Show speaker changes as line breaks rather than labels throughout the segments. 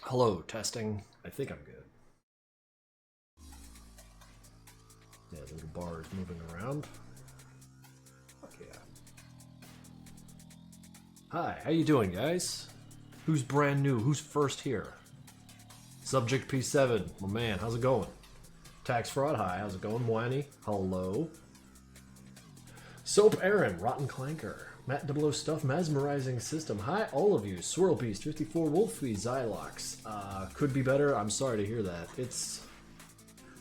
Hello, testing. I think I'm good. Yeah, the little bar is moving around. Fuck yeah. Hi, how you doing, guys? Who's brand new? Who's first here? Subject P7, my man, how's it going? Tax Fraud, hi, how's it going? Moani, hello. Soap Aaron, Rotten Clanker. Matt Double Stuff, Mesmerizing System. Hi, all of you. Swirl Beast, 54, Wolfie, Zylox. Could be better. I'm sorry to hear that.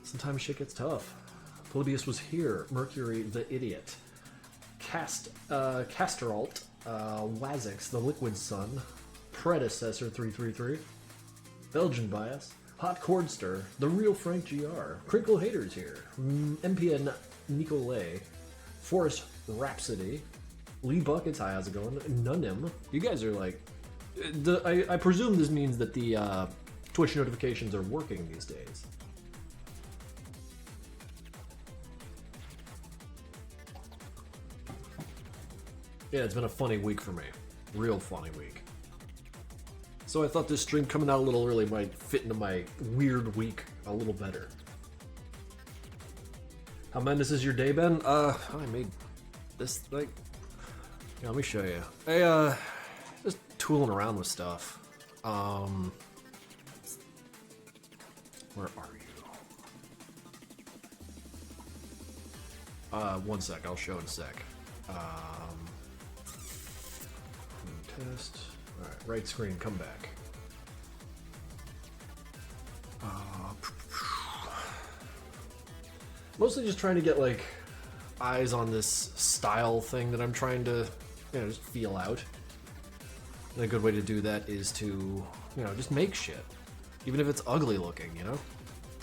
Sometimes shit gets tough. Polybius was here. Mercury, the Idiot. Casteralt, Wazix, the Liquid Sun. Predecessor, 333. Belgian Bias. Hot Cordster, The Real Frank GR. Crinkle Haters here. MPN Nicolay. Forest Rhapsody. Lee Buckets, hi, how's it going? Nunim. You guys are like... I presume this means that the Twitch notifications are working these days. Yeah, it's been a funny week for me. Real funny week. So I thought this stream coming out a little early might fit into my weird week a little better. How madness is your day, Ben? I made this, like... Yeah, let me show you. Hey, just tooling around with stuff. Where are you? One sec, I'll show in a sec. Test. Alright, right screen, come back. Mostly just trying to get, like, eyes on this style thing that I'm trying to, just feel out. And a good way to do that is to, just make shit. Even if it's ugly looking,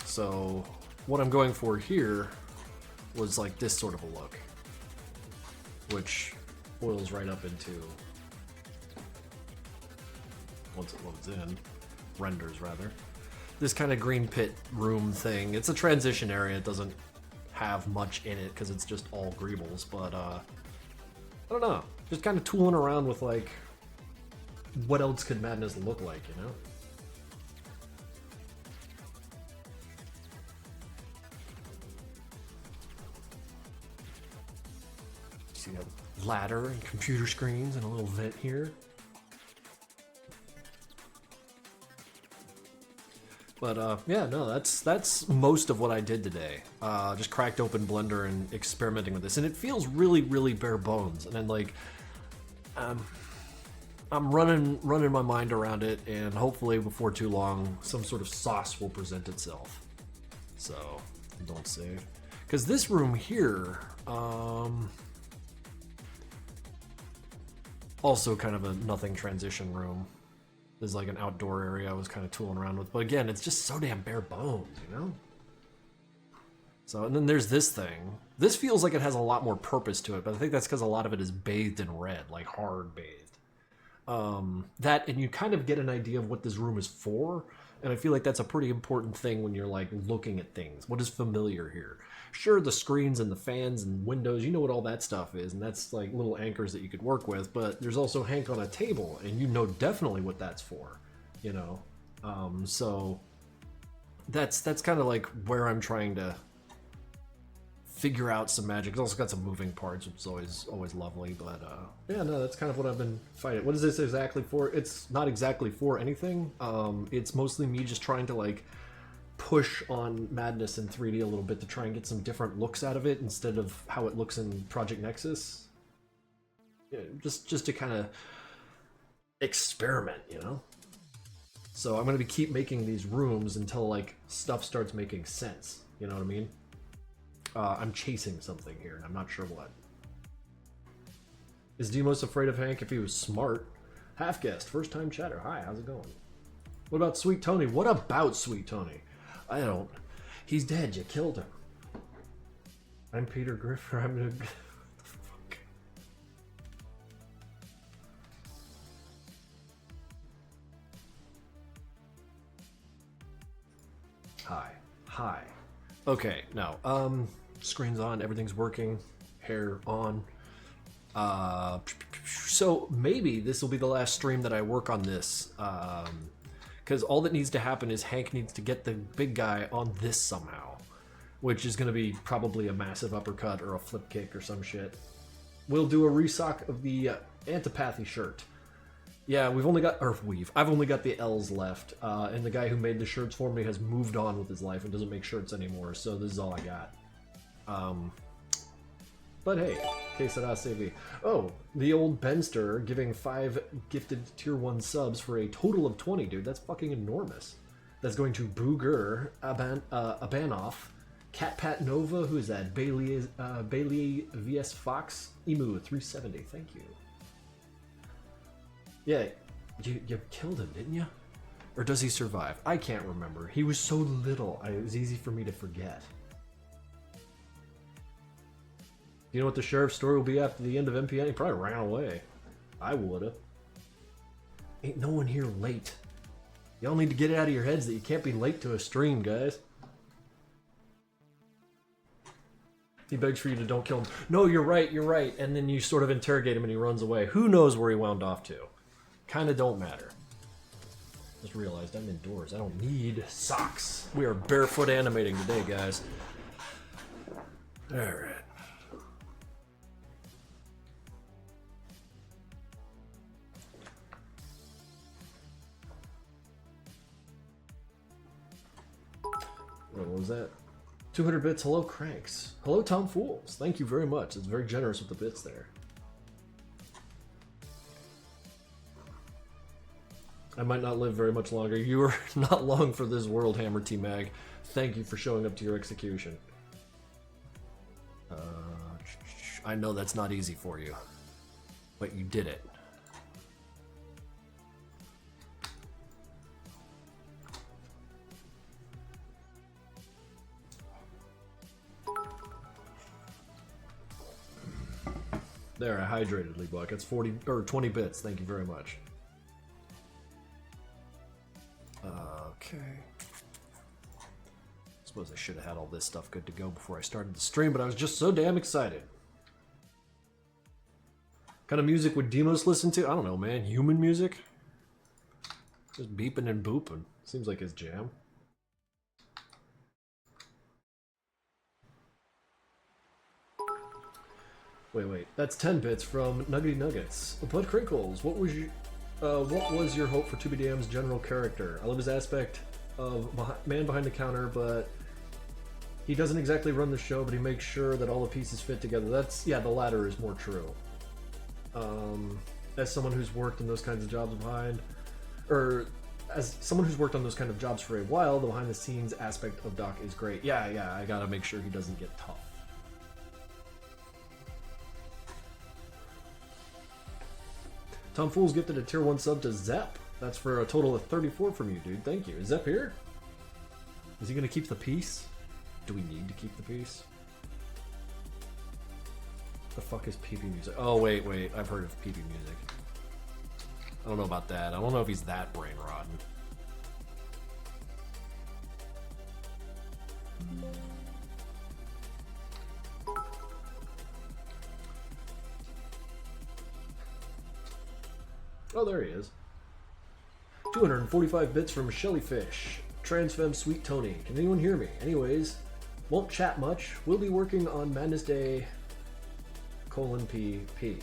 So, what I'm going for here was, like, this sort of a look. Which boils right up into, once it loads in, renders rather, this kind of green pit room thing. It's a transition area, it doesn't have much in it because it's just all greebles, but I don't know, just kind of tooling around with like what else could madness look like, See a ladder and computer screens and a little vent here. But yeah, no, that's most of what I did today. Just cracked open Blender and experimenting with this, and it feels really, really bare bones. And then like, I'm running my mind around it, and hopefully before too long, some sort of sauce will present itself. So don't save, because this room here, also kind of a nothing transition room. There's like an outdoor area I was kind of tooling around with, but again, it's just so damn bare bones, So, and then there's this thing. This feels like it has a lot more purpose to it, but I think that's because a lot of it is bathed in red, like hard bathed. That, and you kind of get an idea of what this room is for, and I feel like that's a pretty important thing when you're like looking at things. What is familiar here? Sure, the screens and the fans and windows, you know what all that stuff is, and that's like little anchors that you could work with, but there's also Hank on a table, and you know definitely what that's for, So that's kind of like where I'm trying to figure out some magic. It's also got some moving parts, which is always lovely, but yeah, no, that's kind of what I've been fighting. What is this exactly for? It's not exactly for anything. It's mostly me just trying to like push on madness in 3D a little bit to try and get some different looks out of it instead of how it looks in Project Nexus. Yeah, just to kind of experiment, So I'm gonna keep making these rooms until like stuff starts making sense. You know what I mean? I'm chasing something here, and I'm not sure what. Is Demos afraid of Hank if he was smart? Half guest, first time chatter. Hi, how's it going? What about Sweet Tony? What about Sweet Tony? I don't. He's dead. You killed him. I'm Peter Griffer. I'm gonna. What the fuck? Hi. Okay, no. Screen's on. Everything's working. Hair on. So maybe this will be the last stream that I work on this. Because all that needs to happen is Hank needs to get the big guy on this somehow, which is going to be probably a massive uppercut or a flip kick or some shit. We'll do a restock of the antipathy shirt. Yeah, I've only got the L's left, and the guy who made the shirts for me has moved on with his life and doesn't make shirts anymore, so this is all I got. But hey, que sera se vi. Oh, the old Benster giving 5 gifted tier 1 subs for a total of 20, dude. That's fucking enormous. That's going to Booger, Abanoff, Cat Pat Nova, who is that? Bailey VS Fox, Emu 370. Thank you. Yeah, you killed him, didn't you? Or does he survive? I can't remember. He was so little, it was easy for me to forget. You know what the sheriff's story will be after the end of MPN? He probably ran away. I would've. Ain't no one here late. Y'all need to get it out of your heads that you can't be late to a stream, guys. He begs for you to don't kill him. No, you're right, you're right. And then you sort of interrogate him and he runs away. Who knows where he wound off to? Kinda don't matter. Just realized I'm indoors. I don't need socks. We are barefoot animating today, guys. Alright. What was that? 200 bits. Hello, Cranks. Hello, Tom Fools. Thank you very much. It's very generous with the bits there. I might not live very much longer. You are not long for this world, Hammer T Mag. Thank you for showing up to your execution. I know that's not easy for you, but you did it. There, I hydrated, Lee Buck. It's 40 or 20 bits. Thank you very much. Okay. Suppose I should have had all this stuff good to go before I started the stream, but I was just so damn excited. What kind of music would Demos listen to? I don't know, man. Human music? Just beeping and booping. Seems like his jam. Wait. That's 10 bits from Nuggety Nuggets. But Krinkels, what was your hope for 2BDM's general character? I love his aspect of man behind the counter, but he doesn't exactly run the show, but he makes sure that all the pieces fit together. That's, yeah, the latter is more true. As someone who's worked in those kinds of jobs as someone who's worked on those kind of jobs for a while, the behind the scenes aspect of Doc is great. Yeah, I gotta make sure he doesn't get tough. Tom Fool's gifted a tier 1 sub to Zep. That's for a total of 34 from you, dude. Thank you. Is Zep here? Is he gonna keep the peace? Do we need to keep the peace? The fuck is PP music? Oh, wait. I've heard of PP music. I don't know about that. I don't know if he's that brain rotten. Oh, there he is. 245 bits from Shellyfish. Transfem Sweet Tony. Can anyone hear me? Anyways, won't chat much. We'll be working on Madness Day: PP.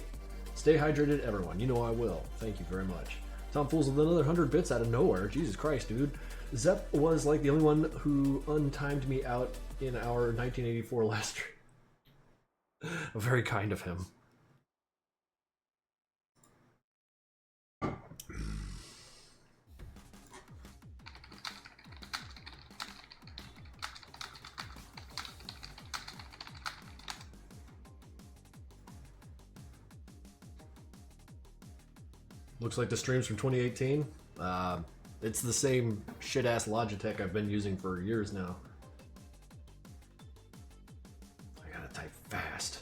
Stay hydrated, everyone. You know I will. Thank you very much. Tom Fools with another 100 bits out of nowhere. Jesus Christ, dude. Zep was like the only one who untimed me out in our 1984 last stream. Very kind of him. Looks like the streams from 2018. It's the same shit-ass Logitech I've been using for years now. I gotta type fast.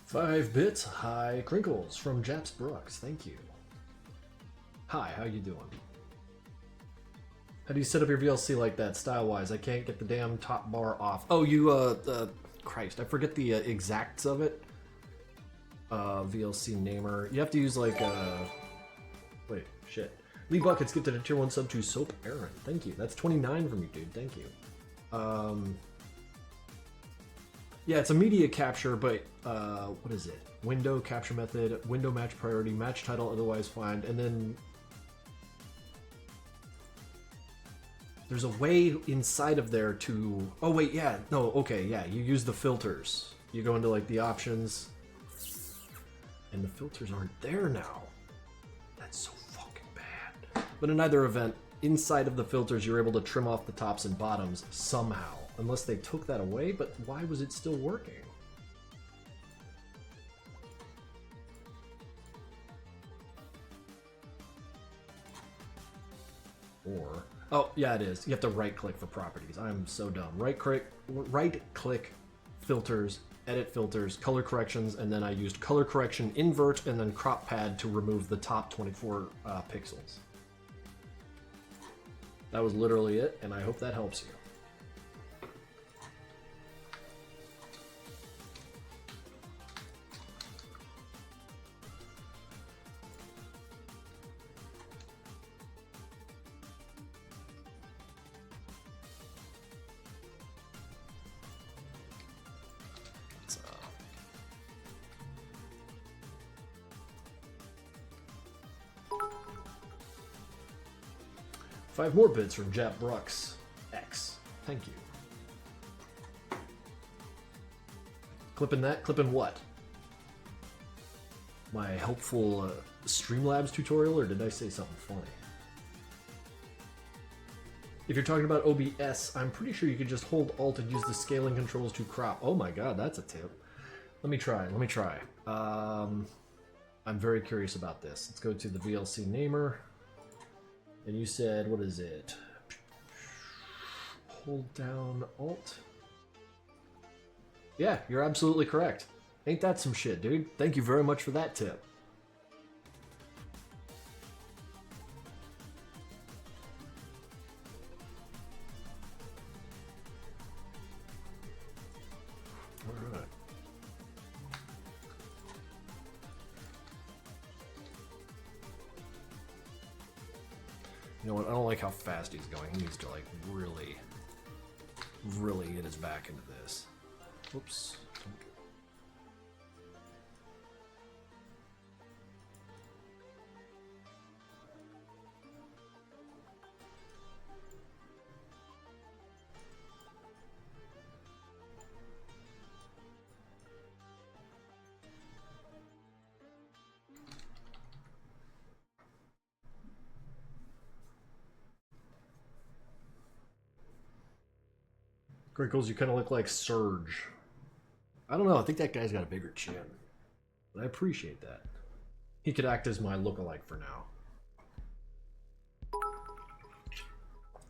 5 bits. Hi, Krinkels from Japs Brooks. Thank you. Hi, how you doing? How do you set up your VLC like that, style-wise? I can't get the damn top bar off. Oh, you, Christ, I forget the exacts of it. VLC namer. You have to use, like, wait, shit. Lee Buckets gifted a tier 1 sub to Soap Aaron. Thank you. That's 29 from you, dude. Thank you. Yeah, it's a media capture, but, what is it? Window capture method, window match priority, match title otherwise find, and then there's a way inside of there to... Oh, wait, yeah. No, okay, yeah. You use the filters. You go into, like, the options, and the filters aren't there now. That's so fucking bad. But in either event, inside of the filters, you're able to trim off the tops and bottoms somehow. Unless they took that away, but why was it still working? Or... Oh, yeah, it is. You have to right-click for properties. I'm so dumb. Right-click, filters, edit filters, color corrections, and then I used color correction invert and then crop pad to remove the top 24 pixels. That was literally it, and I hope that helps you. Five more bits from Jap Brooks X. Thank you. Clipping that? Clipping what? My helpful Streamlabs tutorial, or did I say something funny? If you're talking about OBS, I'm pretty sure you could just hold Alt and use the scaling controls to crop. Oh my god, that's a tip. Let me try. I'm very curious about this. Let's go to the VLC namer. And you said, what is it? Hold down Alt. Yeah, you're absolutely correct. Ain't that some shit, dude? Thank you very much for that tip. All right. You know what? I don't like how fast he's going. He needs to, like, really get his back into this. Whoops. Krinkels, you kind of look like Surge. I don't know. I think that guy's got a bigger chin. But I appreciate that. He could act as my lookalike for now.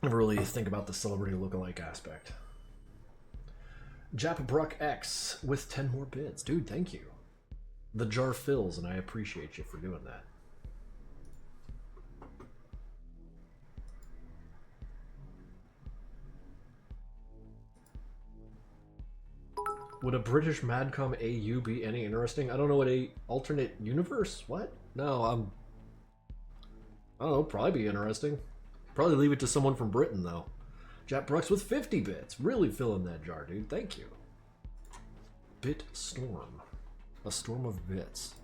Never really think about the celebrity lookalike aspect. Japabruck X with 10 more bits. Dude, thank you. The jar fills, and I appreciate you for doing that. Would a British Madcom AU be any interesting? I don't know what a alternate universe? What? No, I don't know, probably be interesting. Probably leave it to someone from Britain, though. Jap Brooks with 50 bits. Really filling that jar, dude. Thank you. Bit Storm. A storm of bits.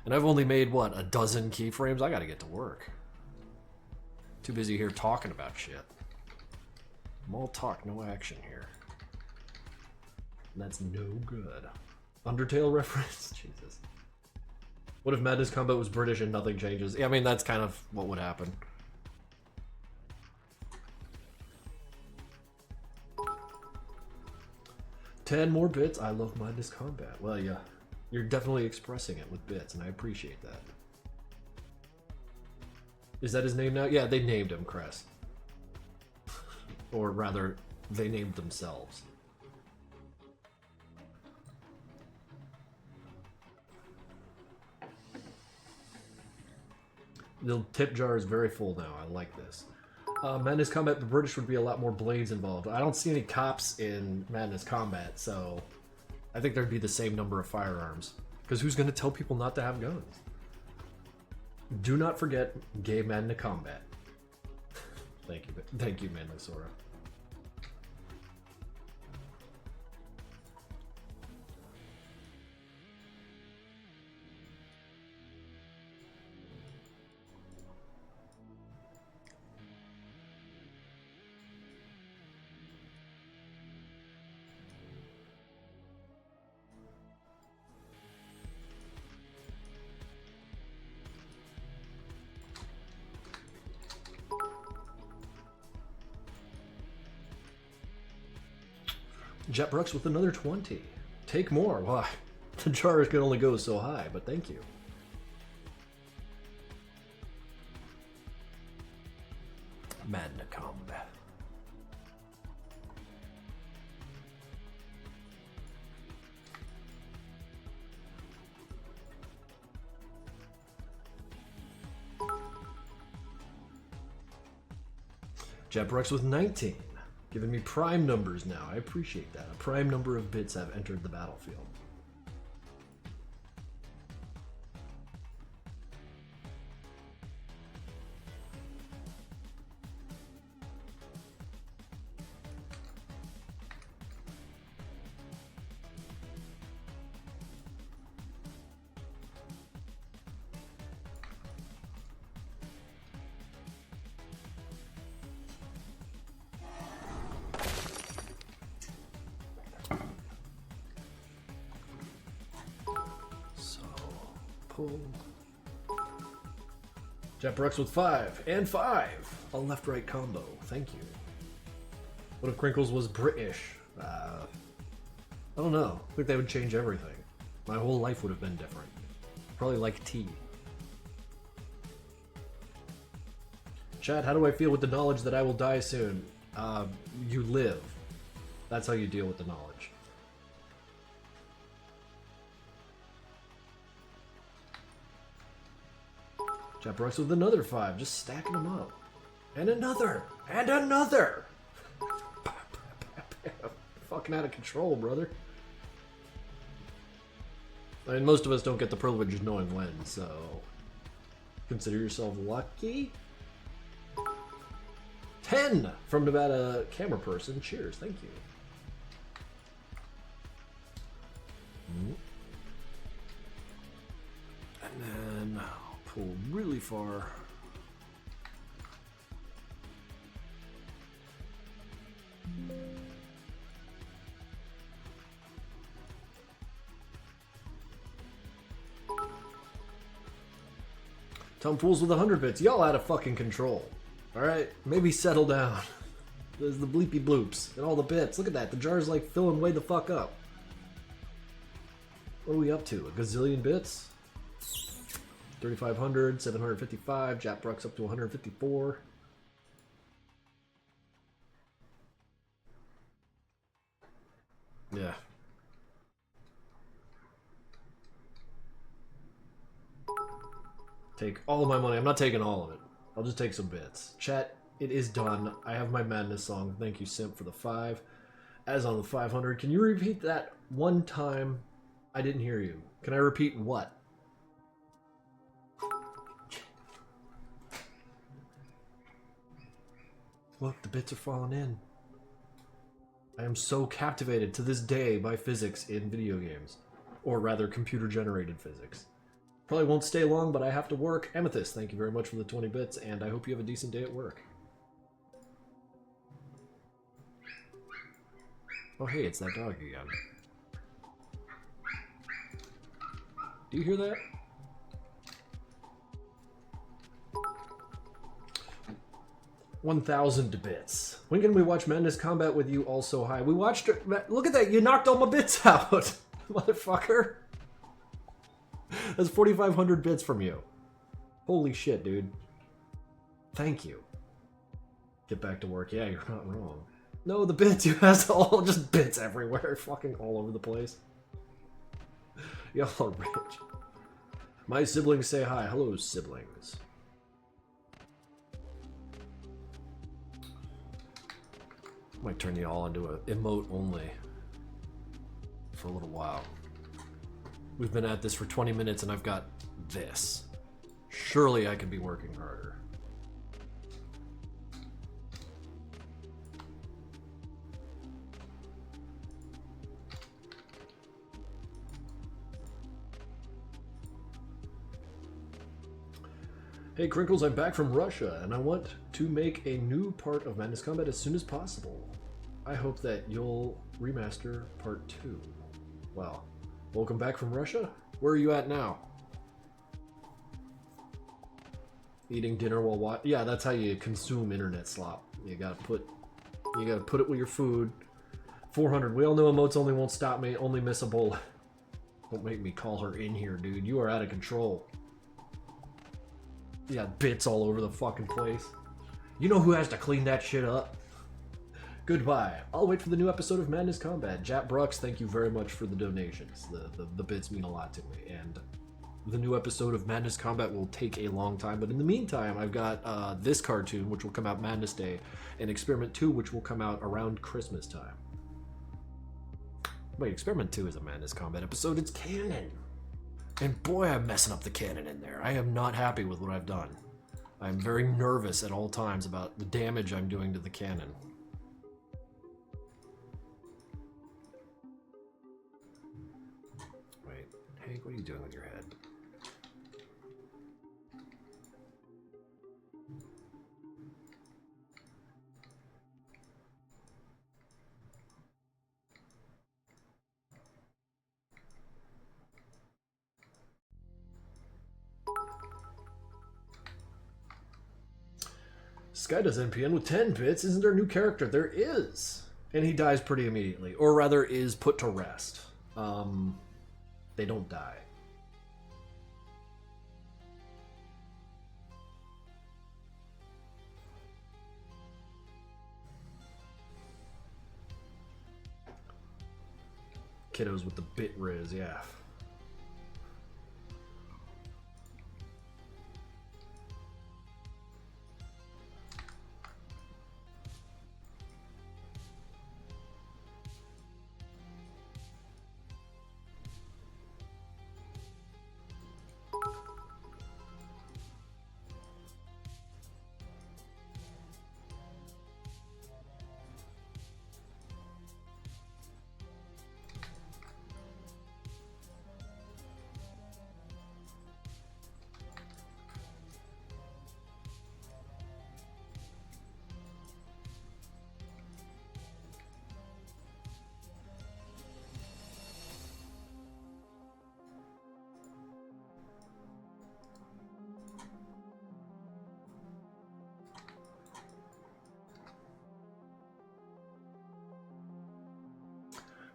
And I've only made, what, a dozen keyframes? I gotta get to work. Too busy here talking about shit. I'm all talk, no action here. That's no good. Undertale reference? Jesus. What if Madness Combat was British and nothing changes? Yeah, I mean, that's kind of what would happen. "10 more bits. I love Madness Combat." Well, yeah. You're definitely expressing it with bits, and I appreciate that. Is that his name now? Yeah, they named him Cress. Or rather, they named themselves. The tip jar is very full now. I like this. Madness Combat, the British would be a lot more blades involved. I don't see any cops in Madness Combat, so I think there'd be the same number of firearms. Because who's going to tell people not to have guns? Do not forget gay Madness Combat. Thank you, Manlosora. Jet Brooks with another 20. Take more. Why? The jars can only go so high, but thank you. Magna Combat. Jet Brooks with 19. Giving me prime numbers now. I appreciate that. A prime number of bits have entered the battlefield. Jet Brooks with 5 and 5. A left-right combo. Thank you. What if Krinkels was British? I don't know. I think they would change everything. My whole life would have been different. Probably like tea. Chat, how do I feel with the knowledge that I will die soon? You live. That's how you deal with the knowledge. Jet Brooks with another 5, just stacking them up. And another! And another! Fucking out of control, brother. I mean, most of us don't get the privilege of knowing when, so consider yourself lucky. 10 from Nevada camera person. Cheers, thank you. And then pull really far. Tom Fools with 100 bits. Y'all out of fucking control. Alright? Maybe settle down. There's the bleepy bloops and all the bits. Look at that. The jar's like filling way the fuck up. What are we up to? A gazillion bits? 3,500, 755. Jap Bruck's up to 154. Yeah. Take all of my money. I'm not taking all of it. I'll just take some bits. Chat, it is done. I have my madness song. Thank you, Simp, for the 5. As on the 500. Can you repeat that one time? I didn't hear you. Can I repeat what? Look, the bits are falling in. I am so captivated to this day by physics in video games. Or rather, computer-generated physics. Probably won't stay long, but I have to work. Amethyst, thank you very much for the 20 bits, and I hope you have a decent day at work. Oh hey, it's that dog again. Do you hear that? $1,000 bits. When can we watch Madness Combat with you all so high? We watched it. Look at that, you knocked all my bits out, motherfucker. That's 4,500 bits from you. Holy shit, dude. Thank you. Get back to work. Yeah, you're not wrong. No, the bits, you have all just bits everywhere, fucking all over the place. Y'all are rich. My siblings say hi. Hello, siblings. Might turn you all into a emote only for a little while. We've been at this for 20 minutes and I've got this. Surely I could be working harder. Hey Krinkels, I'm back from Russia and I want to make a new part of Madness Combat as soon as possible. I hope that you'll remaster part 2. Well, welcome back from Russia? Where are you at now? Eating dinner while watching? Yeah, that's how you consume internet slop. You gotta put it with your food. 400. We all know emotes only won't stop me. Only miss a bowl. Don't make me call her in here, dude. You are out of control. You got bits all over the fucking place. You know who has to clean that shit up? Goodbye. I'll wait for the new episode of Madness Combat. Jap Brooks, thank you very much for the donations. The bits mean a lot to me. And the new episode of Madness Combat will take a long time. But in the meantime, I've got this cartoon, which will come out Madness Day, and Experiment 2, which will come out around Christmas time. Wait, Experiment 2 is a Madness Combat episode. It's canon. And boy, I'm messing up the canon in there. I am not happy with what I've done. I'm very nervous at all times about the damage I'm doing to the canon. Wait, Hank, what are you doing with your head? Sky does NPN with 10 bits. Isn't there a new character? There is. And he dies pretty immediately. Or rather, is put to rest. They don't die. Kiddos with the bit riz, yeah.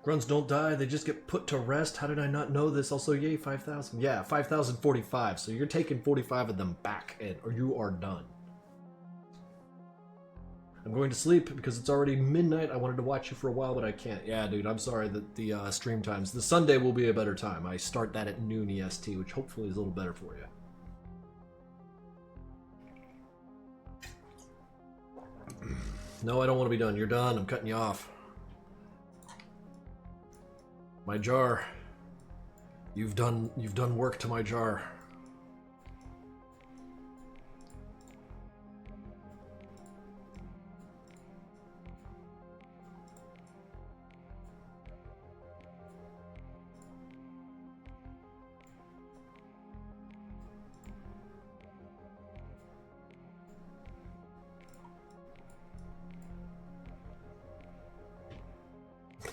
Grunts don't die, they just get put to rest. How did I not know this? Also, yay, 5,000. Yeah, 5,045. So you're taking 45 of them back, or you are done. I'm going to sleep because it's already midnight. I wanted to watch you for a while, but I can't. Yeah, dude, I'm sorry that the stream times. The Sunday will be a better time. I start that at noon EST, which hopefully is a little better for you. No, I don't want to be done. You're done. I'm cutting you off. My jar. You've done work to my jar.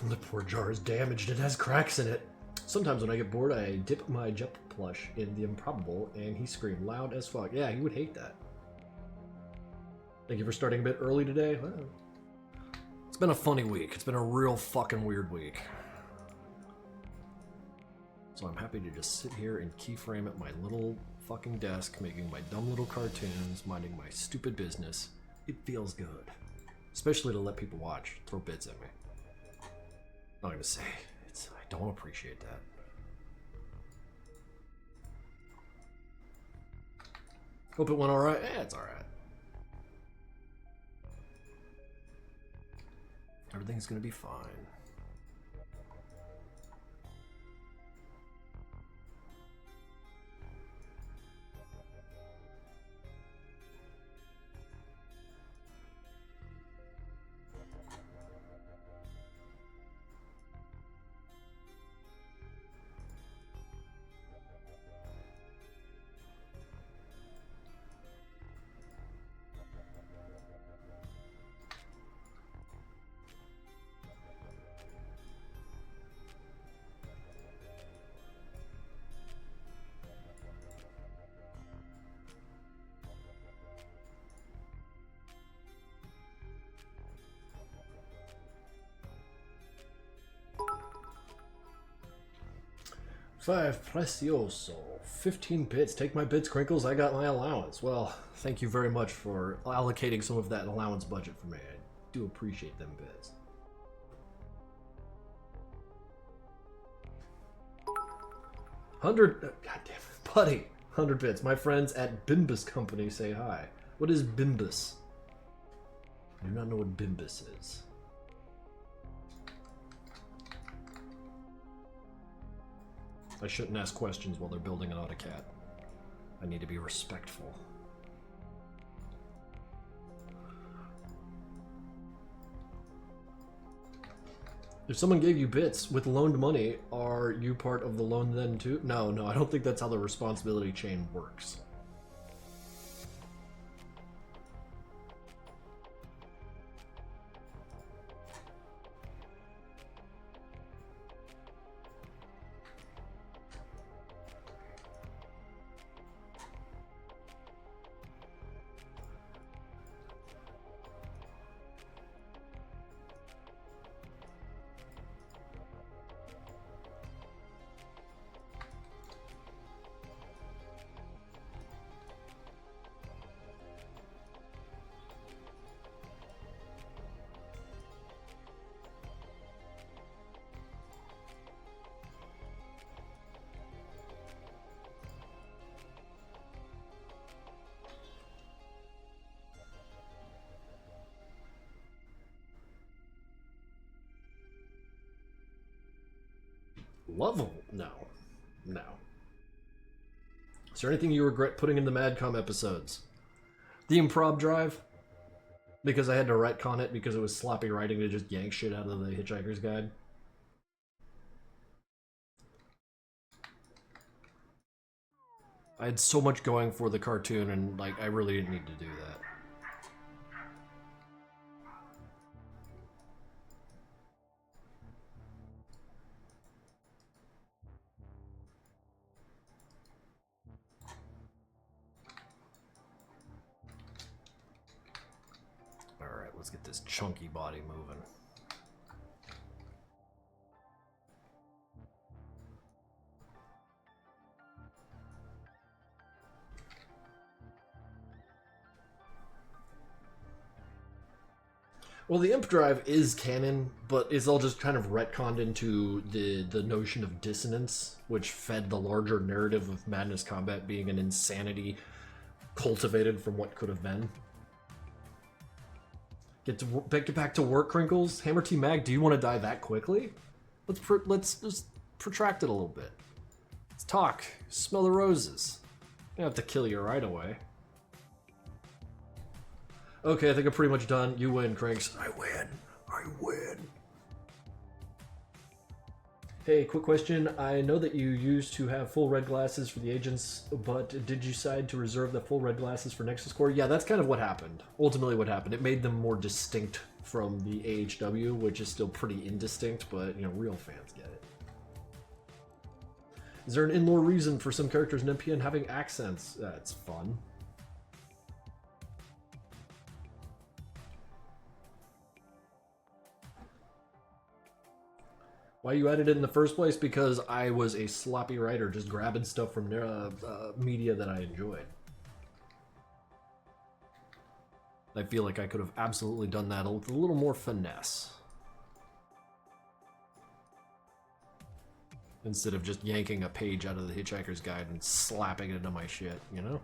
The poor jar is damaged. It has cracks in it. Sometimes when I get bored, I dip my Jep plush in the improbable, and he screamed loud as fuck. Yeah, he would hate that. Thank you for starting a bit early today. Well, it's been a funny week. It's been a real fucking weird week. So I'm happy to just sit here and keyframe at my little fucking desk, making my dumb little cartoons, minding my stupid business. It feels good. Especially to let people watch, throw bits at me. I'm not gonna say, I don't appreciate that. Hope it went alright. Yeah, it's alright. Everything's gonna be fine. Five precioso. 15 bits. Take my bits, Krinkels. I got my allowance. Well, thank you very much for allocating some of that allowance budget for me. I do appreciate them bits. 100. God damn it, buddy. 100 bits. My friends at Bimbus Company say hi. What is Bimbus? I do not know what Bimbus is. I shouldn't ask questions while they're building an AutoCAD. I need to be respectful. If someone gave you bits with loaned money, are you part of the loan then too? No, I don't think that's how the responsibility chain works. Lovable? No. Is there anything you regret putting in the Madcom episodes? The improv drive? Because I had to retcon it because it was sloppy writing to just yank shit out of the Hitchhiker's Guide. I had so much going for the cartoon and like I really didn't need to do that. Let's get this chunky body moving. Well, the imp drive is canon, but it's all just kind of retconned into the notion of dissonance, which fed the larger narrative of Madness Combat being an insanity cultivated from what could have been. Get back to work, Krinkels. Hammer T Mag, do you want to die that quickly? Let's just protract it a little bit. Let's talk. Smell the roses. I don't have to kill you right away. Okay, I think I'm pretty much done. You win, Cranks. I win. Hey, quick question. I know that you used to have full red glasses for the agents, but did you decide to reserve the full red glasses for Nexus Core? Yeah, that's kind of what happened. Ultimately what happened. It made them more distinct from the AHW, which is still pretty indistinct, but, you know, real fans get it. Is there an in-lore reason for some characters in MPN having accents? It's fun. Why you added it in the first place? Because I was a sloppy writer, just grabbing stuff from media that I enjoyed. I feel like I could have absolutely done that with a little more finesse. Instead of just yanking a page out of the Hitchhiker's Guide and slapping it into my shit, you know?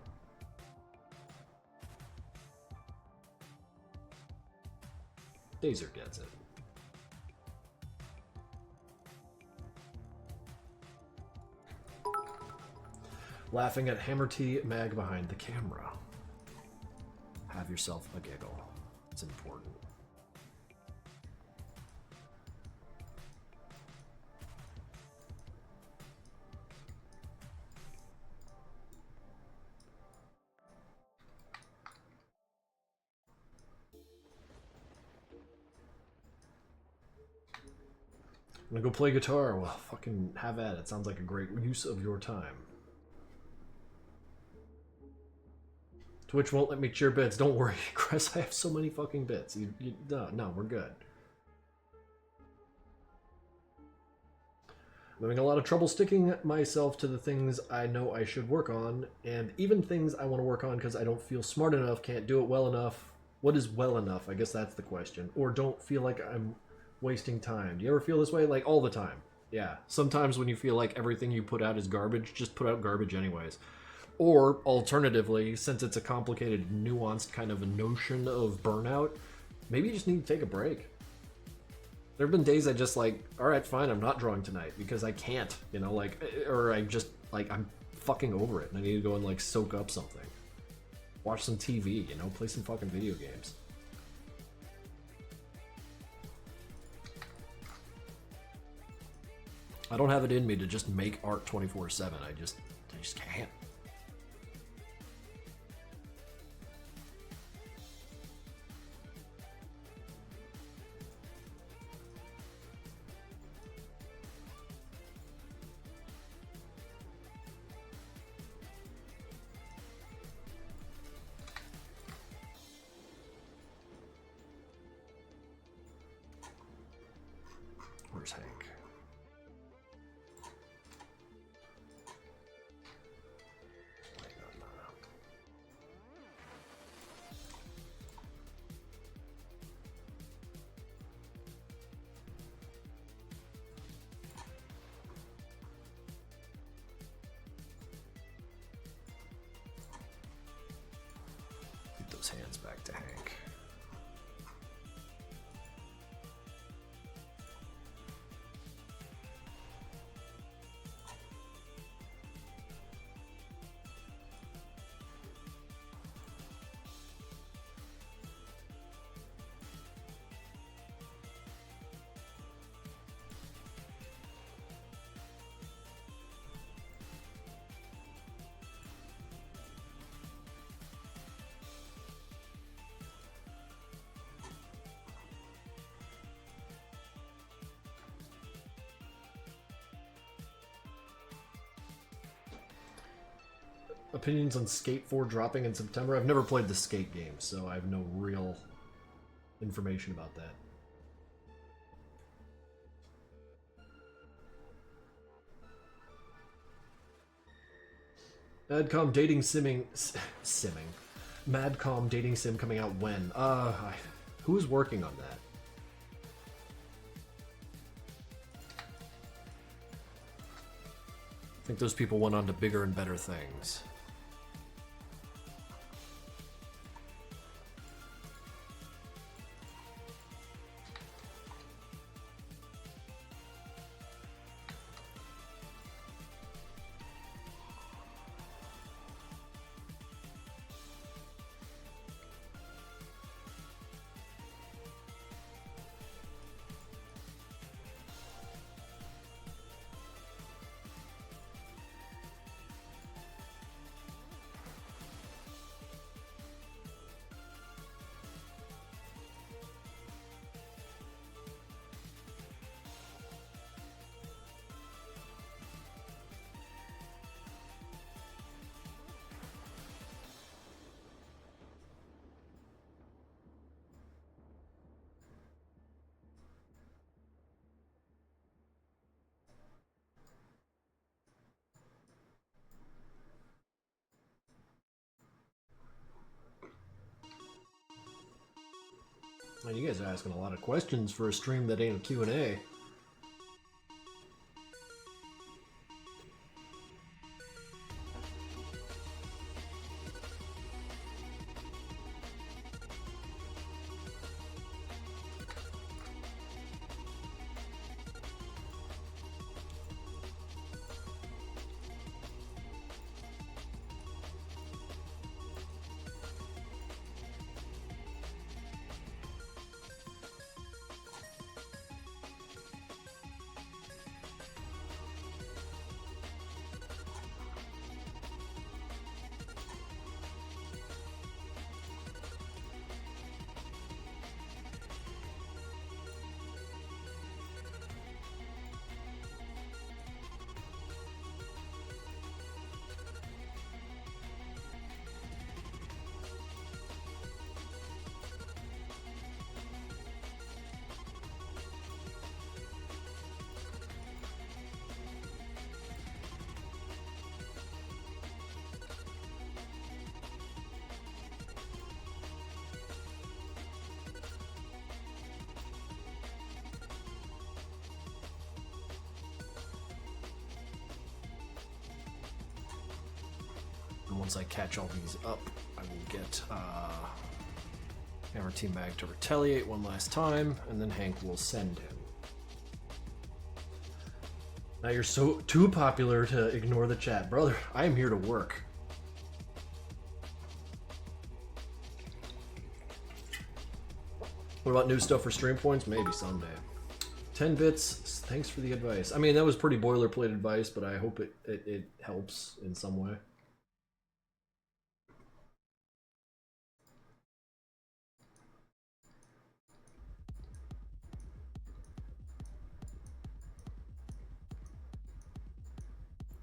Dazer gets it. Laughing at Hammer T Mag behind the camera. Have yourself a giggle. It's important. I'm gonna go play guitar. Well, fucking have at it. Sounds like a great use of your time. Twitch won't let me cheer bits. Don't worry, Chris. I have so many fucking bits. No, we're good. I'm having a lot of trouble sticking myself to the things I know I should work on, and even things I want to work on because I don't feel smart enough, can't do it well enough. What is well enough? I guess that's the question. Or don't feel like I'm wasting time. Do you ever feel this way? Like, all the time. Yeah. Sometimes when you feel like everything you put out is garbage, just put out garbage anyways. Or, alternatively, since it's a complicated, nuanced kind of a notion of burnout, maybe you just need to take a break. There have been days I just like, alright, fine, I'm not drawing tonight because I can't, you know, like, or I just, like, I'm fucking over it and I need to go and, like, soak up something. Watch some TV, you know, play some fucking video games. I don't have it in me to just make art 24/7. I just can't. Where's Hank? Get those hands back to Hank. Opinions on Skate 4 dropping in September? I've never played the Skate game, so I have no real information about that. Madcom dating simming. Madcom dating sim coming out when? Who's working on that? I think those people went on to bigger and better things. Well, you guys are asking a lot of questions for a stream that ain't a Q&A. once I catch all these up, I will get Hammer Team Mag to retaliate one last time, and then Hank will send him. Now you're so too popular to ignore the chat. Brother, I am here to work. What about new stuff for stream points? Maybe someday. 10 bits, thanks for the advice. I mean, that was pretty boilerplate advice, but I hope it helps in some way.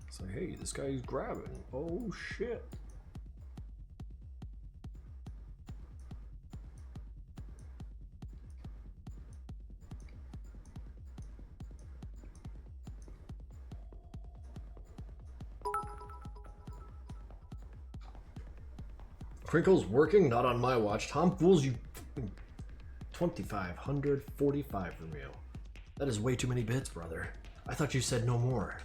It's like, hey, this guy's grabbing. Oh, shit. Krinkels working? Not on my watch. Tom fools you. 2,545 from you. That is way too many bits, brother. I thought you said no more.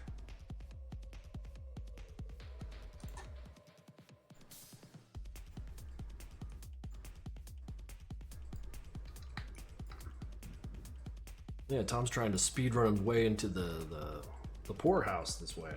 Yeah, Tom's trying to speedrun his way into the poorhouse this way.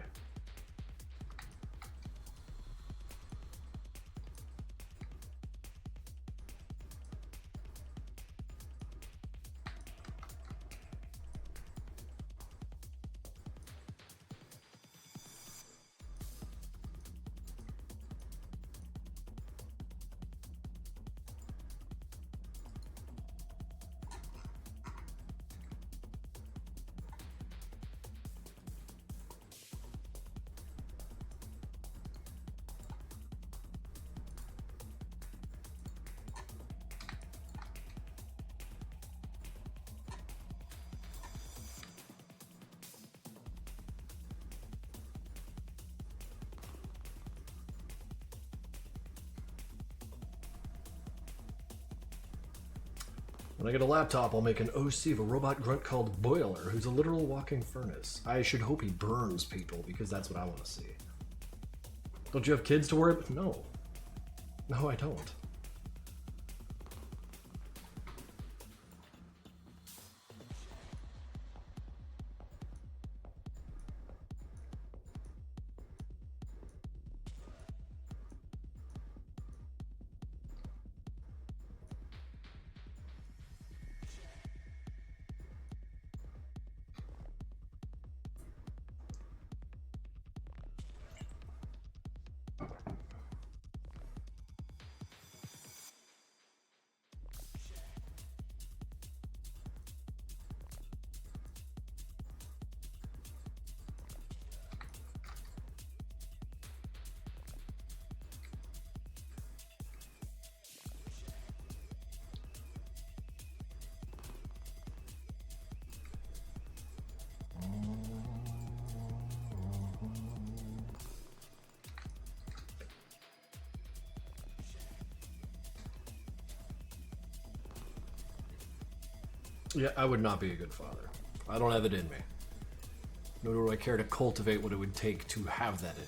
When I get a laptop, I'll make an OC of a robot grunt called Boiler, who's a literal walking furnace. I should hope he burns people, because that's what I want to see. Don't you have kids to worry about? No. No, I don't. Yeah, I would not be a good father. I don't have it in me. Nor do I care to cultivate what it would take to have that in me.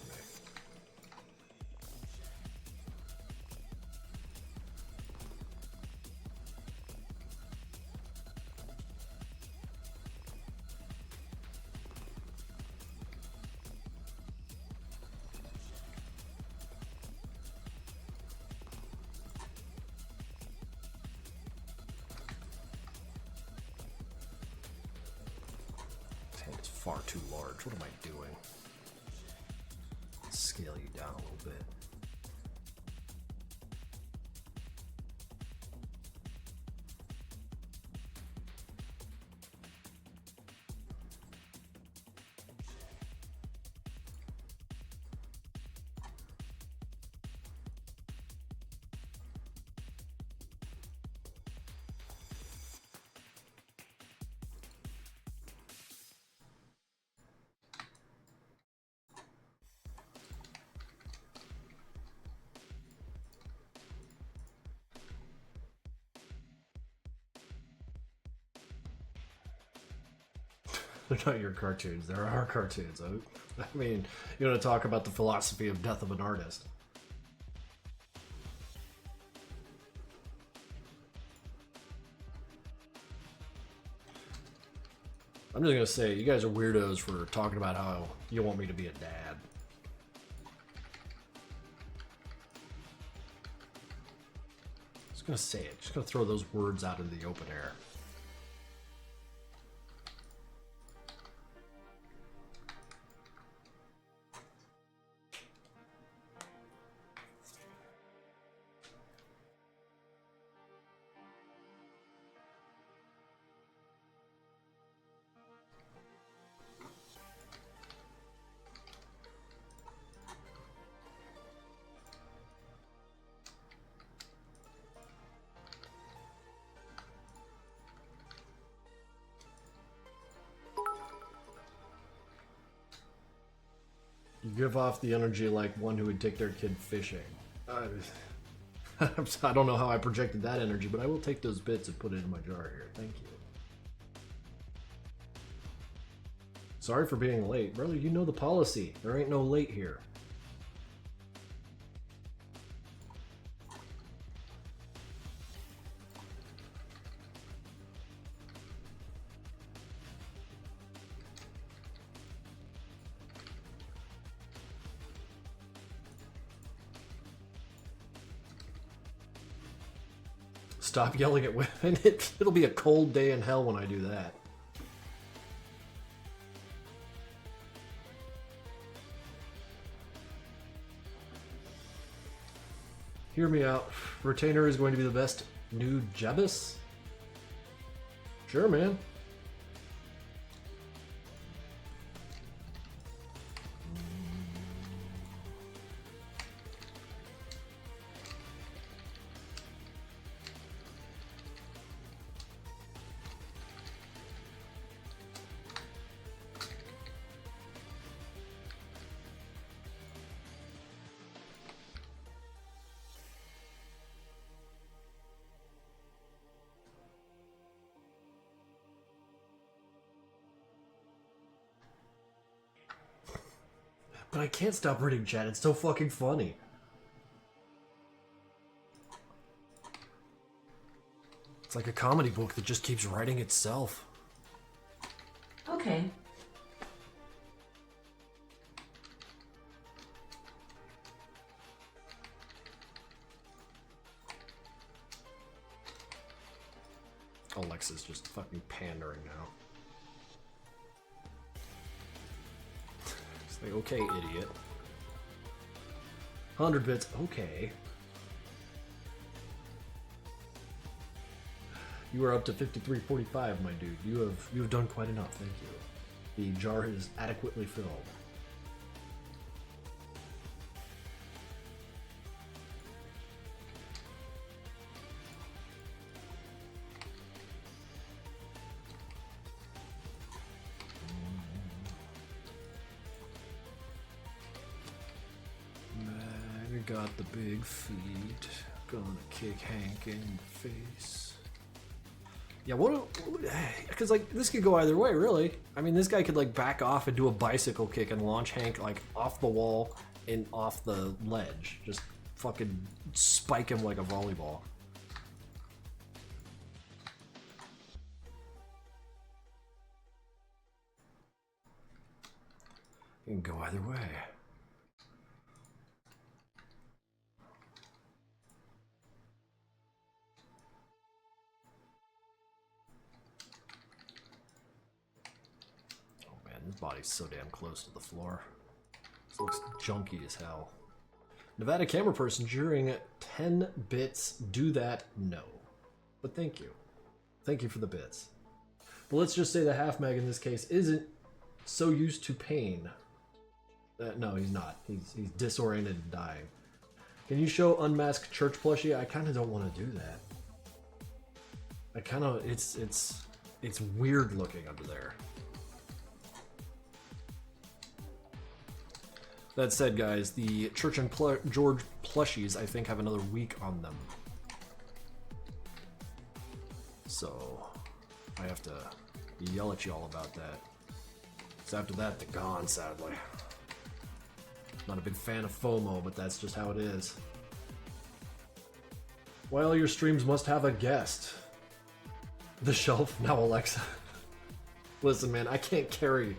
Far too large. What am I doing? Scale you down a little bit. They're not your cartoons. They're our cartoons. I mean, you want to talk about the philosophy of death of an artist. I'm just gonna say, you guys are weirdos for talking about how you want me to be a dad. Just gonna say it. Just gonna throw those words out into the open air. You give off the energy like one who would take their kid fishing. I don't know how I projected that energy, but I will take those bits and put it in my jar here. Thank you. Sorry for being late. Brother, you know the policy. There ain't no late here. Stop yelling at women. It'll be a cold day in hell when I do that. Hear me out. Retainer is going to be the best new Jebus? Sure, man. But I can't stop reading chat. It's so fucking funny. It's like a comedy book that just keeps writing itself.
Okay.
Alexa's just fucking pandering now. It's like, okay, idiot. 100 bits, okay. You are up to 53.45, my dude. You have done quite enough, thank you. The jar is adequately filled. Got the big feet. Gonna kick Hank in the face. Yeah, what? Because like this could go either way, really. I mean, this guy could like back off and do a bicycle kick and launch Hank like off the wall and off the ledge. Just fucking spike him like a volleyball. It can go either way. His body's so damn close to the floor. This looks junky as hell. Nevada camera person during 10 bits. Do that? No. But thank you. Thank you for the bits. But let's just say the half mag in this case isn't so used to pain. No, he's not. He's disoriented and dying. Can you show unmasked church plushie? I kind of don't want to do that. I kind of... It's weird looking under there. That said, guys, the Church and George plushies, I think, have another week on them. So, I have to yell at y'all about that. Because after that, they're gone, sadly. Not a big fan of FOMO, but that's just how it is. Why all your streams must have a guest? The shelf, now Alexa. Listen, man, I can't carry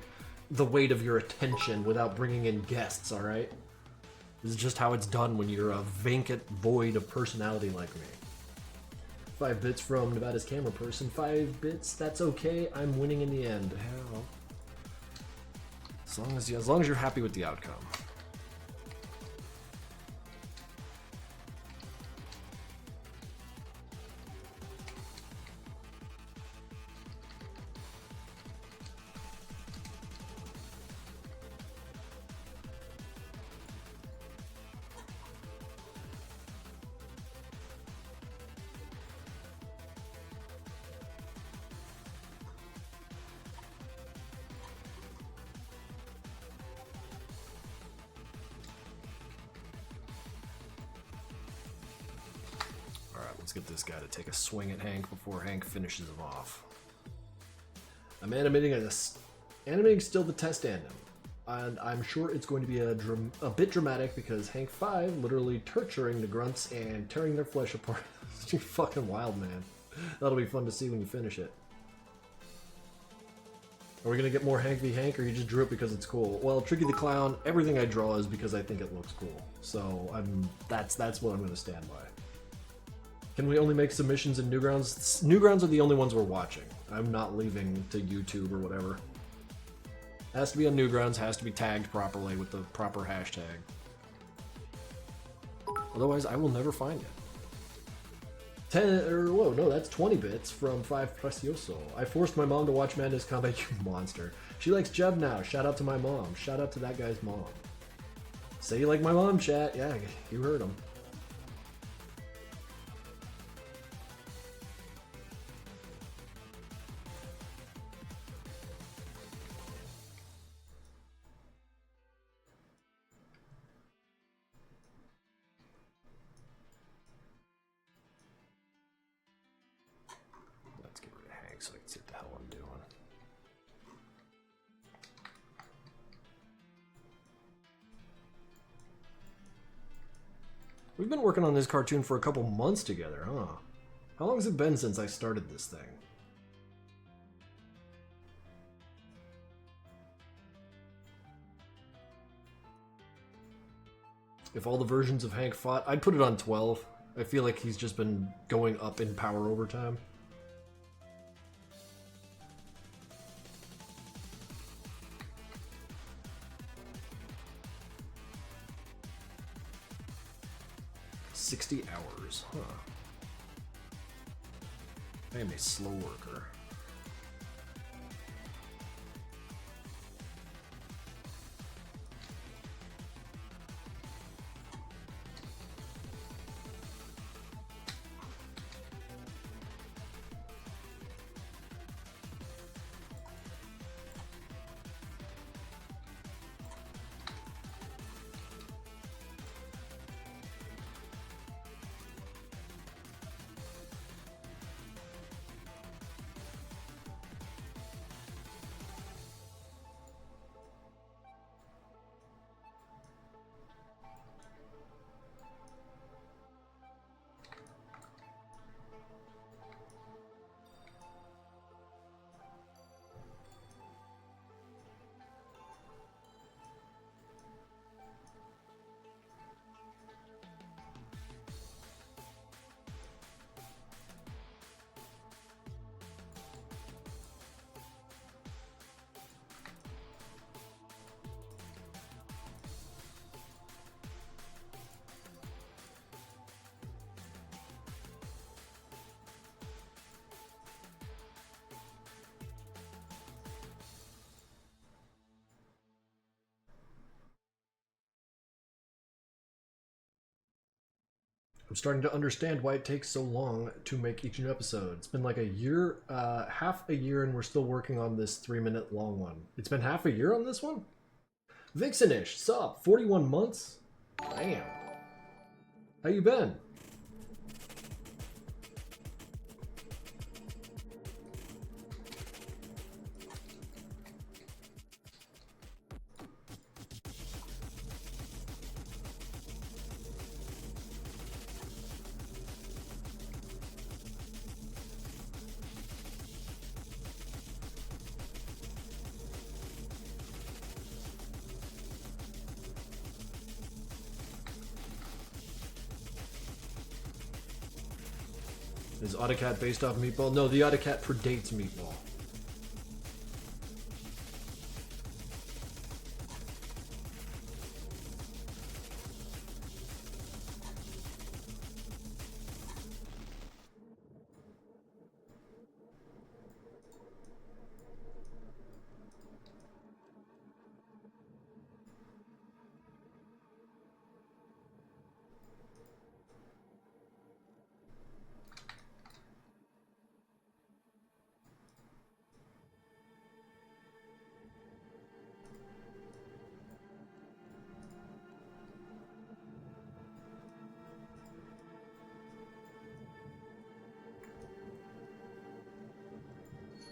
the weight of your attention without bringing in guests, alright? This is just how it's done when you're a vacant void of personality like me. 5 bits from Nevada's camera person. 5 bits, that's okay. I'm winning in the end. Hell. As long as you're happy with the outcome. Let's get this guy to take a swing at Hank before Hank finishes him off. I'm animating still the test tandem, and I'm sure it's going to be a bit dramatic because Hank 5 literally torturing the grunts and tearing their flesh apart. You're fucking wild, man. That'll be fun to see when you finish it. Are we gonna get more Hank v Hank, or you just drew it because it's cool? Well, Tricky the Clown, everything I draw is because I think it looks cool. So that's what I'm gonna stand by. Can we only make submissions in Newgrounds? Newgrounds are the only ones we're watching. I'm not leaving to YouTube or whatever. Has to be on Newgrounds, has to be tagged properly with the proper hashtag. Otherwise, I will never find it. 20 bits from 5 Precioso. I forced my mom to watch Madness Combat, you monster. She likes Jeb now. Shout out to my mom. Shout out to that guy's mom. Say you like my mom, chat. Yeah, you heard him. So I can see what the hell I'm doing. We've been working on this cartoon for a couple months together, huh? How long has it been since I started this thing? If all the versions of Hank fought, I'd put it on 12. I feel like he's just been going up in power over time. $60 hours, huh? I am a slow worker. I'm starting to understand why it takes so long to make each new episode. It's been like a year, half a year, and we're still working on this 3-minute long one. It's been half a year on this one? Vixenish, sup? 41 months? Damn. How you been? Is Autocat based off Meatball? No, the Autocat predates Meatball.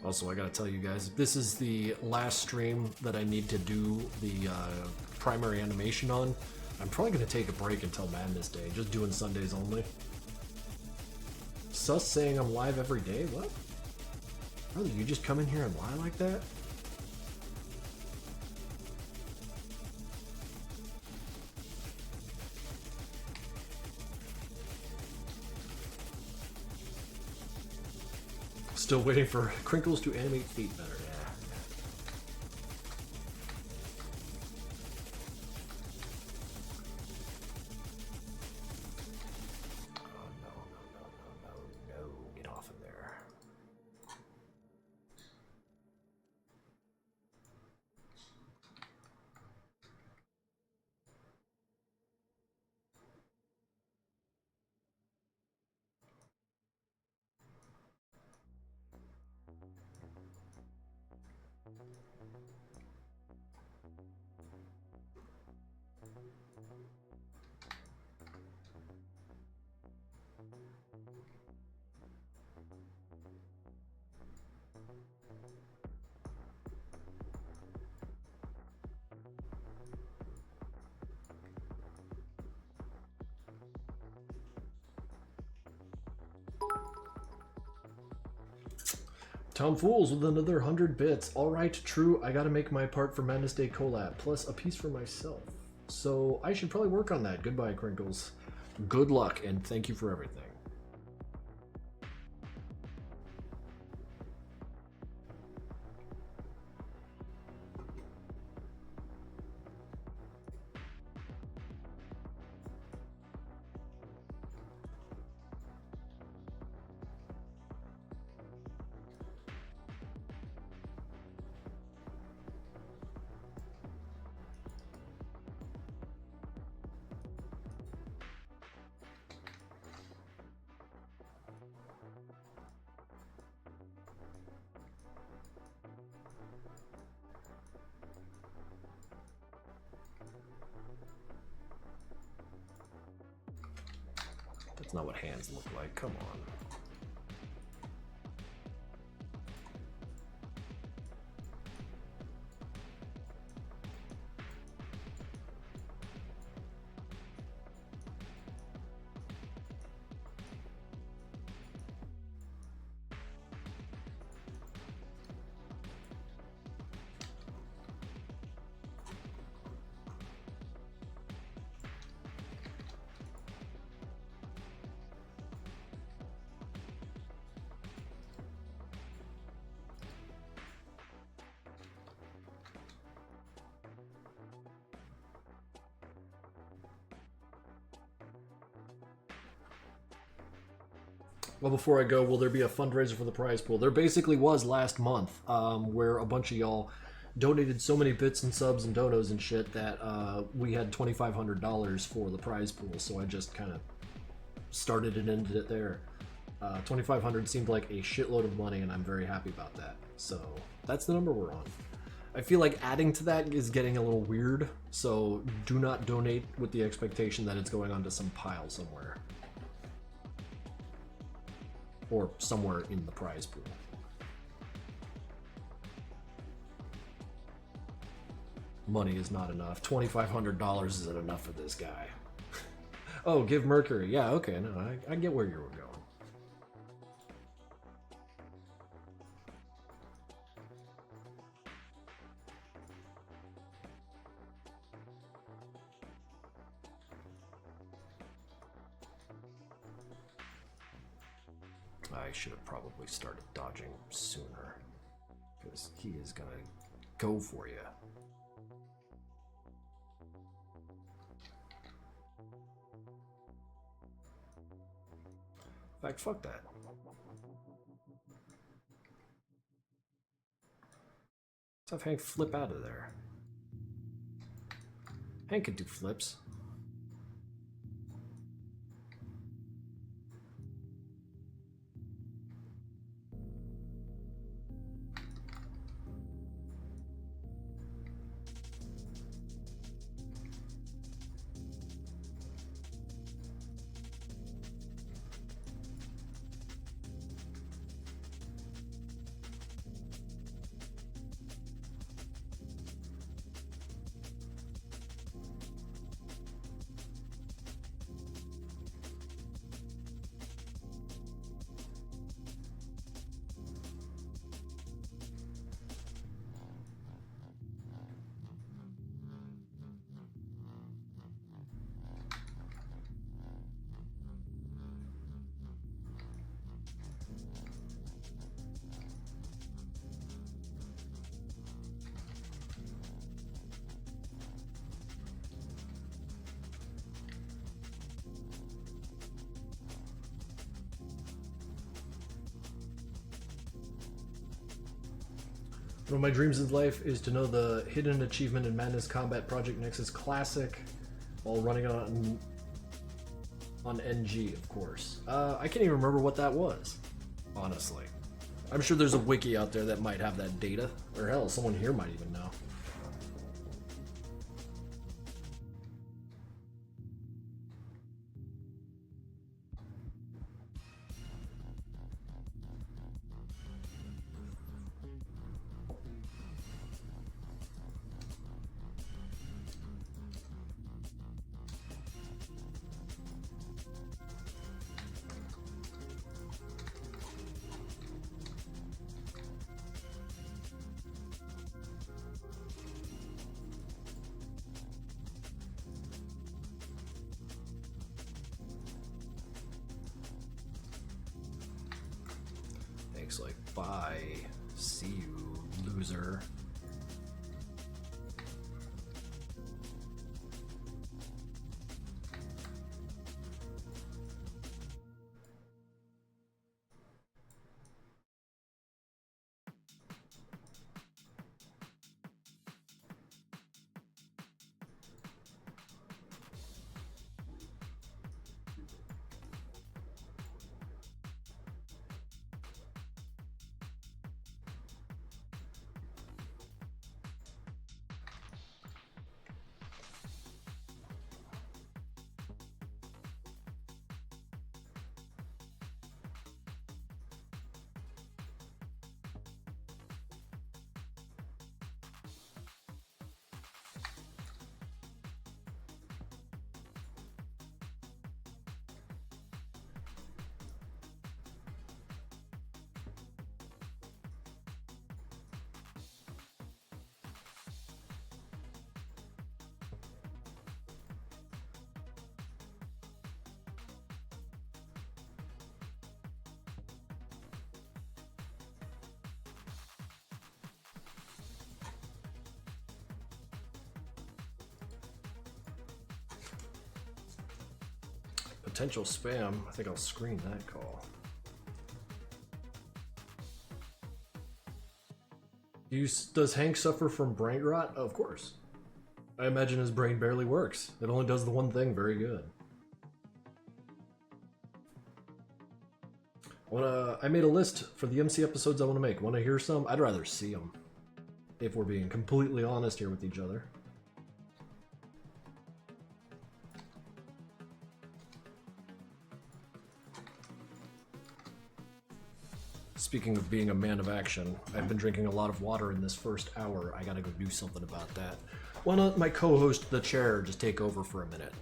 Also, I gotta tell you guys, this is the last stream that I need to do the primary animation on. I'm probably gonna take a break until Madness Day, just doing Sundays only. Sus saying I'm live every day? What? Brother, you just come in here and lie like that? Still waiting for Krinkels to animate feet better. Yeah. Oh no! Get off of there. Tom Fools with another 100 bits. Alright, true, I gotta make my part for Madness Day collab, plus a piece for myself. So I should probably work on that. Goodbye, Krinkles. Good luck, and thank you for everything. That's not what hands look like. Come on. Well, before I go, will there be a fundraiser for the prize pool? There basically was last month, where a bunch of y'all donated so many bits and subs and donos and shit that we had $2,500 for the prize pool. So I just kind of started and ended it there. 2,500 seemed like a shitload of money, and I'm very happy about that. So that's the number we're on. I feel like adding to that is getting a little weird, so do not donate with the expectation that it's going onto some pile somewhere. Or somewhere in the prize pool. Money is not enough. $2,500 isn't enough for this guy. Oh, give Mercury. Yeah, okay, no, I get where you were going. I should have probably started dodging sooner, because he is gonna go for you. In fact, fuck that. Let's have Hank flip out of there. Hank could do flips. One of my dreams in life is to know the hidden achievement in Madness Combat Project Nexus Classic while running on NG, of course. I can't even remember what that was, honestly. I'm sure there's a wiki out there that might have that data, or hell, someone here might even know. Thanks, like, bye. See you, loser. Potential spam. I think I'll screen that call. Does Hank suffer from brain rot? Of course. I imagine his brain barely works. It only does the one thing very good. I made a list for the MC episodes I want to make. Want to hear some? I'd rather see them. If we're being completely honest here with each other. Speaking of being a man of action, I've been drinking a lot of water in this first hour. I gotta go do something about that. Why don't my co-host, the chair, just take over for a minute?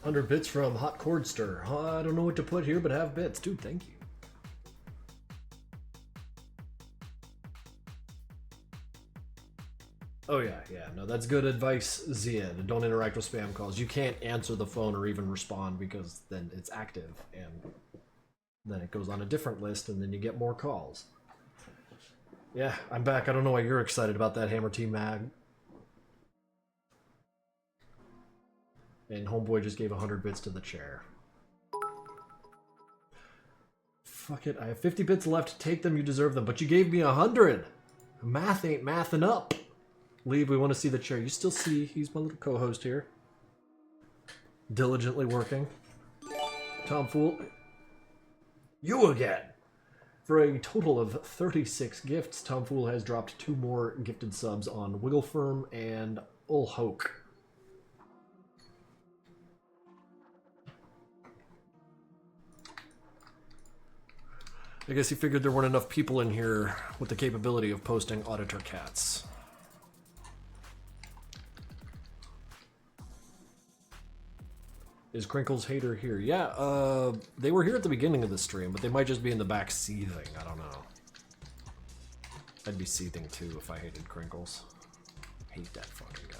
100 bits from Hot Cordster. I don't know what to put here, but have bits. Dude, thank you. Oh yeah, no, that's good advice, Zia. Don't interact with spam calls. You can't answer the phone or even respond because then it's active, and then it goes on a different list, and then you get more calls. Yeah, I'm back. I don't know why you're excited about that, Hammer T Mag. And Homeboy just gave 100 bits to the chair. Fuck it, I have 50 bits left. Take them, you deserve them. But you gave me 100! Math ain't mathing up. Leave, we want to see the chair. You still see, he's my little co-host here. Diligently working. Tom Fool. You again! For a total of 36 gifts, Tom Fool has dropped 2 more gifted subs on Wiggle Firm and Ulhoke. I guess he figured there weren't enough people in here with the capability of posting auditor cats. Is Krinkels Hater here? Yeah, they were here at the beginning of the stream, but they might just be in the back seething. I don't know. I'd be seething too if I hated Krinkels. Hate that fucking guy.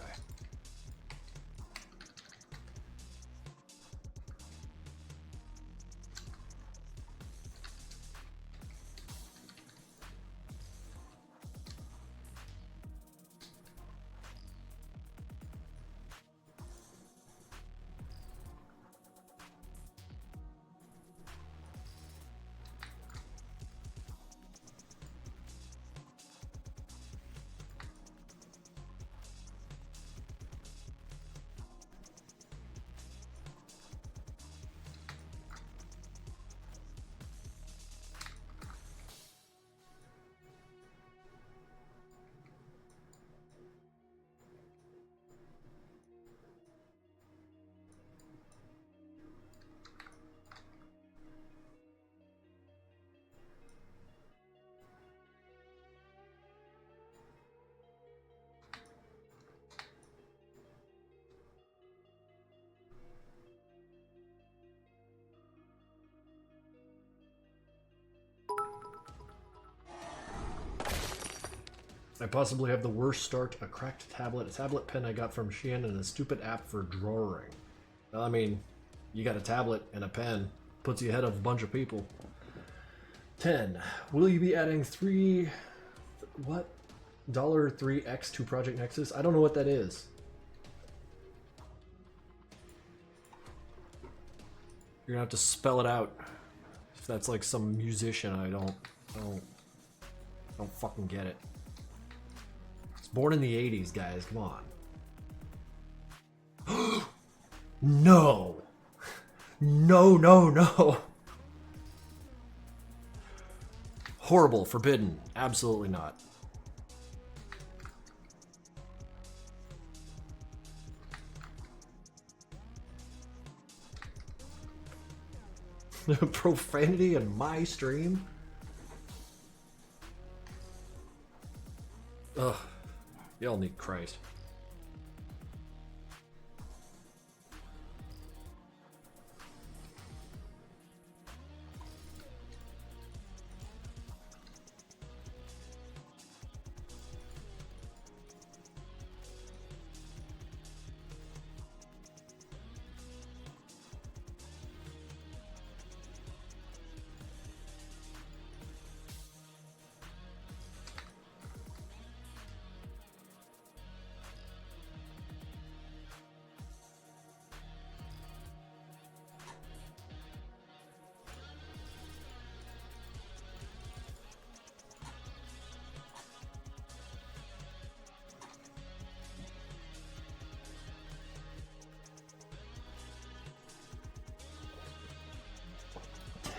I possibly have the worst start, a cracked tablet, a tablet pen I got from Shein, and a stupid app for drawing. I mean, you got a tablet and a pen, puts you ahead of a bunch of people. 10. Will you be adding what? $3X to Project Nexus? I don't know what that is. You're gonna have to spell it out. If that's like some musician, I don't fucking get it. Born in the 80s, guys. Come on. No. No. Horrible. Forbidden. Absolutely not. Profanity in my stream? Ugh. Y'all need Christ.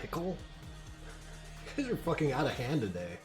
Pickle? You guys are fucking out of hand today.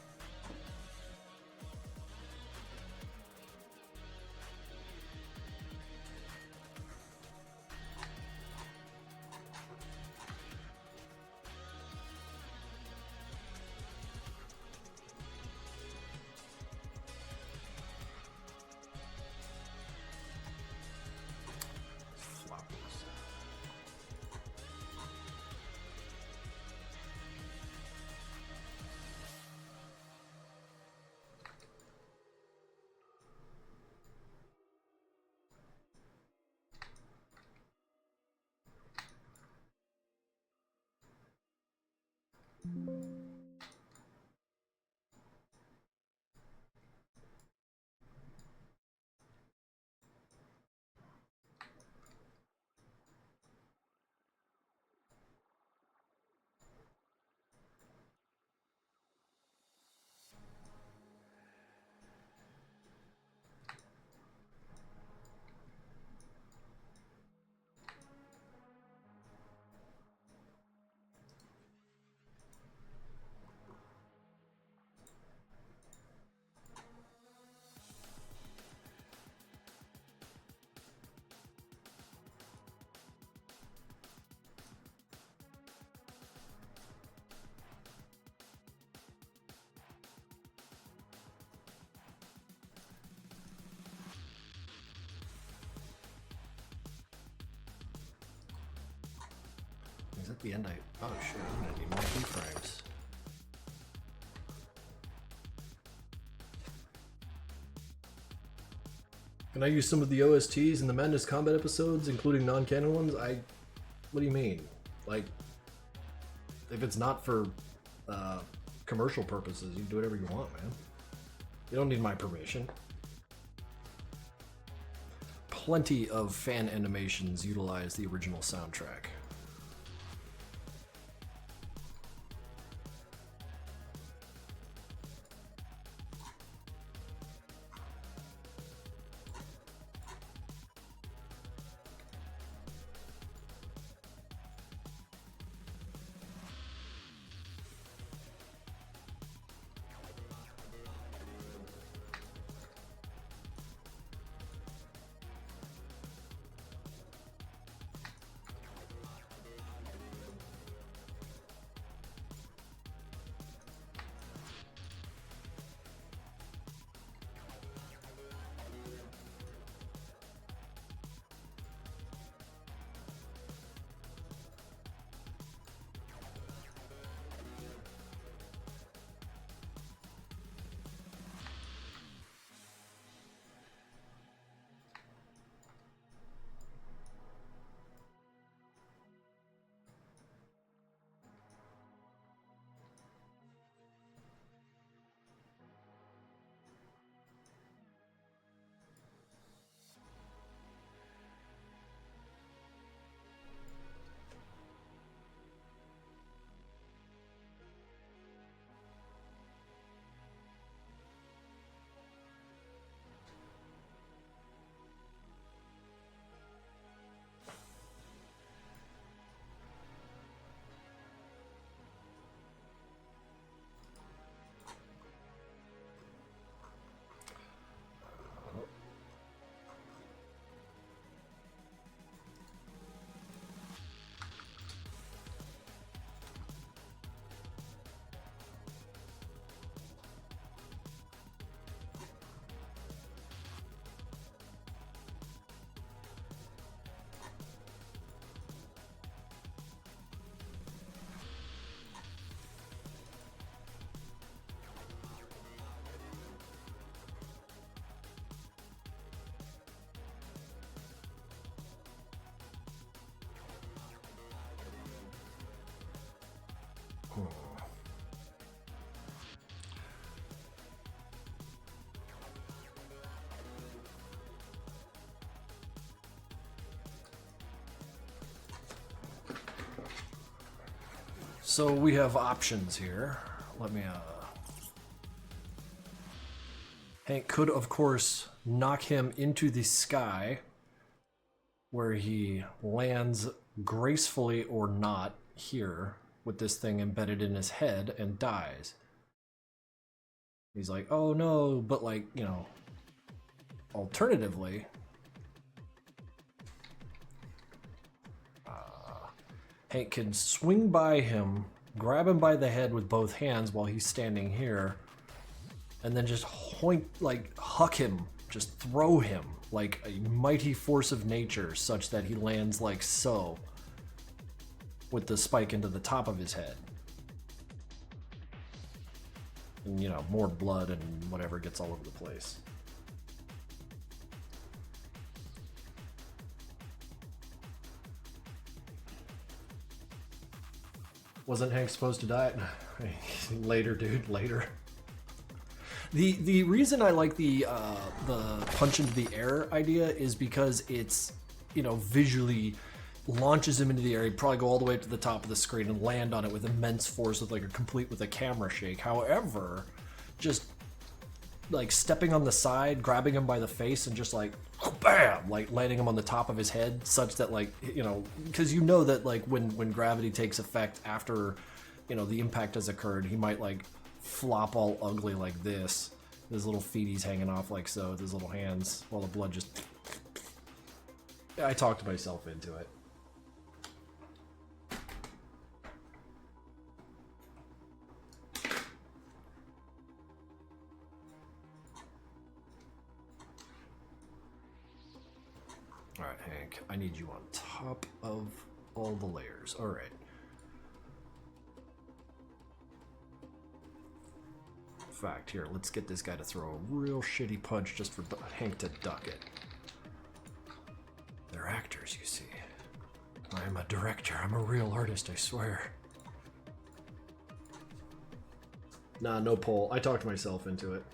that the end? Oh shit, I'm gonna need more keyframes. Can I use some of the OSTs in the Madness Combat episodes, including non-canon ones? What do you mean? Like, if it's not for commercial purposes, you can do whatever you want, man. You don't need my permission. Plenty of fan animations utilize the original soundtrack. So we have options here. Let me, Hank could, of course, knock him into the sky, where he lands gracefully or not here with this thing embedded in his head and dies. He's like, oh no, but like, you know, alternatively, Hank can swing by him, grab him by the head with both hands while he's standing here, and then just huck him, just throw him like a mighty force of nature, such that he lands like so, with the spike into the top of his head. And, you know, more blood and whatever gets all over the place. Wasn't Hank supposed to die? Later, dude, later. The reason I like the punch into the air idea is because it's, you know, visually launches him into the air. He'd probably go all the way up to the top of the screen and land on it with immense force, with like a camera shake. However, just like stepping on the side, grabbing him by the face, and just like bam, like landing him on the top of his head, such that, like, you know, because you know that like when gravity takes effect after, you know, the impact has occurred, he might like flop all ugly like this, his little feeties hanging off like so with his little hands, while the blood just... I talked myself into it. Alright, Hank, I need you on top of all the layers. Alright. fact. Here, let's get this guy to throw a real shitty punch just for Hank to duck it. They're actors, you see. I'm a director. I'm a real artist, I swear. Nah, no pole. I talked myself into it.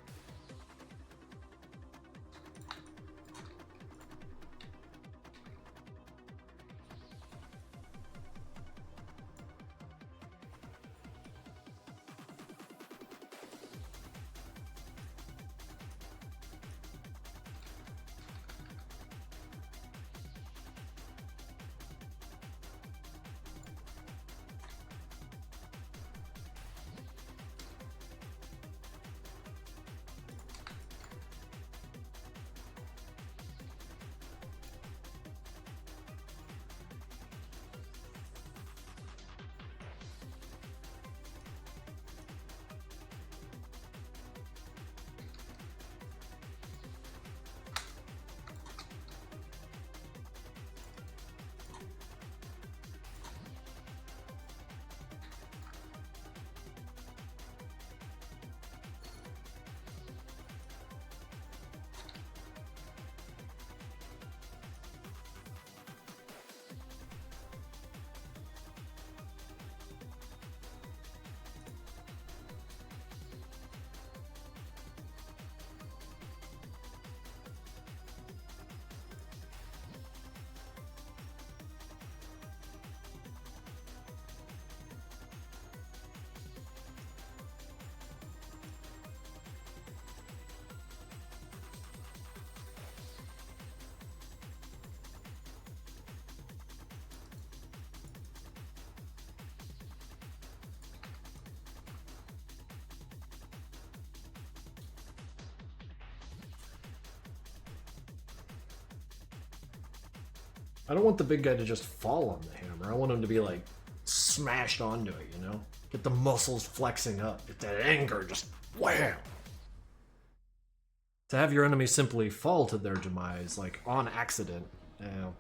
I don't want the big guy to just fall on the hammer. I want him to be like smashed onto it, you know? Get the muscles flexing up. Get that anger just wham! To have your enemy simply fall to their demise, like on accident, nah.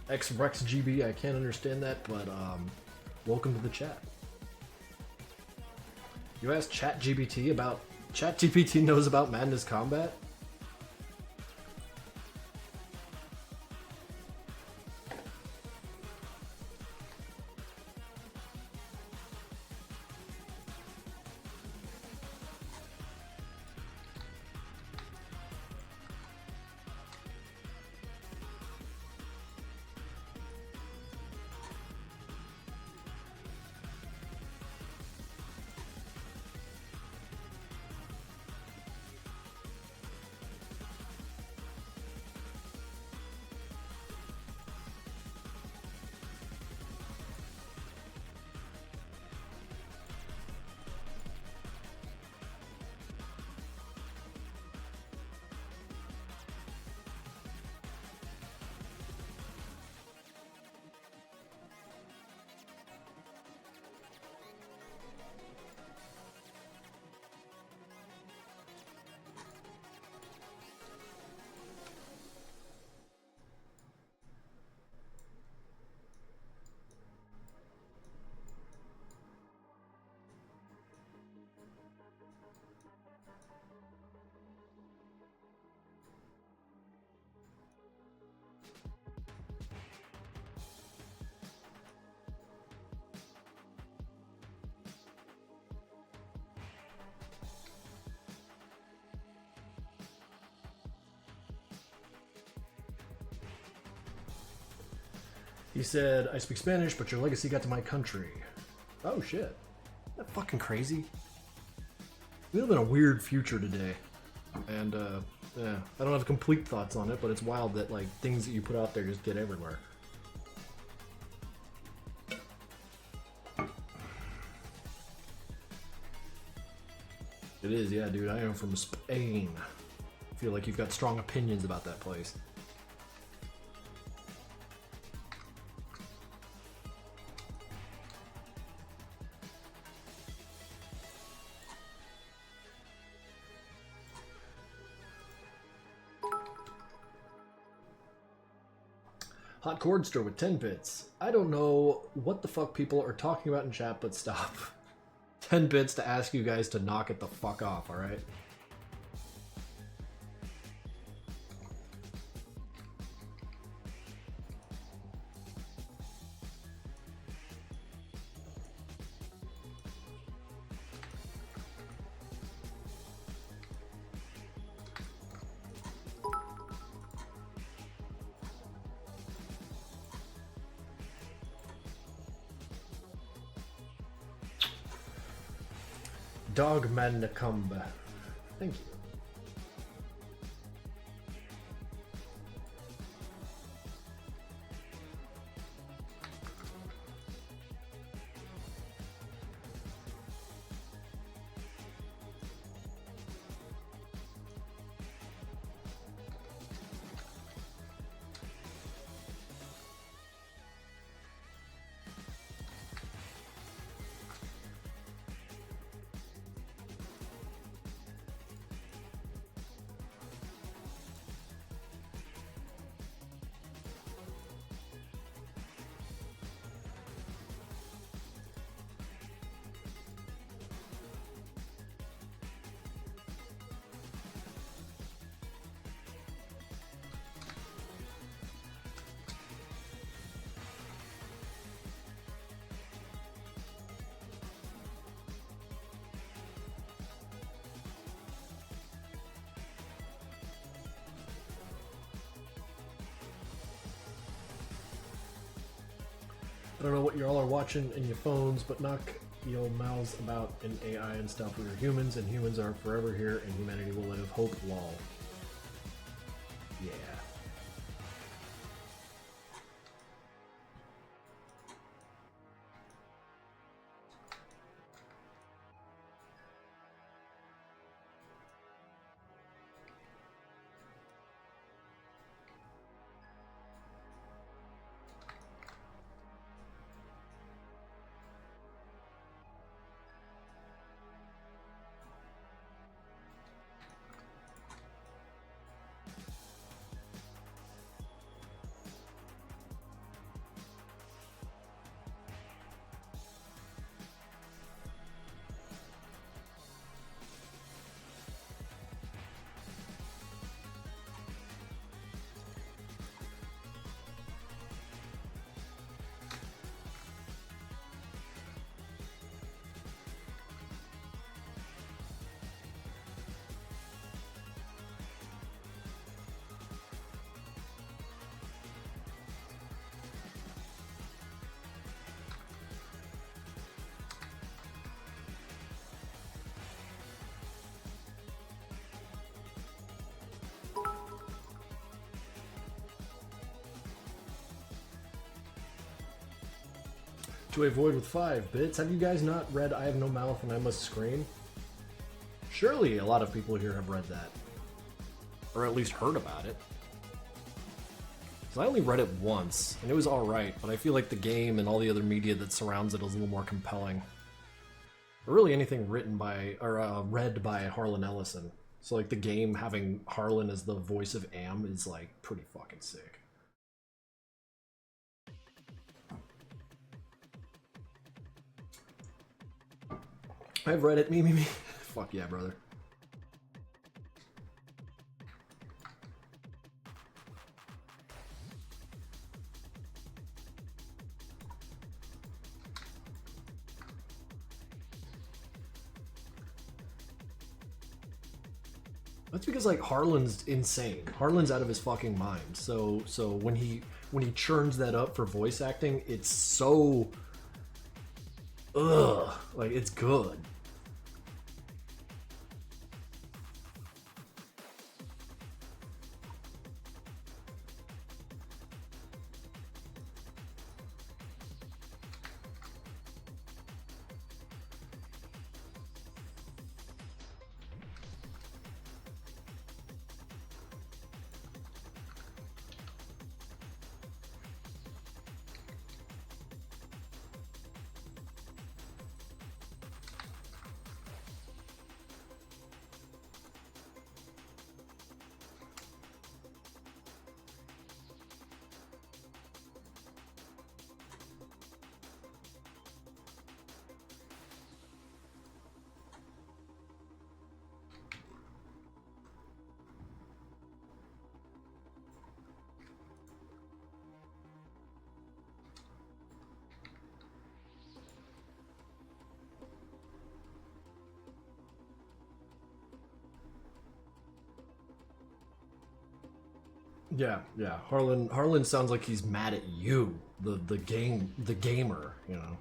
XRexGB, I can't understand that, but welcome to the chat. You asked ChatGPT about... ChatGPT knows about Madness Combat? He said, I speak Spanish, but your legacy got to my country. Oh shit. Isn't that fucking crazy? We live in a weird future today. And, yeah, I don't have complete thoughts on it, but it's wild that, like, things that you put out there just get everywhere. It is, yeah, dude. I am from Spain. I feel like you've got strong opinions about that place. Hot Chordster with 10 bits. I don't know what the fuck people are talking about in chat, but stop. 10 bits to ask you guys to knock it the fuck off, alright? Dogman Nakumba. Thank you. I don't know what y'all are watching in your phones, but knock your mouths about in AI and stuff. We are humans, and humans are forever here, and humanity will live. Hope, lol. Yeah. To avoid with 5 bits. Have you guys not read I Have No Mouth and I Must Scream? Surely a lot of people here have read that. Or at least heard about it. Because I only read it once, and it was alright, but I feel like the game and all the other media that surrounds it is a little more compelling. Or really anything written by, or read by Harlan Ellison. So like the game having Harlan as the voice of Am is like pretty fucking sick. I've read it, me. Fuck yeah, brother. That's because like Harlan's insane. Harlan's out of his fucking mind. So when he churns that up for voice acting, it's so like it's good. Yeah. Harlan sounds like he's mad at you, the gamer, you know.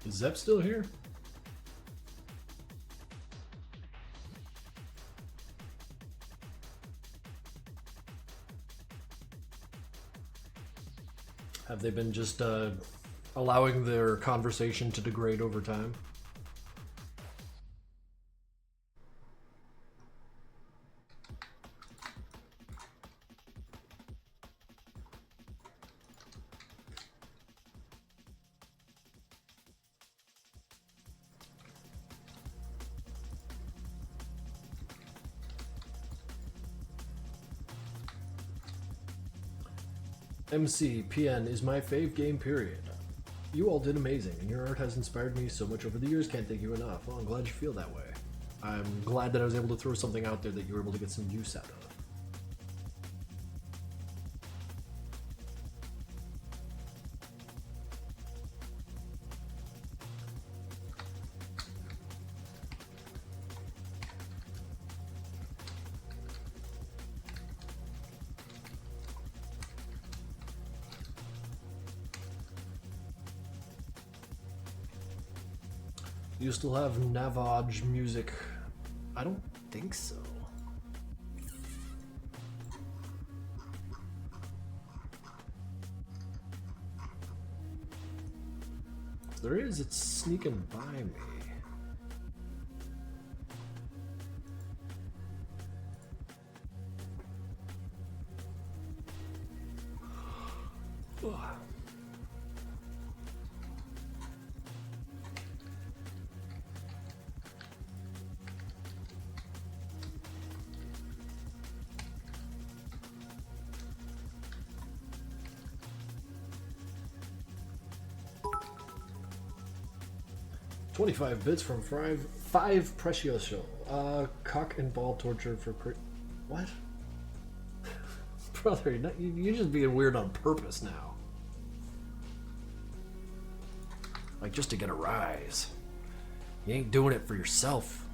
Is Zep still here? Have they been just allowing their conversation to degrade over time? MCPN is my fave game, period. You all did amazing, and your art has inspired me so much over the years, can't thank you enough. Well, I'm glad you feel that way. I'm glad that I was able to throw something out there that you were able to get some use out of. You still have Navaj music? I don't think so. If there is, it's sneaking by me. Ugh. $25 bits from five Precioso. Cock and ball torture for what? Brother, you're just being weird on purpose now. Like, just to get a rise. You ain't doing it for yourself.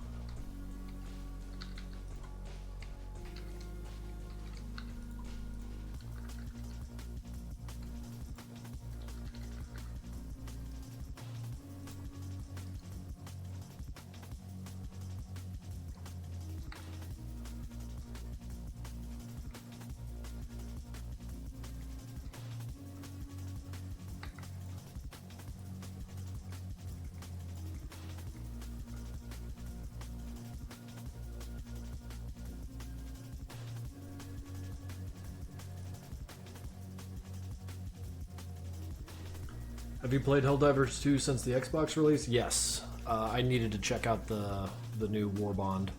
Have you played Helldivers 2 since the Xbox release? Yes. I needed to check out the new War Bond.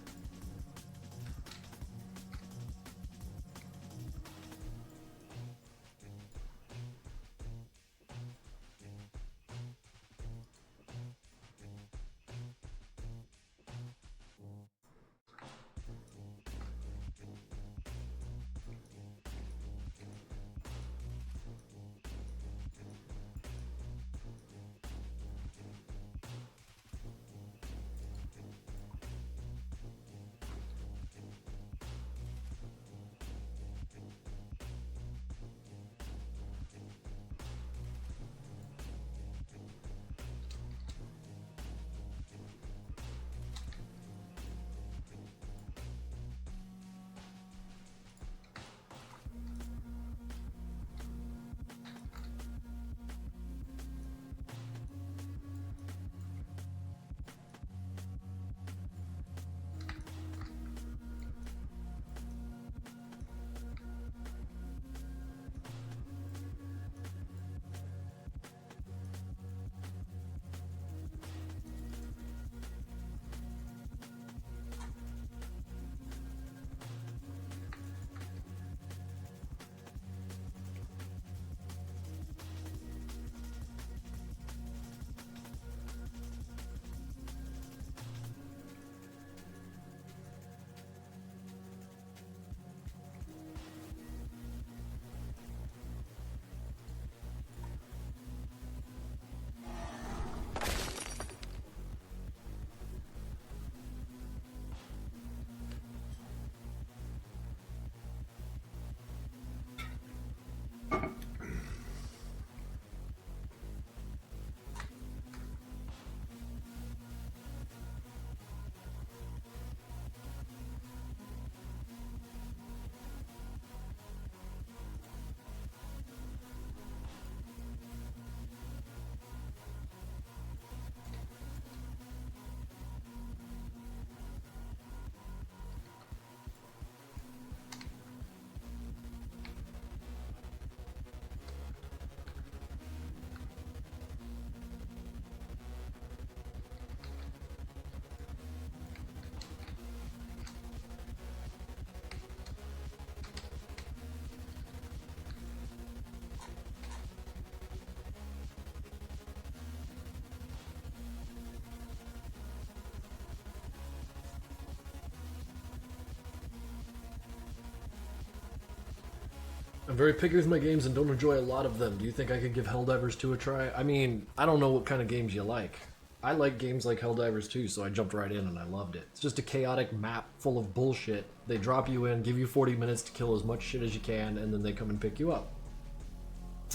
I'm very picky with my games and don't enjoy a lot of them. Do you think I could give Helldivers 2 a try? I mean, I don't know what kind of games you like. I like games like Helldivers 2, so I jumped right in and I loved it. It's just a chaotic map full of bullshit. They drop you in, give you 40 minutes to kill as much shit as you can, and then they come and pick you up.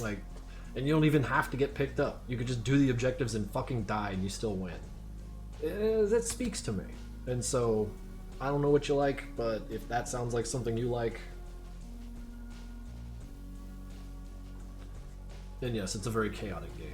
Like, and you don't even have to get picked up. You could just do the objectives and fucking die and you still win. That speaks to me. And so, I don't know what you like, but if that sounds like something you like, then yes, it's a very chaotic game.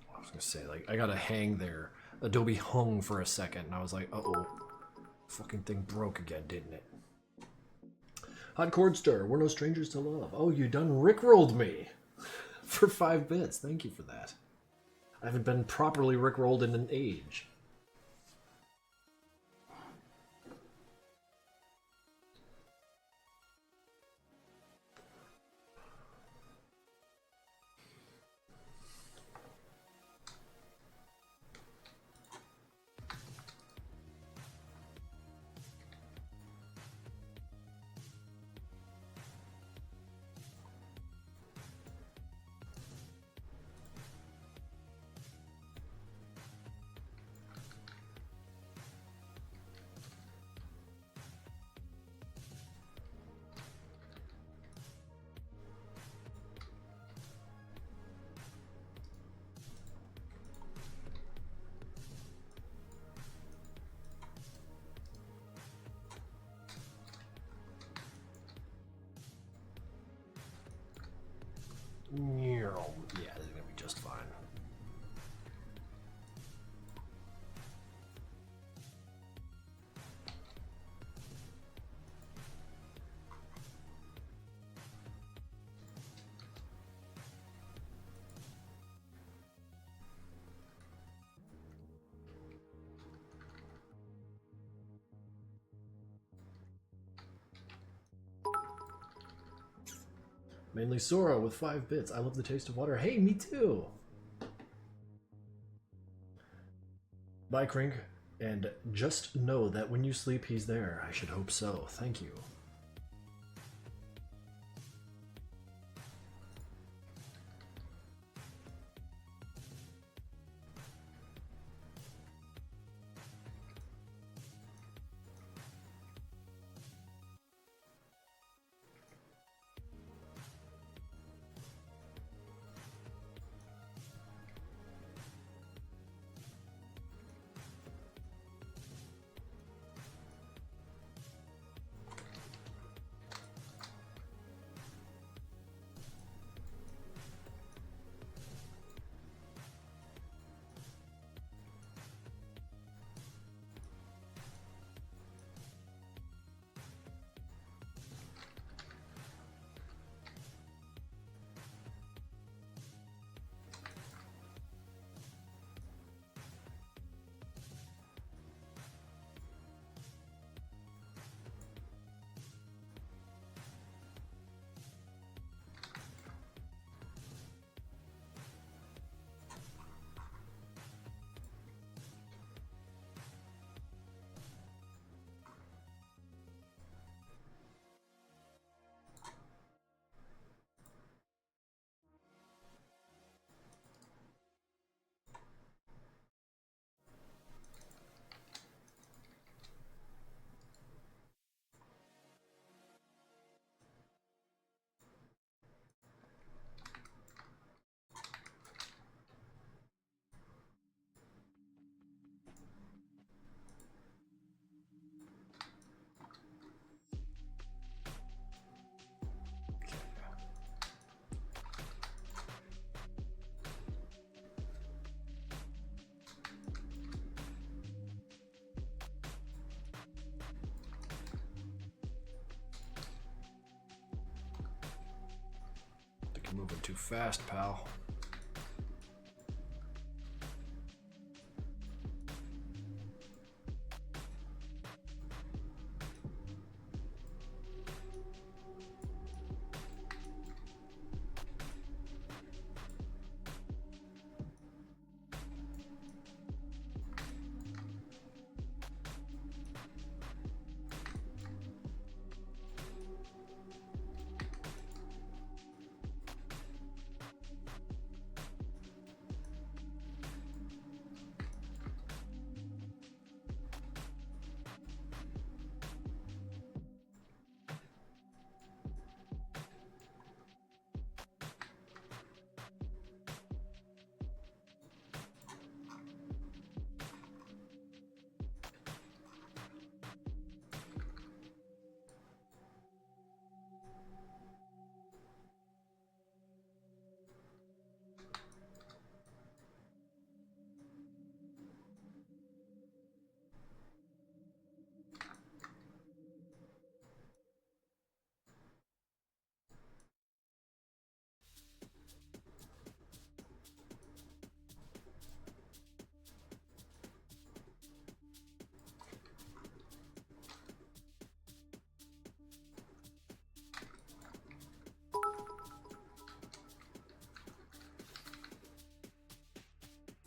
I was gonna say, like, I gotta hang there. Adobe hung for a second, and I was like, uh-oh. Fucking thing broke again, didn't it? Hot Cord Stir, we're no strangers to love. Oh, you done rickrolled me for 5 bits. Thank you for that. I haven't been properly rickrolled in an age. Yeah, this is gonna be just fine. Mainly Sora with 5 bits. I love the taste of water. Hey, me too! Bye, Krink. And just know that when you sleep, he's there. I should hope so. Thank you. Moving too fast, pal.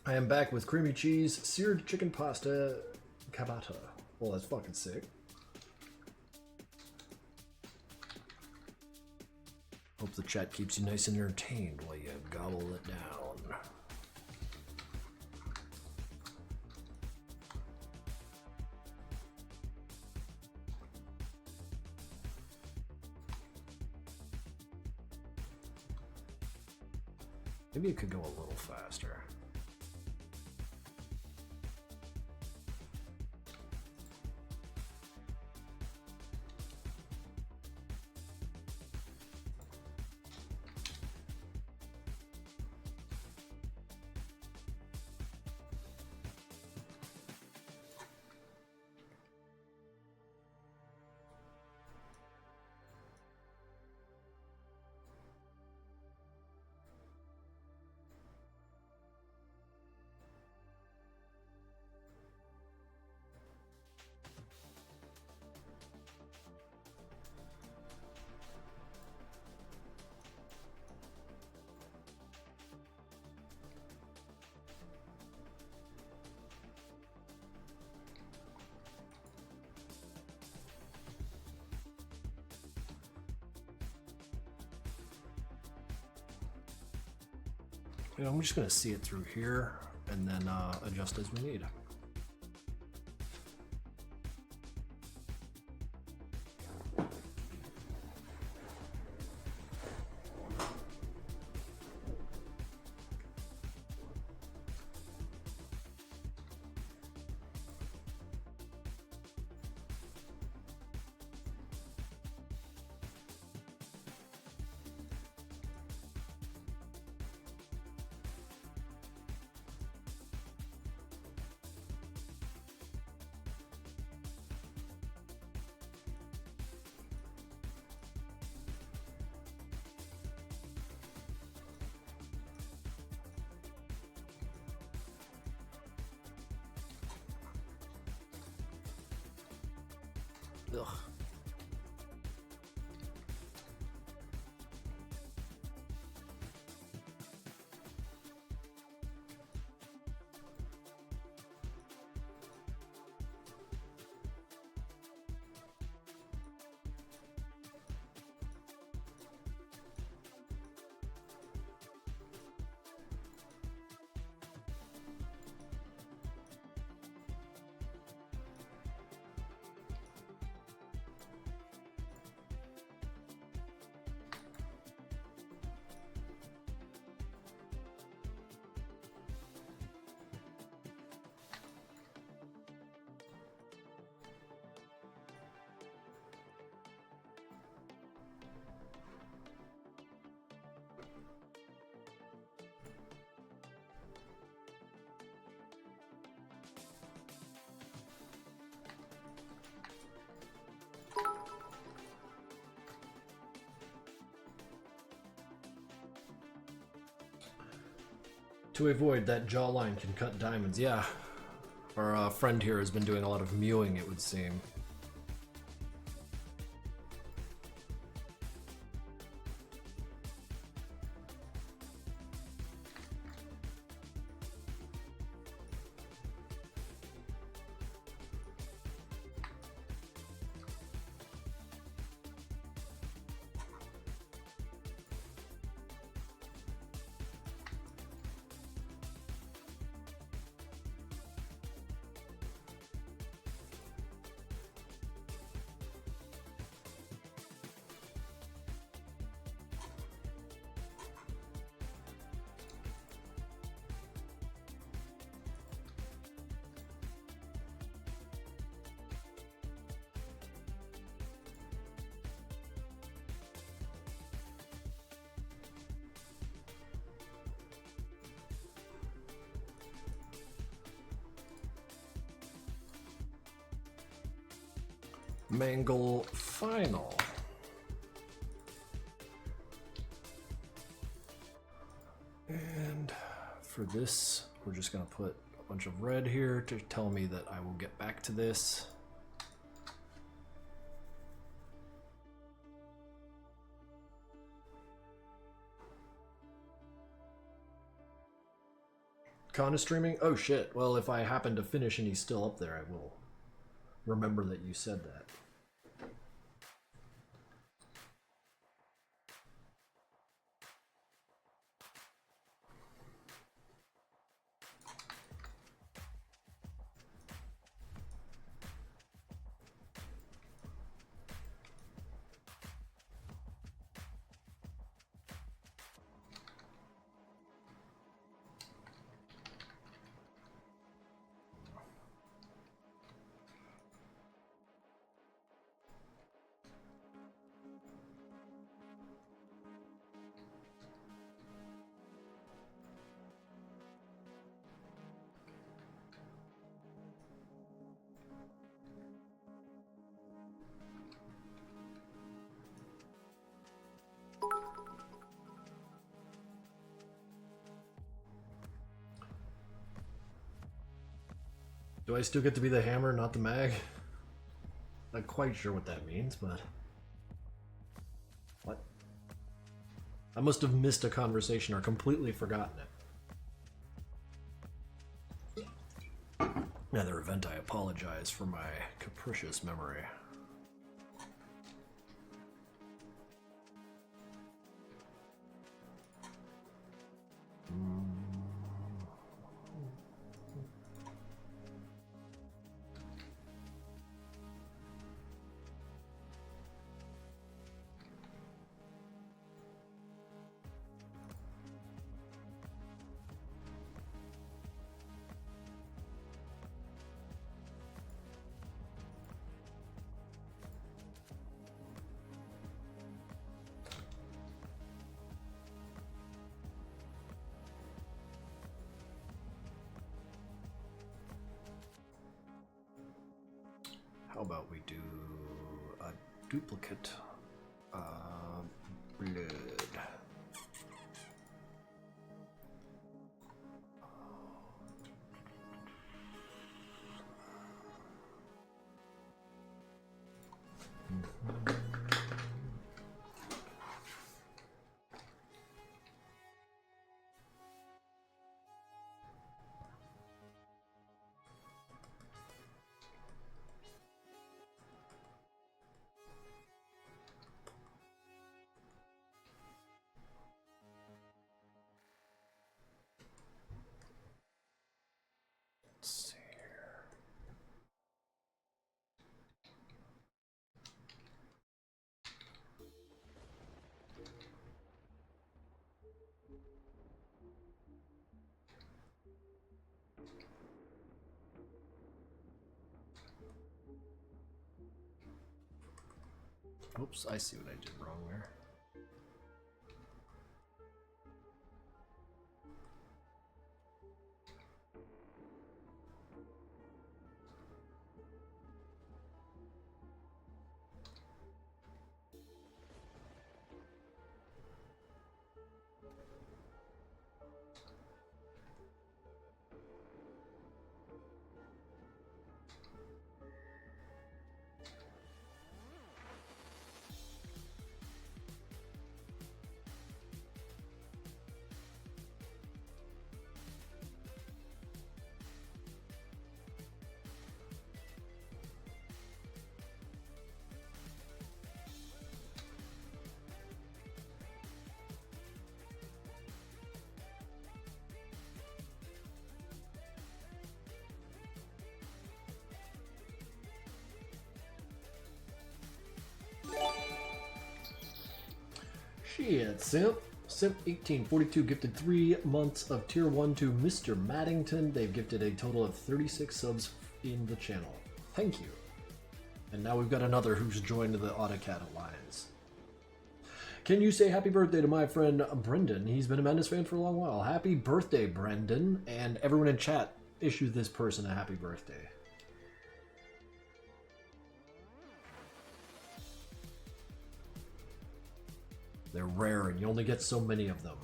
I am back with creamy cheese, seared chicken pasta, cabata. Well, that's fucking sick. Hope the chat keeps you nice and entertained while you gobble it down. Maybe it could go a little faster. You know, I'm just gonna see it through here and then adjust as we need. Ugh. To avoid that jawline can cut diamonds. Yeah. Our friend here has been doing a lot of mewing, it would seem. Mangle final. And for this, we're just going to put a bunch of red here to tell me that I will get back to this. Con is streaming? Oh shit. Well, if I happen to finish and he's still up there, I will remember that you said that. Do I still get to be the hammer, not the mag? Not quite sure what that means, but... What? I must have missed a conversation or completely forgotten it. In either event, I apologize for my capricious memory. How about we do a duplicate blood? Let's see here. Oops, I see what I did wrong there. Shit, Simp. Simp1842 gifted 3 months of tier 1 to Mr. Maddington. They've gifted a total of 36 subs in the channel. Thank you. And now we've got another who's joined the AutoCAD Alliance. Can you say happy birthday to my friend Brendan? He's been a Madness fan for a long while. Happy birthday, Brendan. And everyone in chat, issue this person a happy birthday. They're rare and you only get so many of them.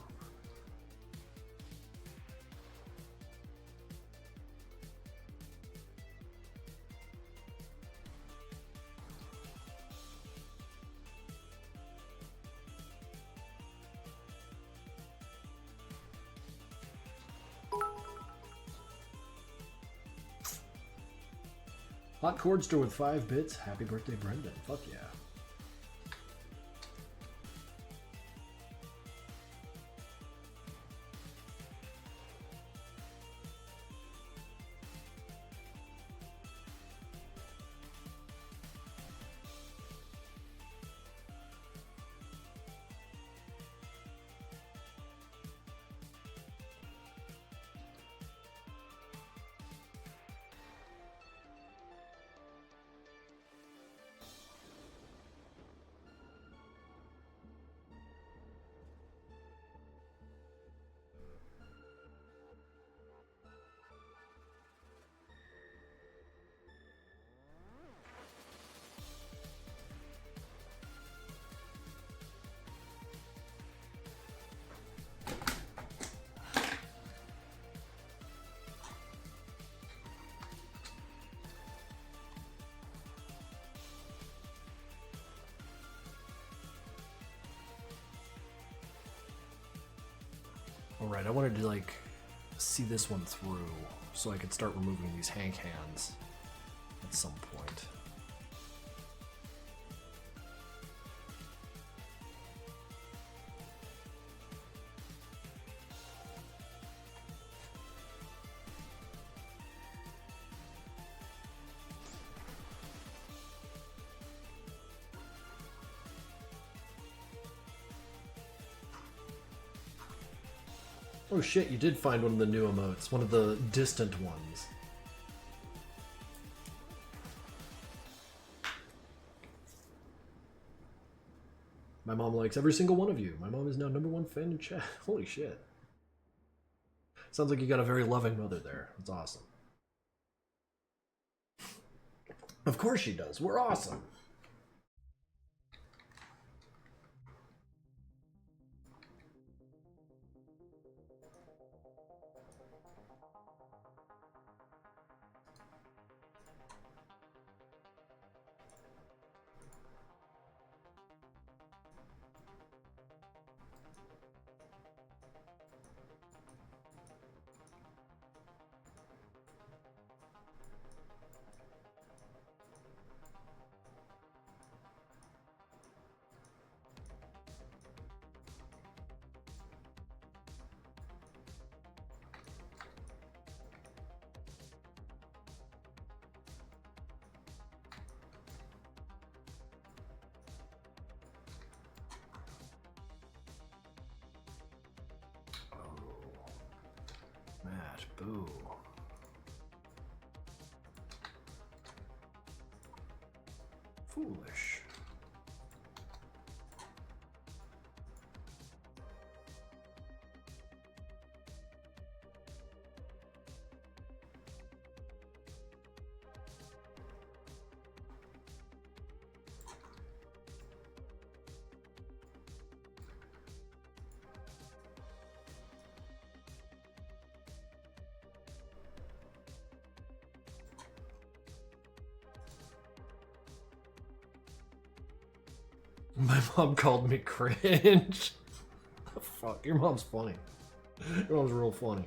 Hot chord store with 5 bits. Happy birthday, Brendan. Fuck yeah. Alright, I wanted to like see this one through so I could start removing these Hank hands at some point. Oh shit, you did find one of the new emotes, one of the distant ones. My mom likes every single one of you. My mom is now #1 fan in chat. Holy shit. Sounds like you got a very loving mother there. That's awesome. Of course she does. We're awesome. Matt, boo. Foolish. My mom called me cringe. Fuck, your mom's funny. Your mom's real funny.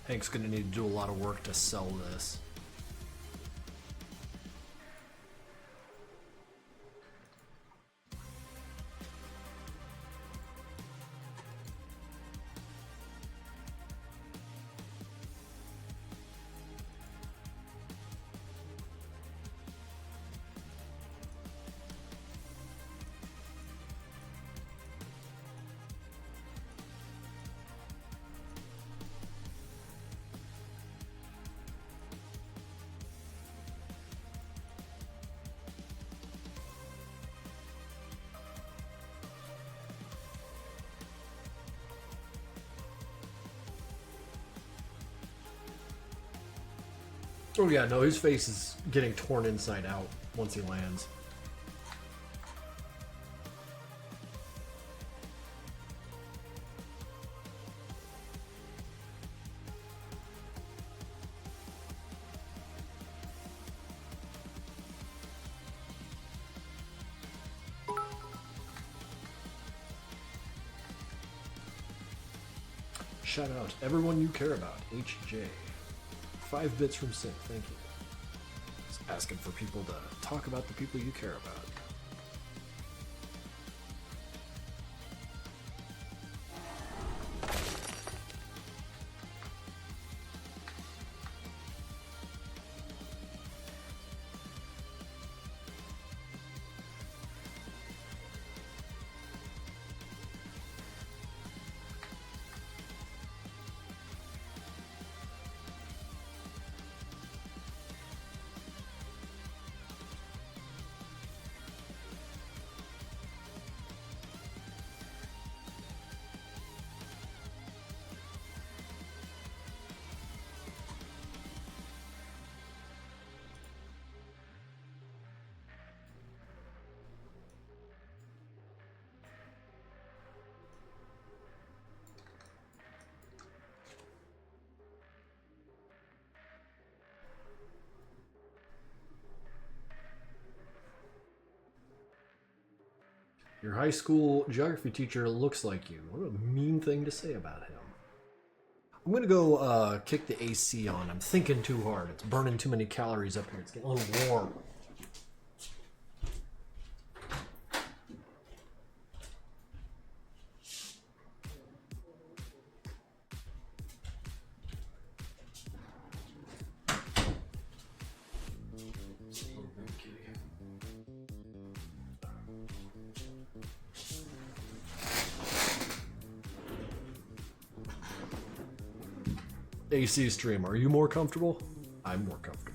Hank's gonna need to do a lot of work to sell this. Oh yeah, no, his face is getting torn inside out once he lands. Shout out everyone you care about, HJ. 5 bits from Sync, thank you. Just asking for people to talk about the people you care about. Your high school geography teacher looks like you. What a mean thing to say about him. I'm gonna go kick the AC on. I'm thinking too hard. It's burning too many calories up here. It's getting a little warm. AC stream, are you more comfortable? I'm more comfortable.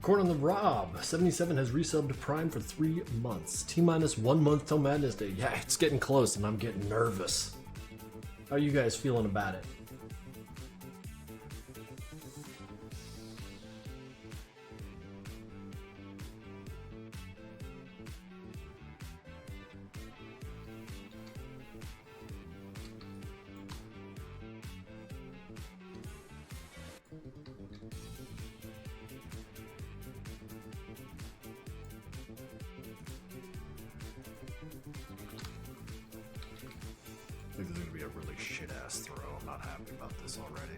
Corn on the Rob, 77 has resubbed Prime for 3 months. T-minus 1 month till Madness Day. Yeah, it's getting close and I'm getting nervous. How are you guys feeling about it? I think this is going to be a really shit-ass throw. I'm not happy about this already.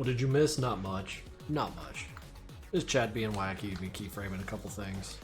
What did you miss? Not much. Not much. Just Chad being wacky, me keyframing a couple things.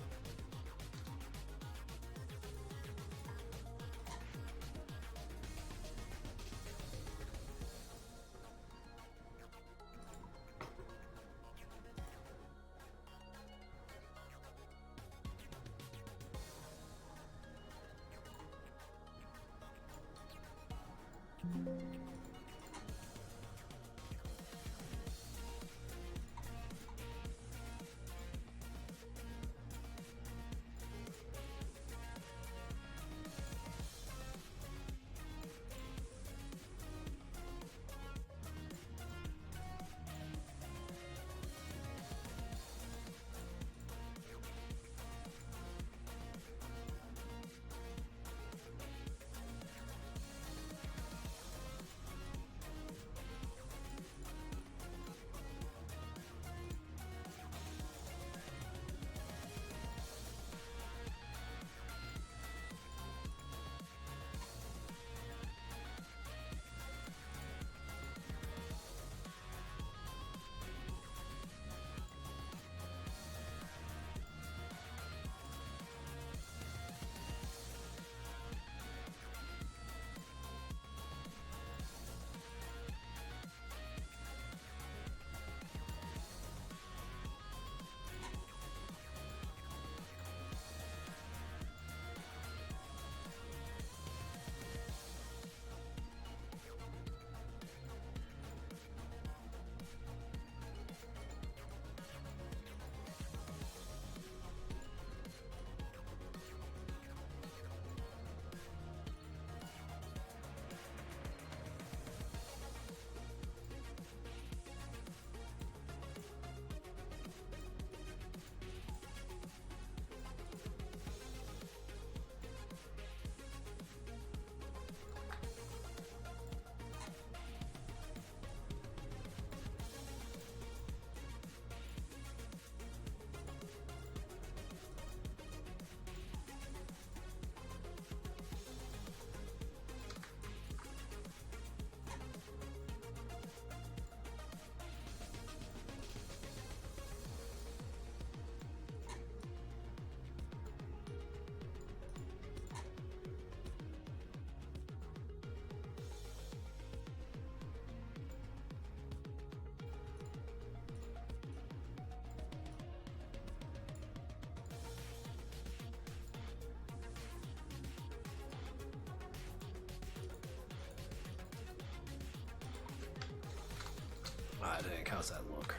bad, Hank. How's that look?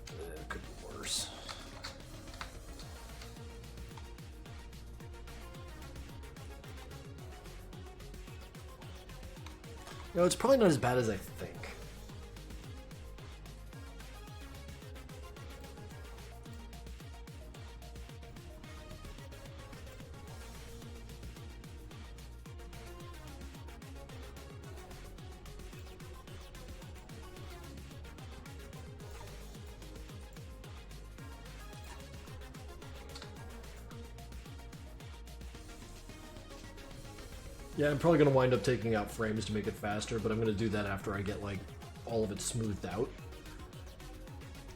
It could be worse. No, it's probably not as bad as I think. Yeah, I'm probably going to wind up taking out frames to make it faster, but I'm going to do that after I get, like, all of it smoothed out.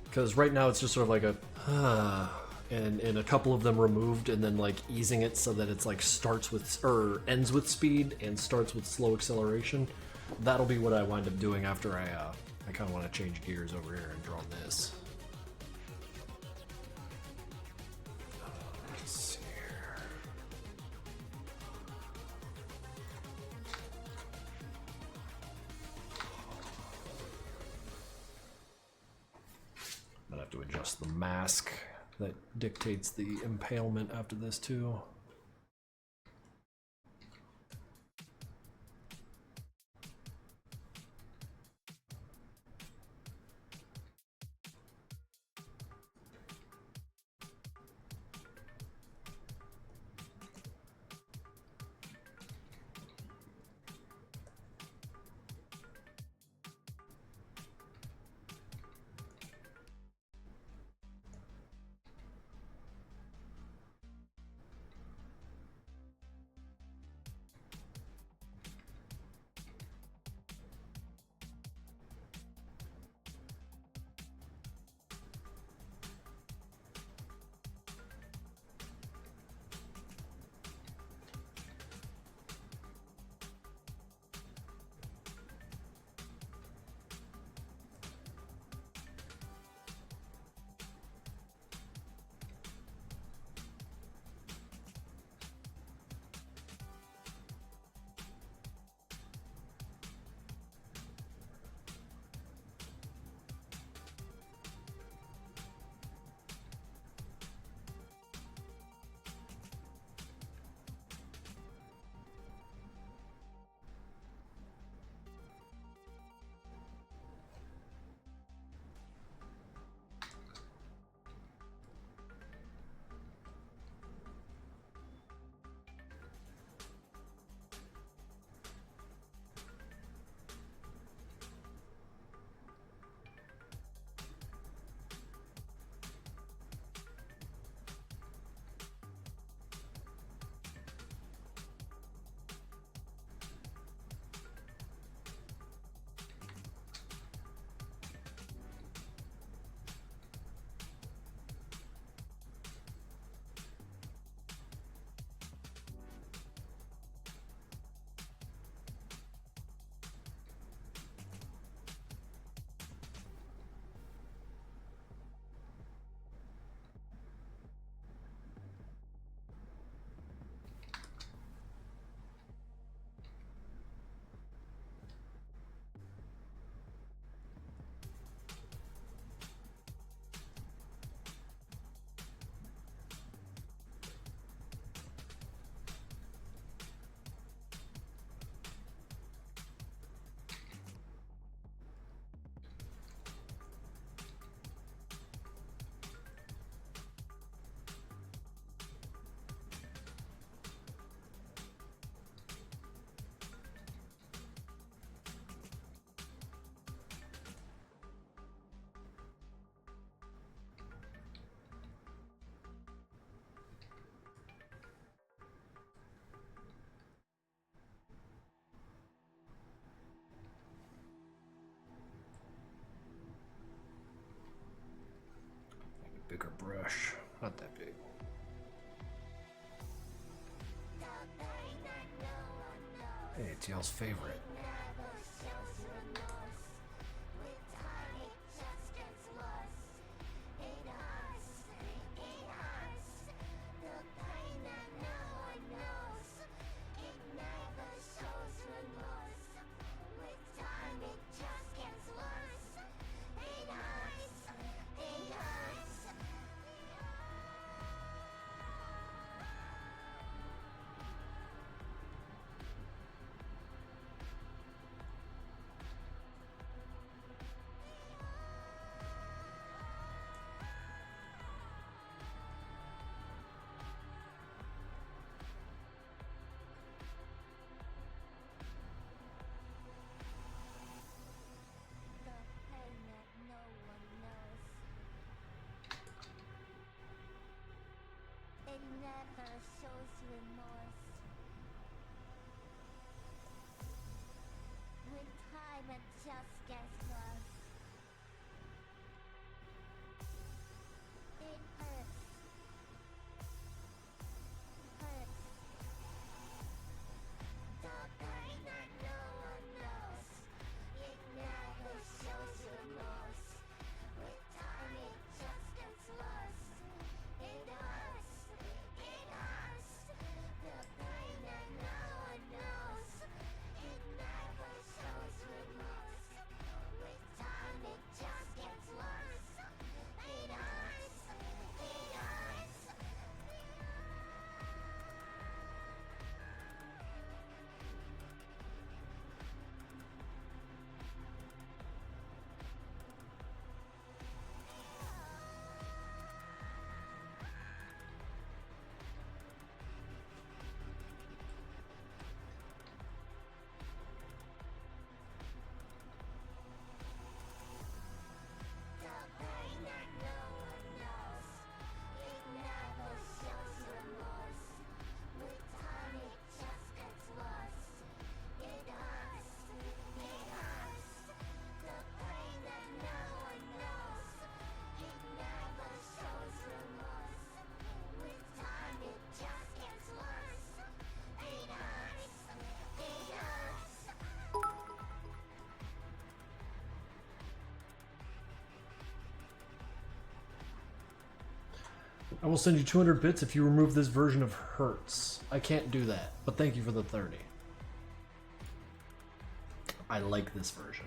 Because right now it's just sort of like a, and a couple of them removed, and then, like, easing it so that it's, like, starts with, or ends with speed and starts with slow acceleration. That'll be what I wind up doing after I kind of want to change gears over here and draw this. Let's see here. I'd have to adjust the mask that dictates the impalement after this too. Bigger brush, not that big. Hey, it's y'all's favorite.
never shows remorse. With time it just gets worse. It hurts. Hurts. The pain that no one knows. It never shows remorse. With time it just gets worse. It hurts. It hurts. The pain that no one knows. It never shows remorse. With time it just gets worse. It hurts. It hurts. The pain that no one knows. It never shows remorse. With time it just gets worse. It hurts. It hurts. The pain that no one knows. It never shows remorse. With time it just gets worse. It hurts. It hurts.
I will send you 200 bits if you remove this version of Hertz. I can't do that, but thank you for the 30. I like this version.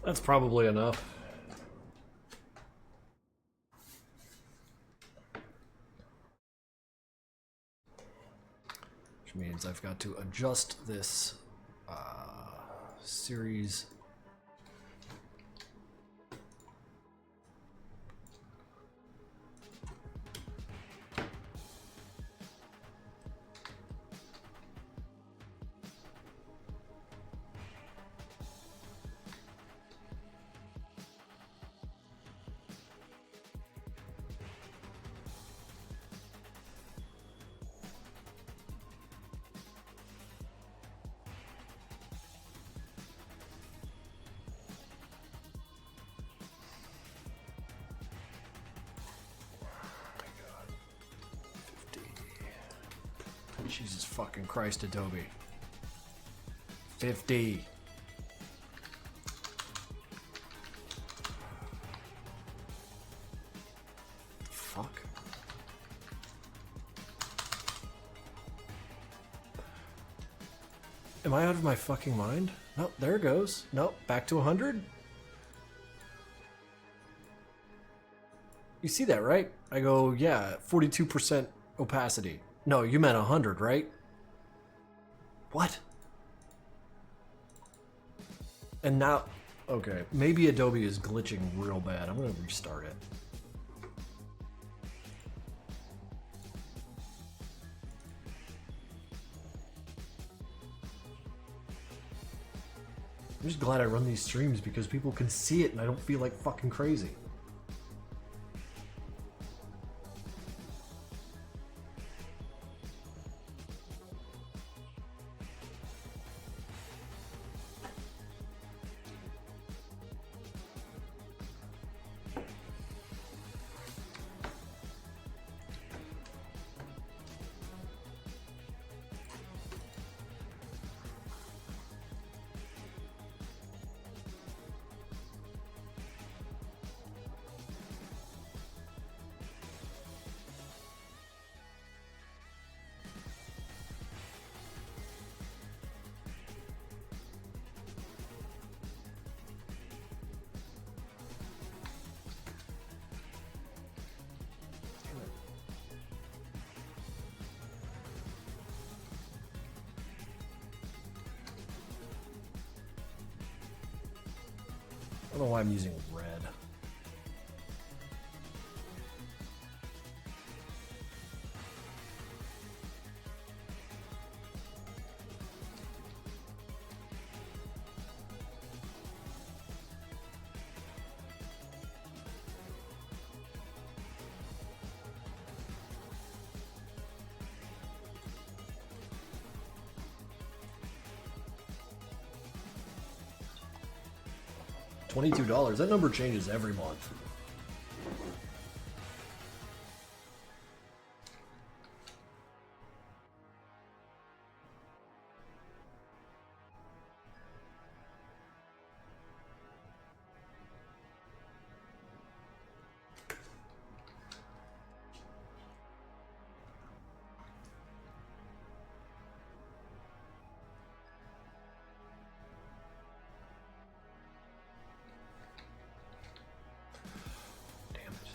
That's probably enough. Which means I've got to adjust this series. Jesus fucking Christ, Adobe. 50. Fuck. Am I out of my fucking mind? No, there it goes. Nope, back to 100. You see that, right? I go, yeah, 42% opacity. No, you meant 100, right? What? And now, okay, maybe Adobe is glitching real bad. I'm gonna restart it. I'm just glad I run these streams because people can see it and I don't feel like fucking crazy. I don't know why I'm using red. $22. That number changes every month. Damn it.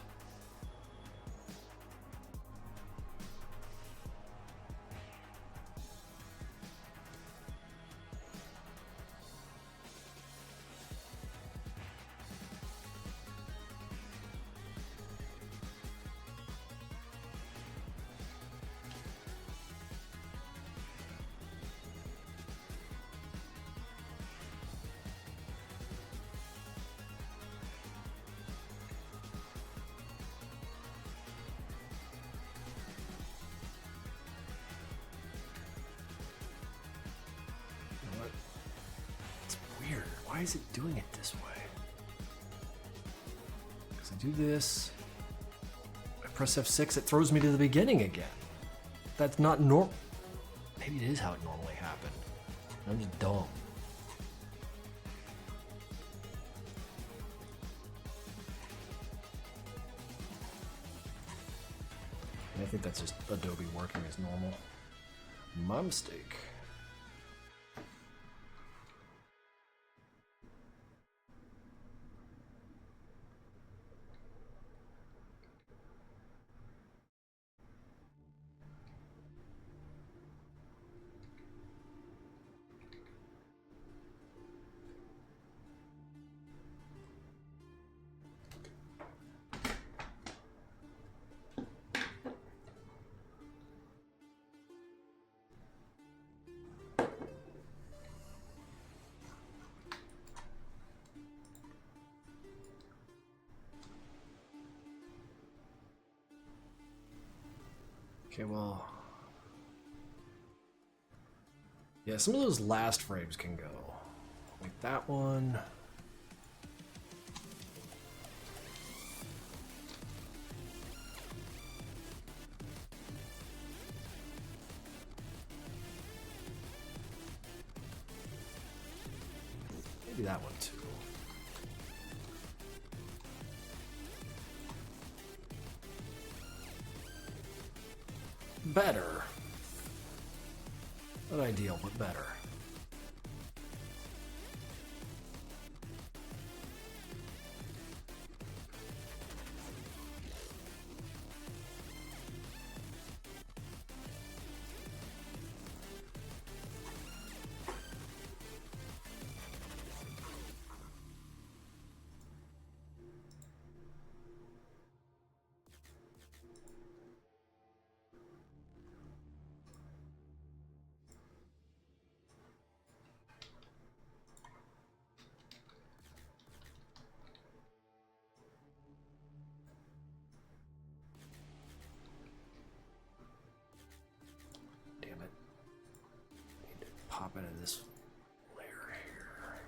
You know what? It's weird. Why is it doing it this way? Because I do this, I press F6, it throws me to the beginning again. That's not normal. Maybe it is how it normally happened. I'm just dumb. I think that's just Adobe working as normal. My mistake. Okay, well, yeah, some of those last frames can go. Like that one. Maybe that one too. Better. Not ideal, but better. Damn it. Need to pop into this layer here.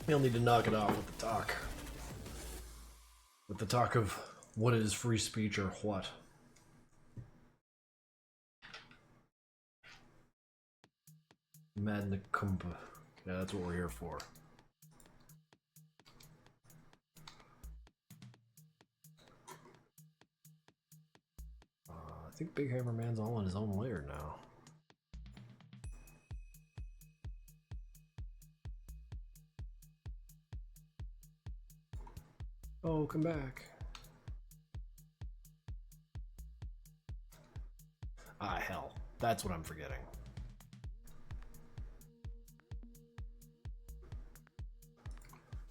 You'll need to knock it off with the talk. With the talk of what is free speech or what. Madna Kumba. Yeah, that's what we're here for. I think Big Hammer Man's all in his own layer now. Oh, come back. Ah, hell. That's what I'm forgetting.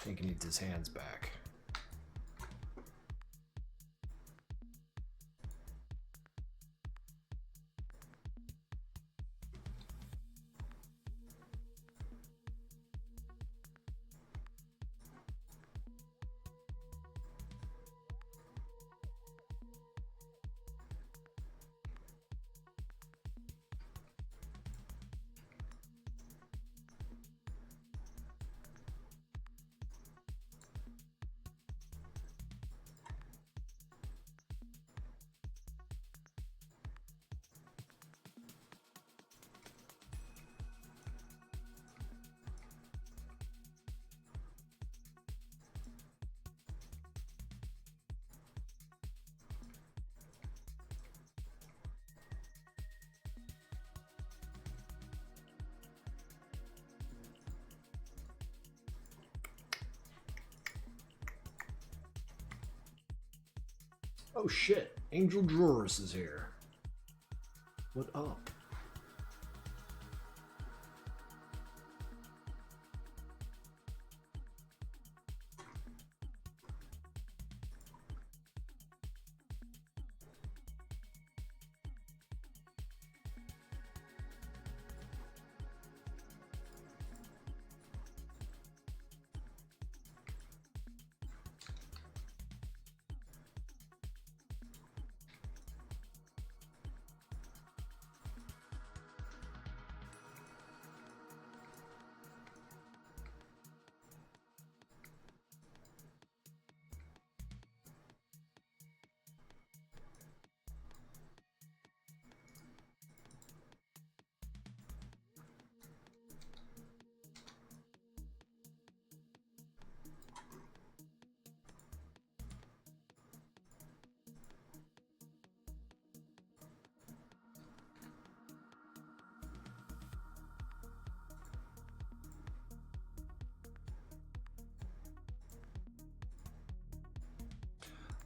He needs his hands back. Oh shit, Angel Drurus is here. What up?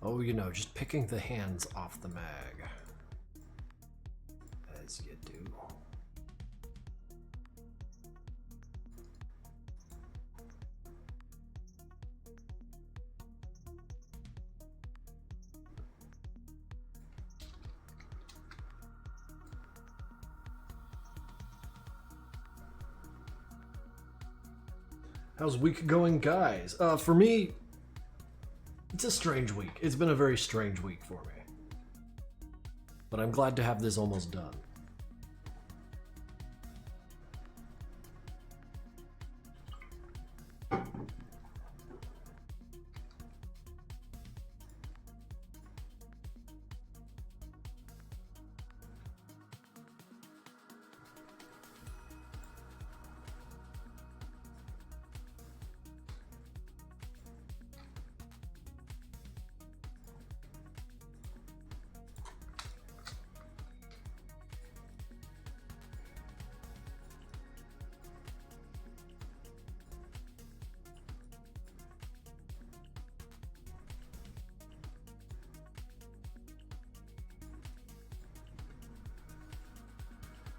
Oh, you know, just picking the hands off the mag. As you do. How's week going, guys? For me, it's a strange week. It's been a very strange week for me. But I'm glad to have this almost done.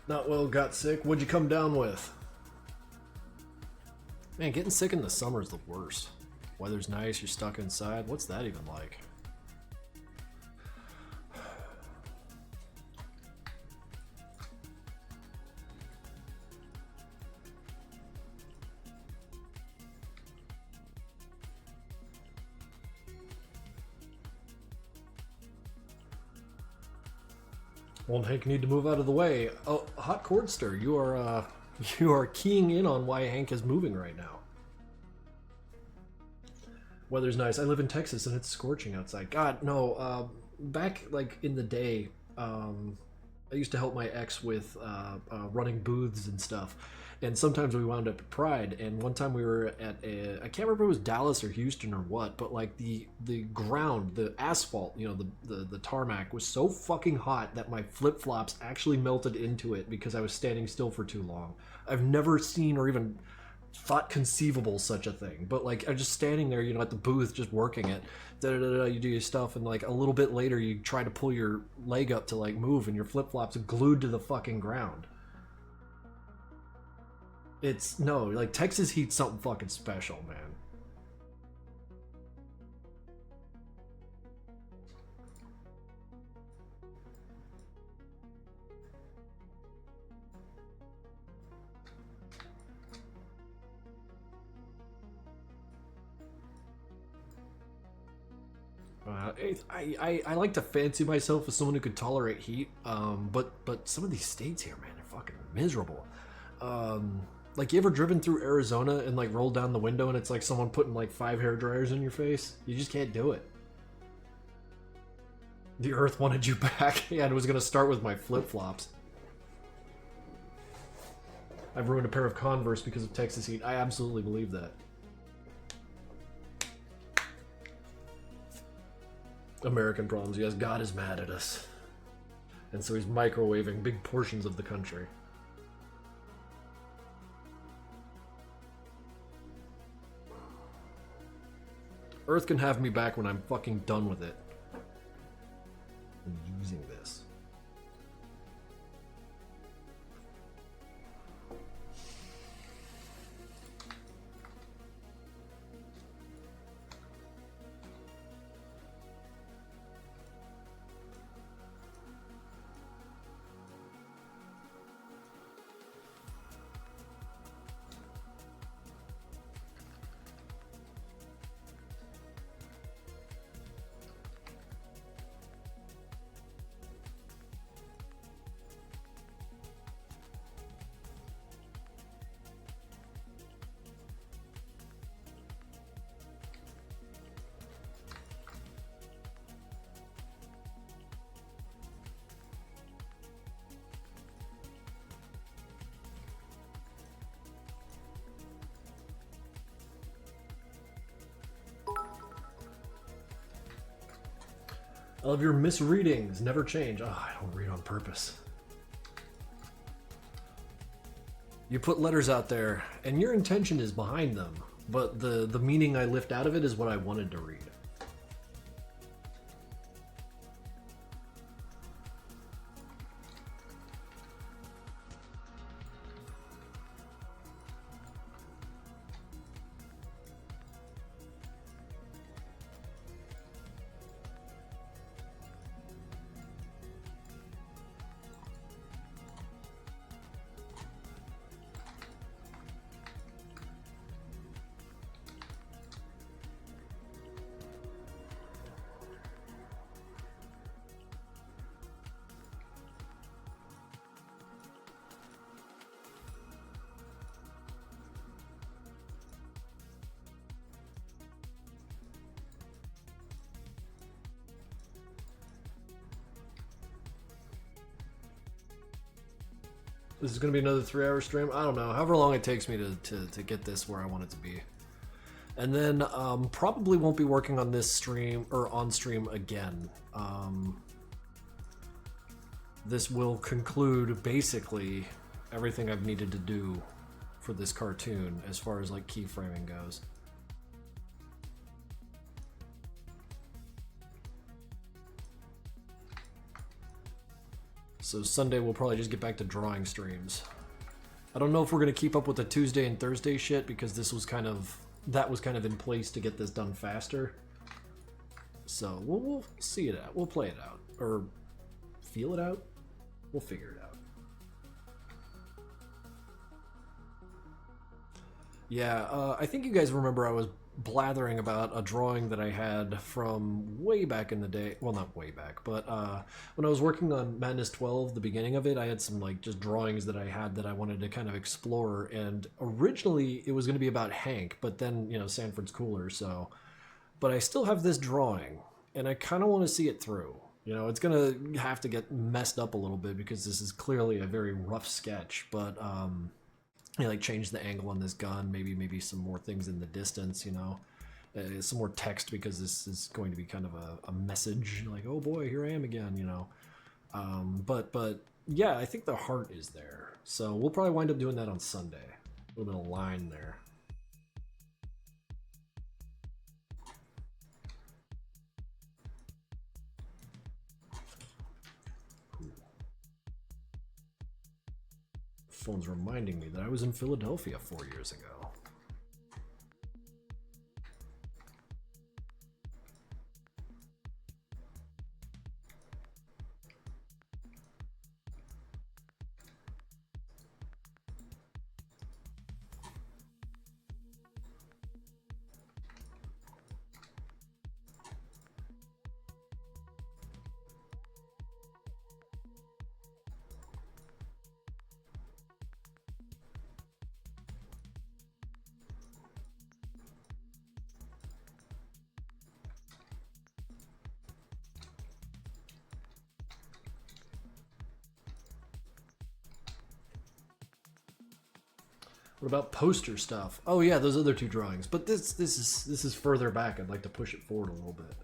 Not well, got sick. What'd you come down with? Man, getting sick in the summer is the worst. Weather's nice, you're stuck inside. What's that even like? Well, Hank, need to move out of the way. Oh, Hot Cordster, you are you are keying in on why Hank is moving right now. Weather's nice. I live in Texas and it's scorching outside. God, no. Back like in the day, I used to help my ex with running booths and stuff. And sometimes we wound up at Pride, and one time we were at I can't remember if it was Dallas or Houston or what, but like the ground, the asphalt, you know, the tarmac was so fucking hot that my flip-flops actually melted into it because I was standing still for too long. I've never seen or even thought conceivable such a thing, but like I'm just standing there, you know, at the booth just working it. You do your stuff, and like a little bit later you try to pull your leg up to like move, and your flip-flops are glued to the fucking ground. It's no, like Texas heat's something fucking special, man. I like to fancy myself as someone who could tolerate heat, but some of these states here, man, they're fucking miserable. Like, you ever driven through Arizona and like rolled down the window and it's like someone putting like 5 hair dryers in your face? You just can't do it. The earth wanted you back. Yeah, and it was gonna start with my flip-flops. I've ruined a pair of Converse because of Texas heat. I absolutely believe that. American problems. Yes, God is mad at us. And so he's microwaving big portions of the country. Earth can have me back when I'm fucking done with it. I'm using this. I love your misreadings. Never change. Oh, I don't read on purpose. You put letters out there, and your intention is behind them, but the meaning I lift out of it is what I wanted to read. This is going to be another 3-hour stream. I don't know. However long it takes me to get this where I want it to be. And then probably won't be working on this stream or on stream again. This will conclude basically everything I've needed to do for this cartoon as far as like keyframing goes. So Sunday we'll probably just get back to drawing streams. I don't know if we're gonna keep up with the Tuesday and Thursday shit because this was kind of in place to get this done faster. So we'll see it out. We'll play it out or feel it out. We'll figure it out. Yeah, I think you guys remember I was blathering about a drawing that I had from way back in the day. Well, not way back, but when I was working on Madness 12, the beginning of it, I had some like just drawings that I had that I wanted to kind of explore. And originally it was going to be about Hank, but then, you know, Sanford's cooler, so. But I still have this drawing, and I kind of want to see it through. You know, it's going to have to get messed up a little bit because this is clearly a very rough sketch, but you know, like change the angle on this gun, maybe some more things in the distance, you know, some more text because this is going to be kind of a message, like, oh boy, here I am again, you know. But yeah, I think the heart is there, so we'll probably wind up doing that on Sunday. A little bit of line there. Phone's reminding me that I was in Philadelphia 4 years ago. What about poster stuff? Oh yeah, those other two drawings. But this is further back. I'd like to push it forward a little bit.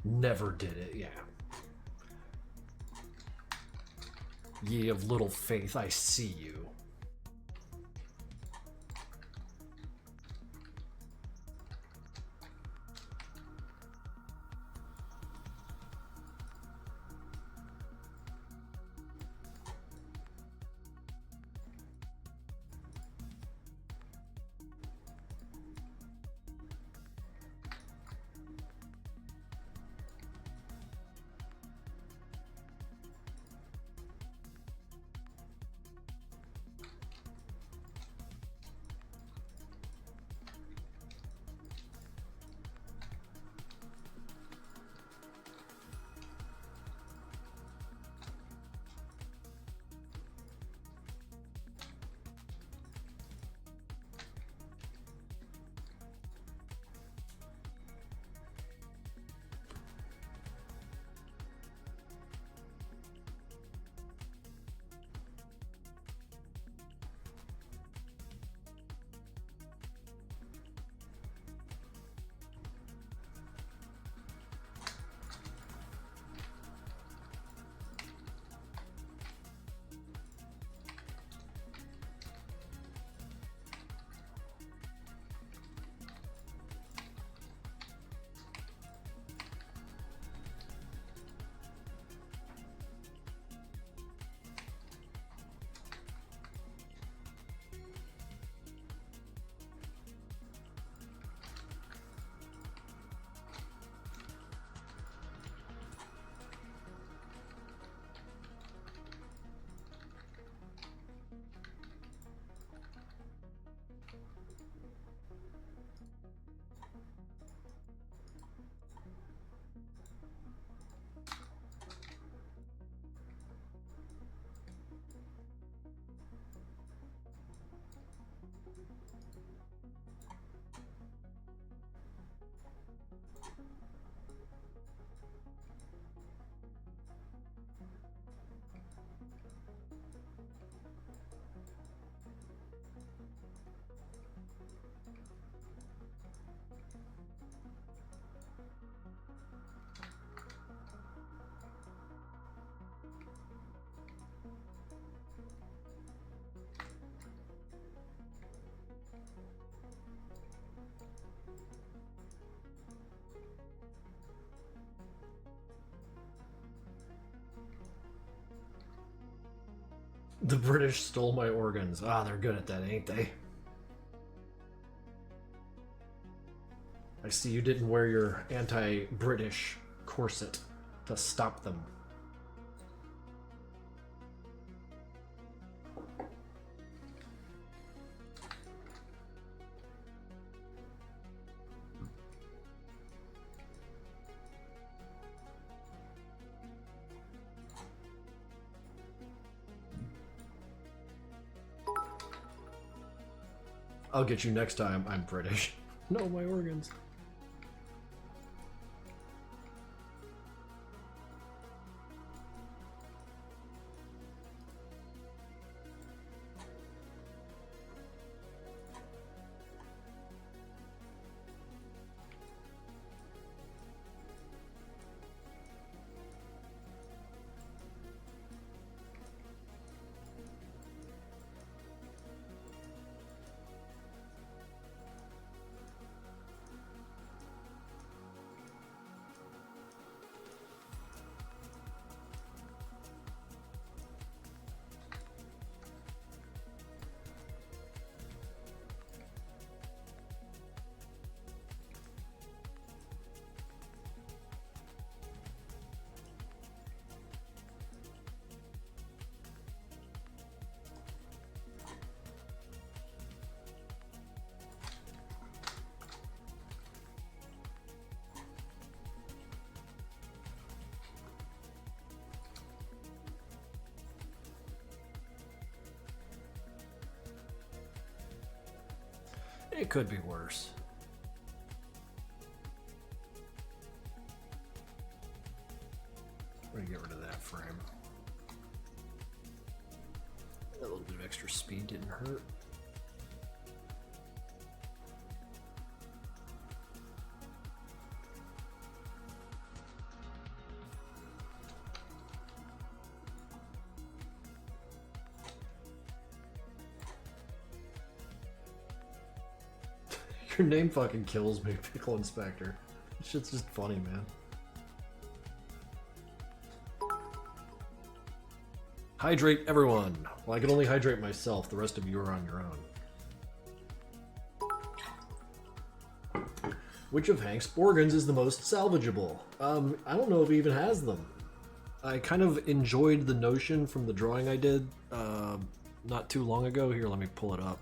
Never did it, yeah. Ye of little faith, I see you. The British stole my organs. Ah, they're good at that, ain't they? I see you didn't wear your anti-British corset to stop them. I'll get you next time. I'm British. No, my organs. It could be worse. I'm gonna get rid of that frame. A little bit of extra speed didn't hurt. Your name fucking kills me, Pickle Inspector. This shit's just funny, man. Hydrate everyone. Well, I can only hydrate myself. The rest of you are on your own. Which of Hank's organs is the most salvageable? I don't know if he even has them. I kind of enjoyed the notion from the drawing I did not too long ago. Here, let me pull it up.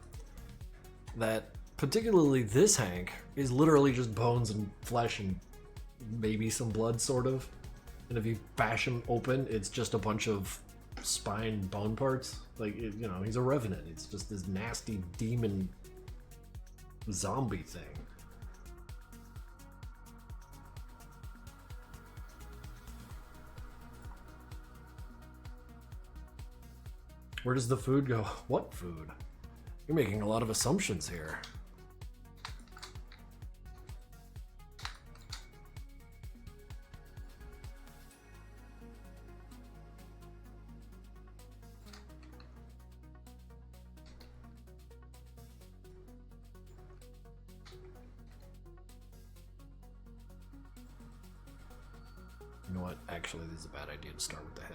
That particularly this Hank is literally just bones and flesh and maybe some blood, sort of. And if you bash him open, it's just a bunch of spine bone parts. Like, you know, he's a revenant. It's just this nasty demon zombie thing. Where does the food go? What food? You're making a lot of assumptions here. You know what? Actually, this is a bad idea to start with the head.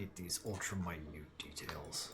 hate these ultra minute details.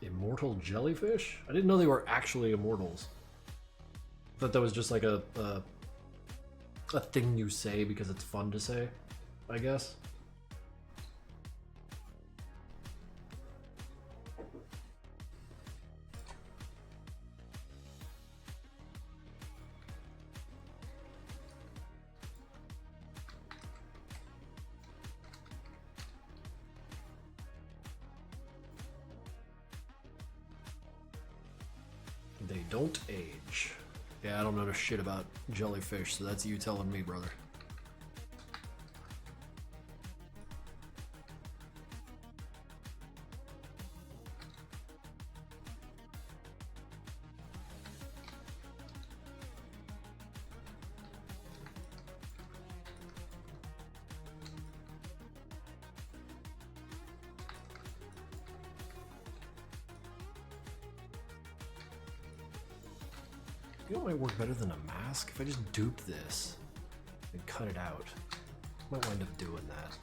Immortal jellyfish? I didn't know they were actually immortals. I thought that was just like a thing you say because it's fun to say, I guess. They don't age. Yeah, I don't know shit about jellyfish, so that's you telling me, brother. You know what might work better than a mask? If I just dupe this and cut it out. Might wind up doing that.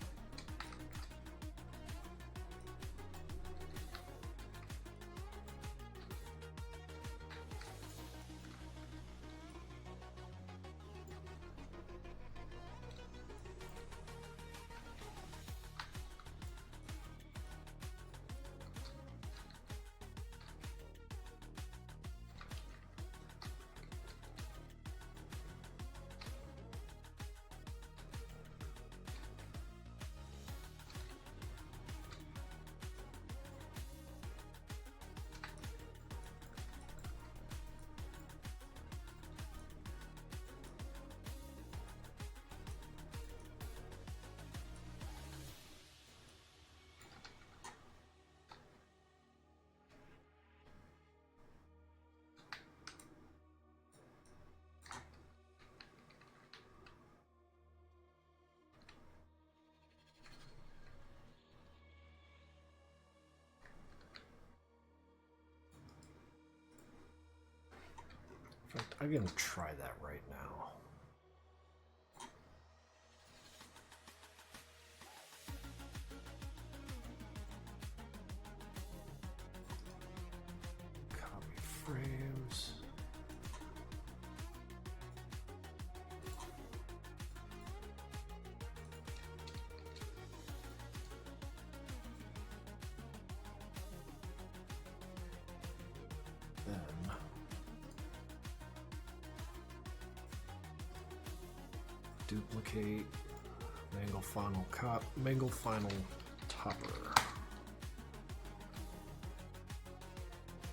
In fact, I'm gonna try that right now. Copy frames. Then duplicate mangle final topper.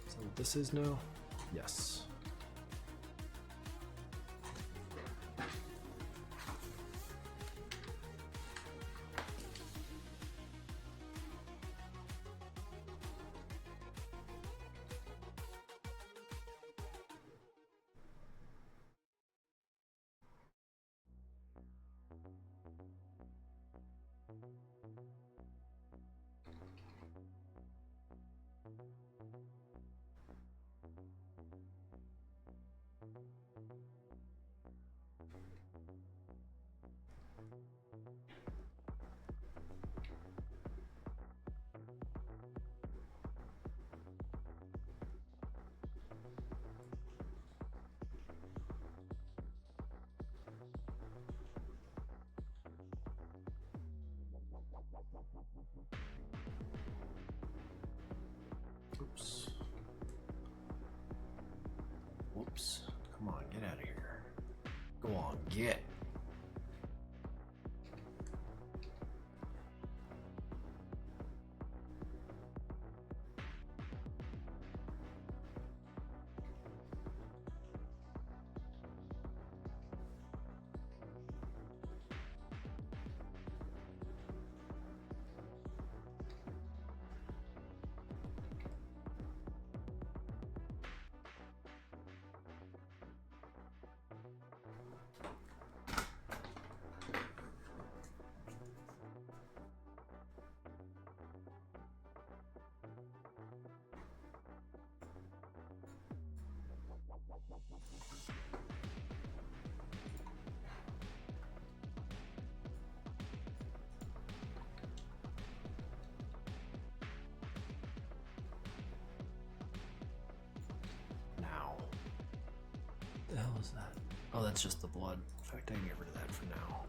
Is that what this is now? Yes. Oops. Whoops. Come on, get out of here. Go on, get. was that? Oh, that's just the blood. In fact, I can get rid of that for now.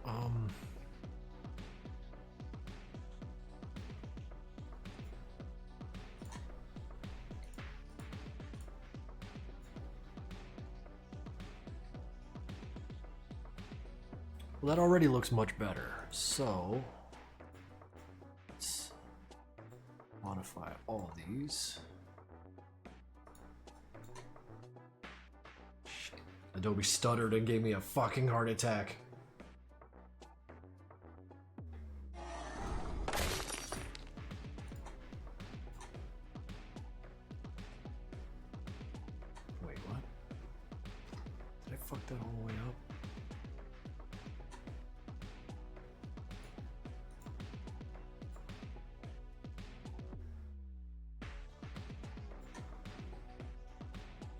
Well, that already looks much better. So let's modify all these. Shit. Adobe stuttered and gave me a fucking heart attack. Wait, what? Did I fuck that all the way up?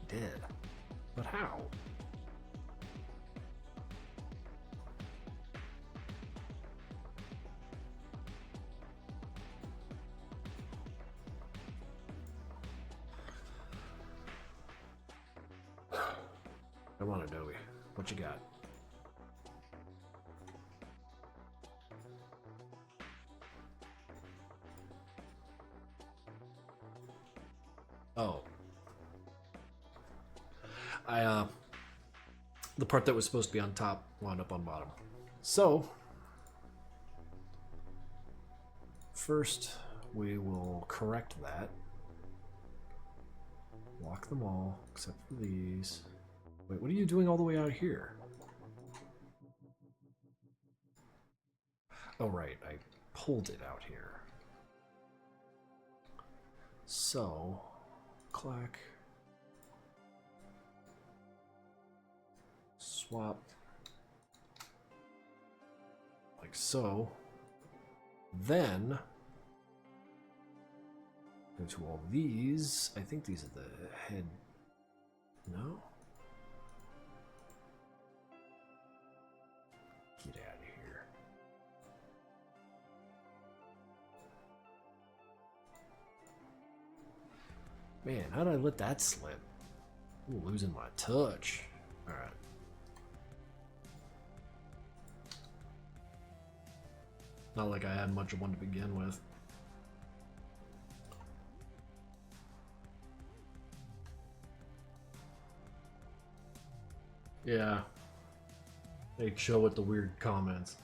Did. But how? Come on, Adobe. What you got? Oh. The part that was supposed to be on top wound up on bottom. So, first we will correct that. Lock them all, except for these. Wait, what are you doing all the way out here? Oh, right, I pulled it out here. So, clack. Swap. Like so. Then, go to all these. I think these are the head. No? Get out of here. Man, how did I let that slip? Ooh, losing my touch. Alright. Not like I had much of one to begin with. Yeah. They show with the weird comments.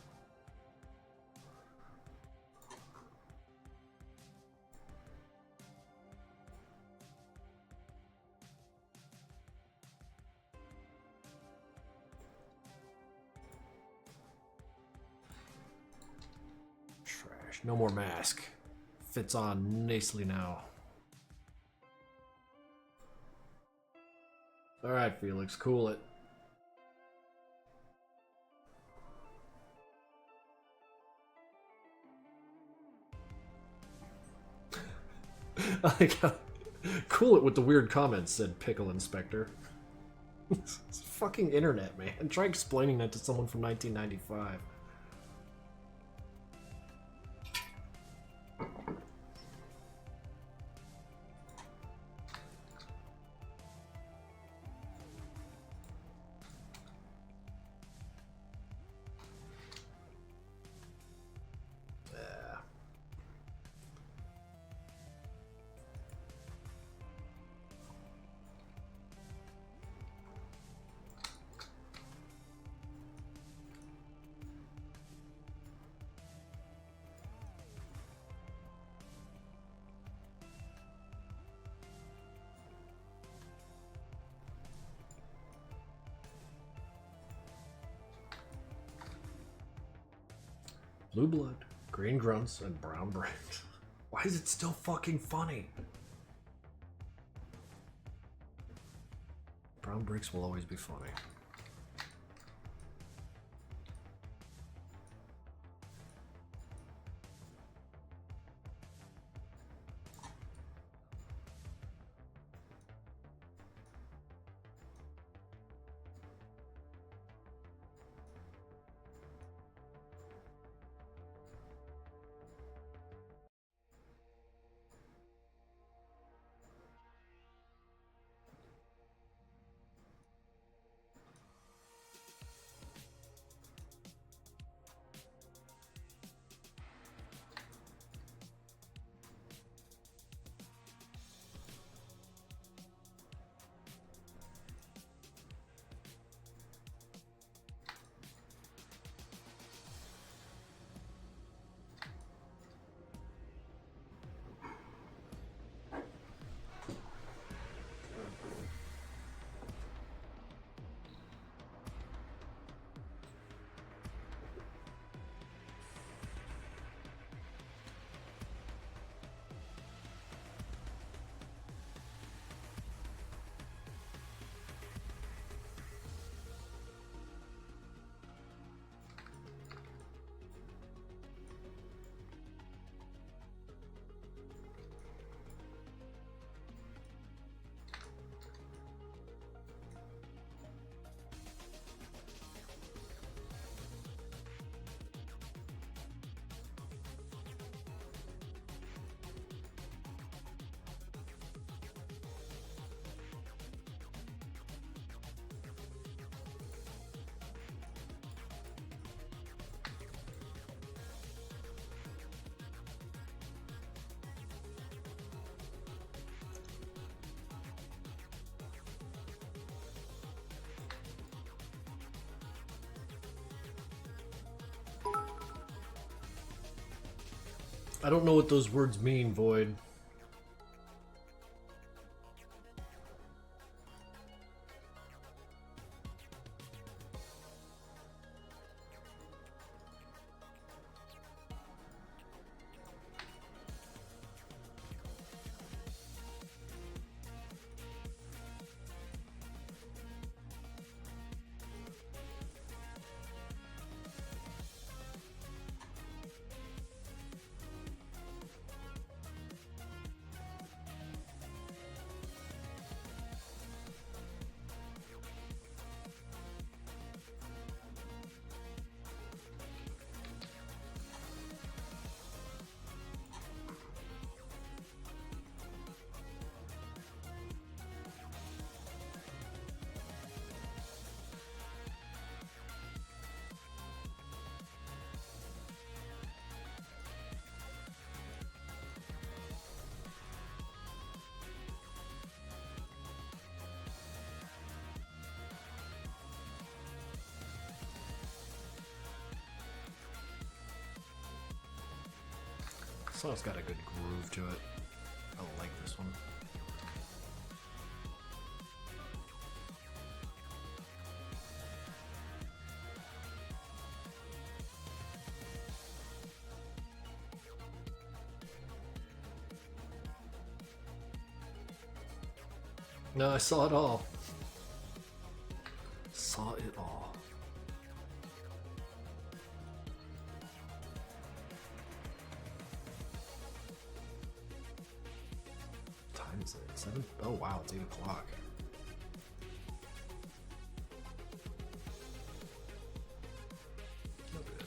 Trash. No more mask. Fits on nicely now. Alright, Felix, cool it. Like, cool it with the weird comments, said Pickle Inspector. It's fucking internet, man. Try explaining that to someone from 1995. Blue blood, green grunts, and brown bricks. Why is it still fucking funny? Brown bricks will always be funny. I don't know what those words mean, Void. Song's got a good groove to it. I like this one. No, I saw it all. Saw it all. What time is it? 7? Oh wow, it's 8 o'clock. No good.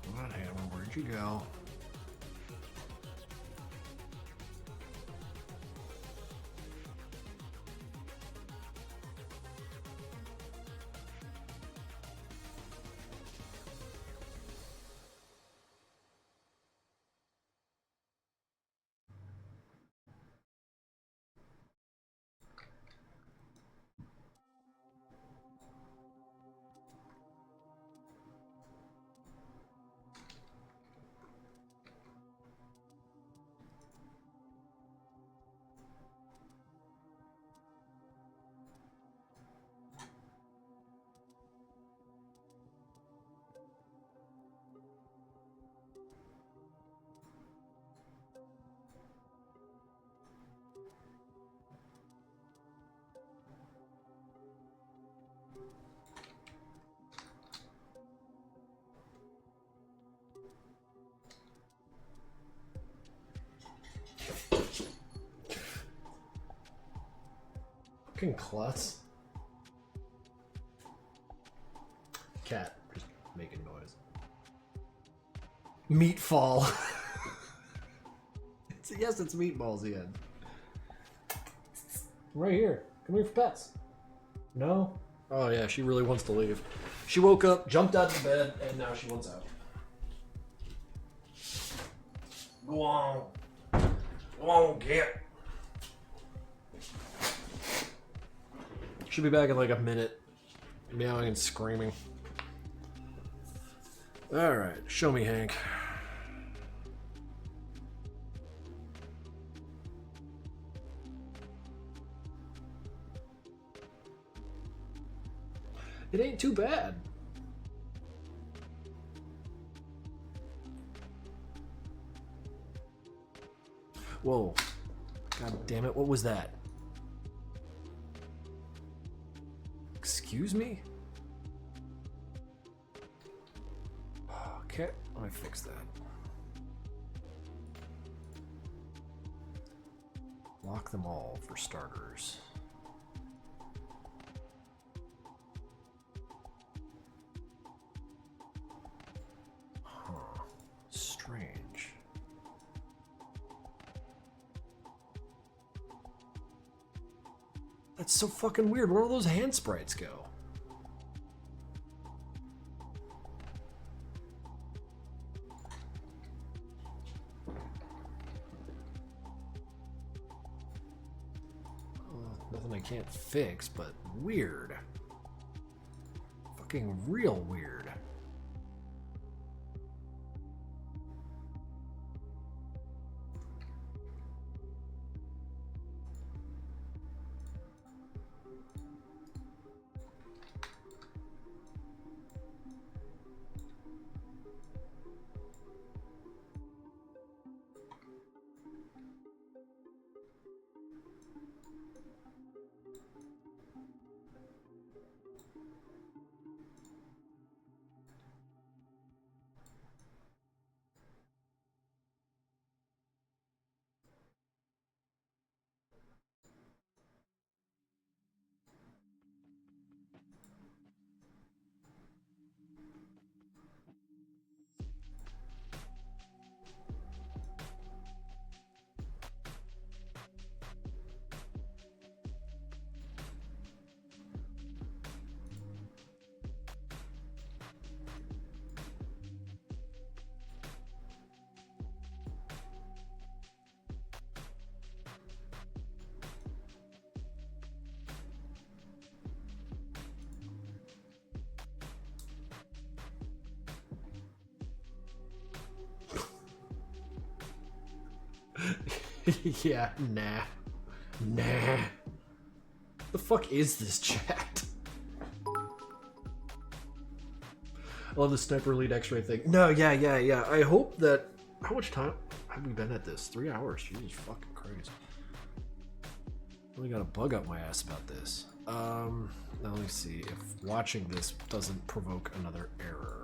Come on, Hammer, where'd you go? Fucking klutz. cat just making noise. Meatfall. Yes, it's meatballs, Ian. Right here. Come here for pets. No? Oh yeah, she really wants to leave. She woke up, jumped out of the bed, and now she wants out. Go on. Go on, get. She'll be back in like a minute. Meowing and screaming. Alright, show me, Hank. It ain't too bad. Whoa. God damn it, what was that? Excuse me? Okay, let me fix that. Lock them all for starters. Huh. Strange. That's so fucking weird. Where all those hand sprites go? Nothing I can't fix, but weird. Fucking real weird. Yeah, nah. Nah. The fuck is this chat? I love the sniper lead x-ray thing. No, yeah. I hope that... How much time have we been at this? 3 hours? Jesus fucking Christ. Really got a bug up my ass about this. Now let me see if watching this doesn't provoke another error.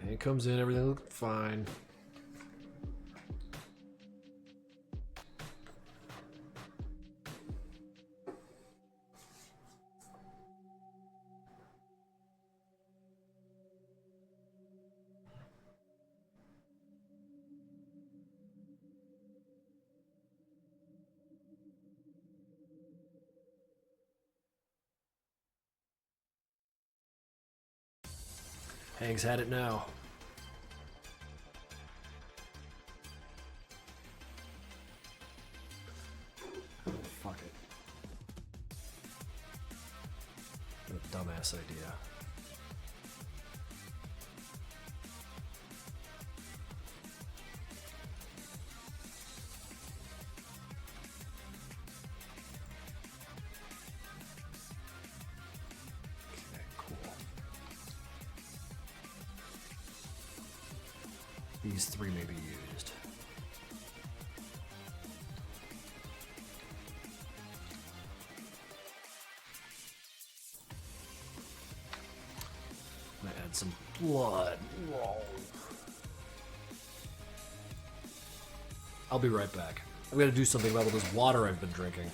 It comes in, everything looked fine. Hank's had it now. Fuck it. What a dumbass idea. Okay, cool. These three may be used. I'm gonna add some blood. Whoa. I'll be right back. I've got to do something about all this water I've been drinking.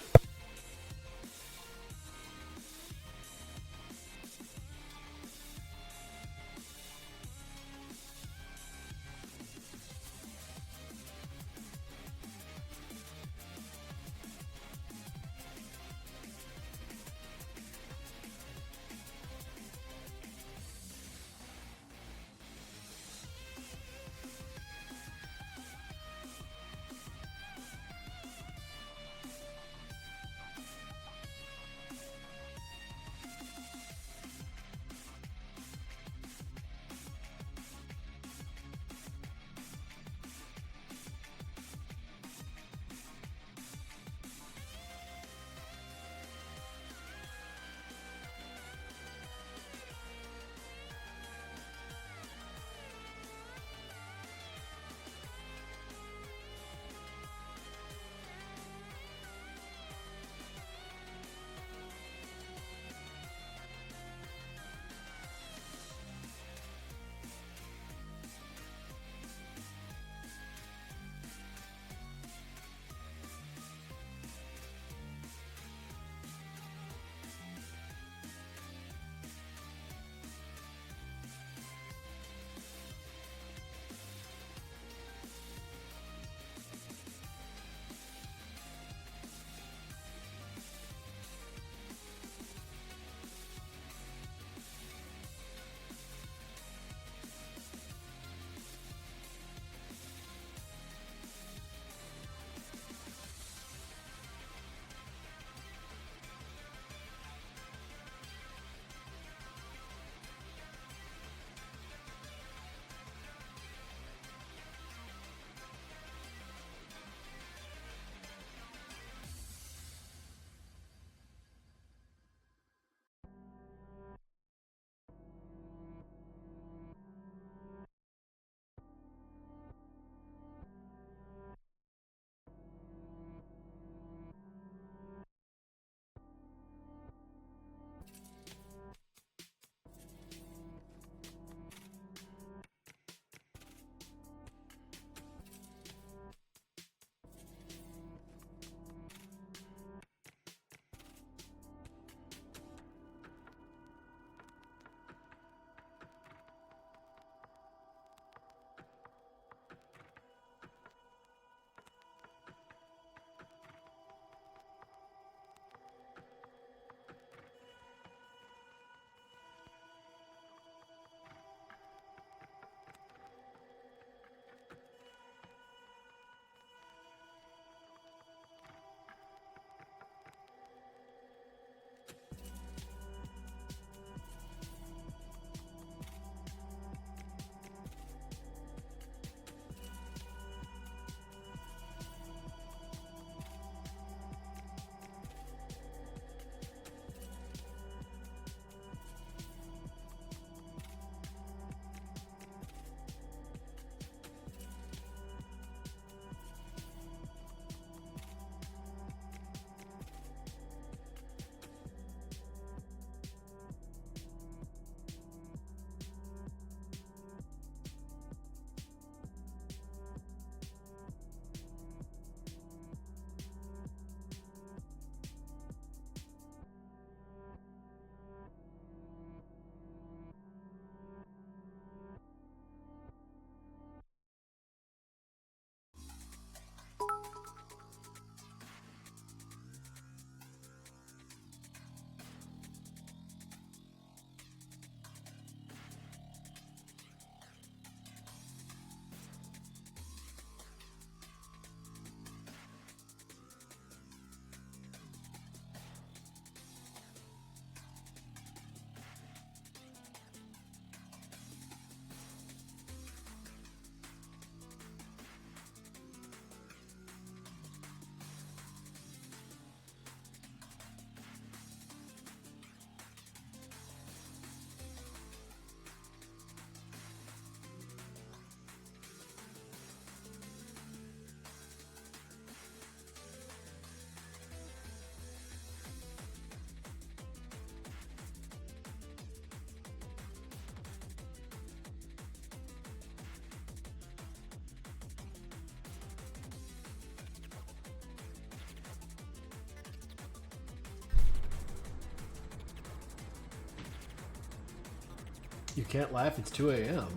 You can't laugh, it's 2 a.m.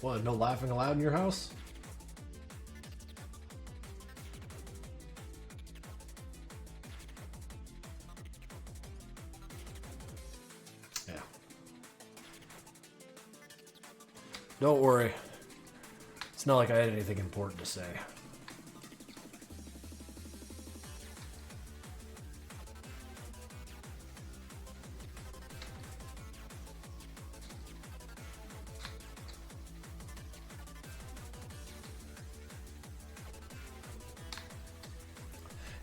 What, no laughing allowed in your house? Yeah. Don't worry. It's not like I had anything important to say.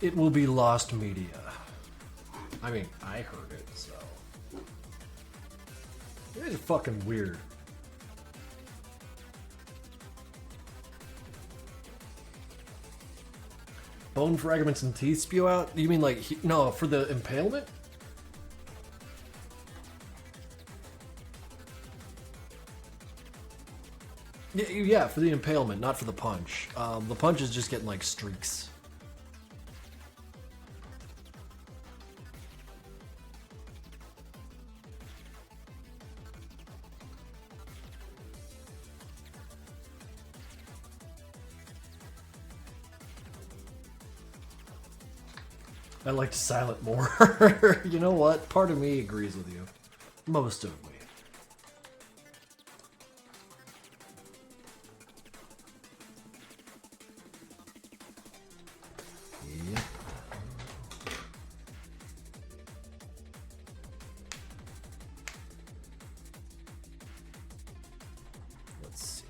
It will be lost media. I mean, I heard it, so. You guys are fucking weird. Bone fragments and teeth spew out? You mean like, no, for the impalement? Yeah, for the impalement, not for the punch. The punch is just getting like streaks. I liked Silent more. You know what? Part of me agrees with you. Most of me. Yep. Let's see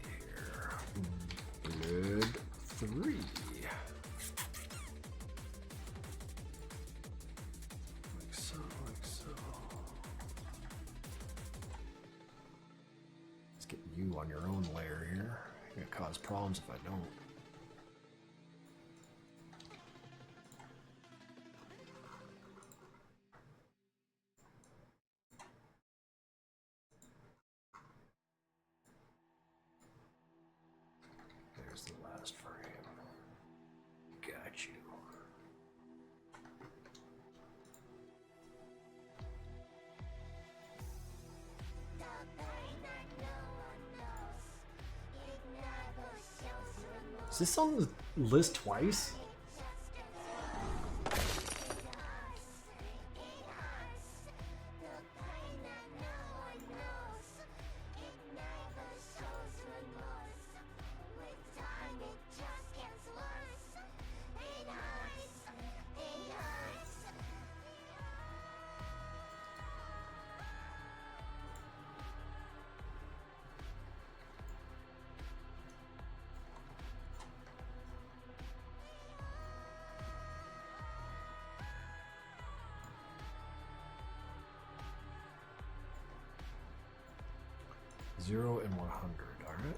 here. Blood 3. You on your own layer here. You're gonna cause problems if I don't. There's the last frame. Got you. Is this on the list twice? Zero and 100, alright.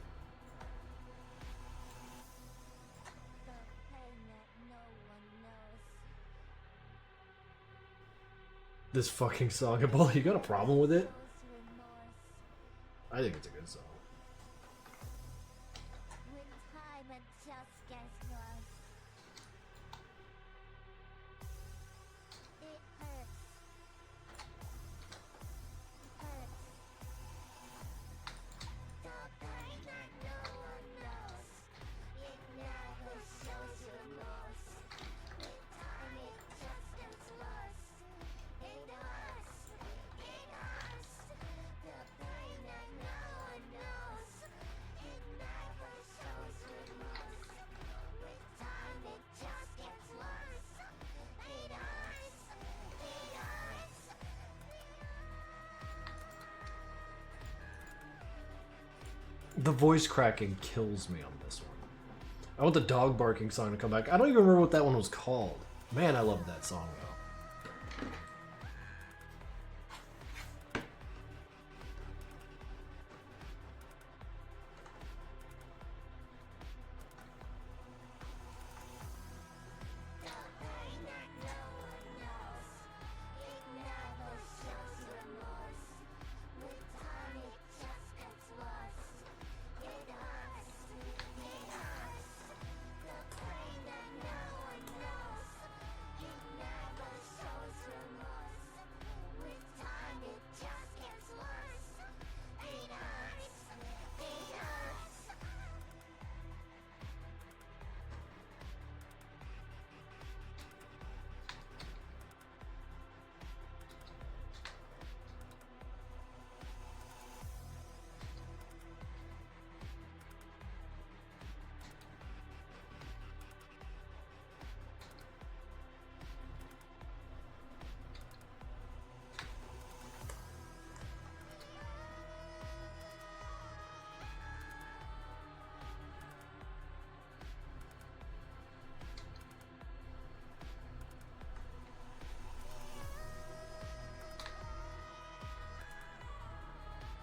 This fucking song, you got a problem with it? I think it's a good song. The voice cracking kills me on this one. I want the dog barking song to come back. I don't even remember what that one was called. Man, I love that song though.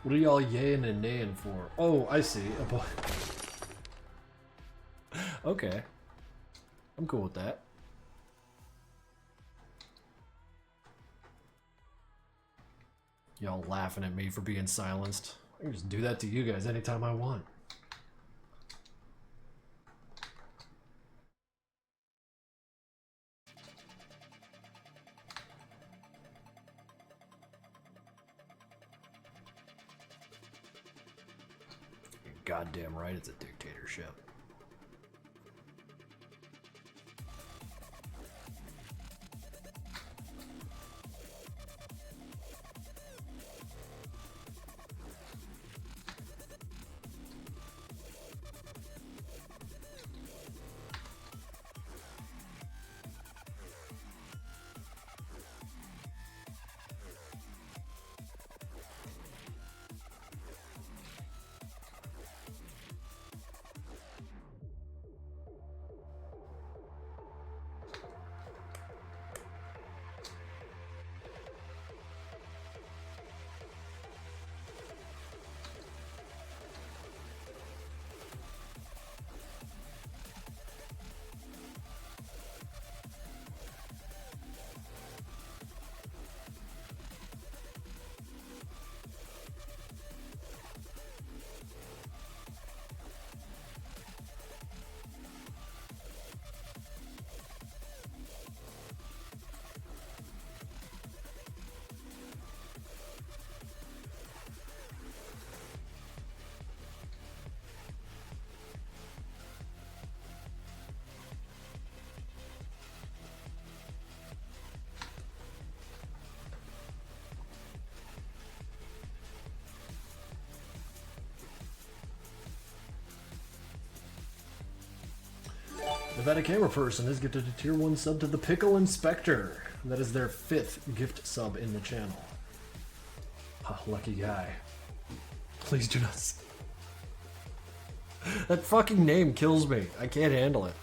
What are y'all yaying and naying for? Oh, I see. A boy. Okay. I'm cool with that. Y'all laughing at me for being silenced. I can just do that to you guys anytime I want. You're goddamn right, it's a dictatorship. Nevada Camera Person has gifted a tier 1 sub to the Pickle Inspector. That is their 5th gift sub in the channel. Ah, lucky guy. Please do not. That fucking name kills me. I can't handle it.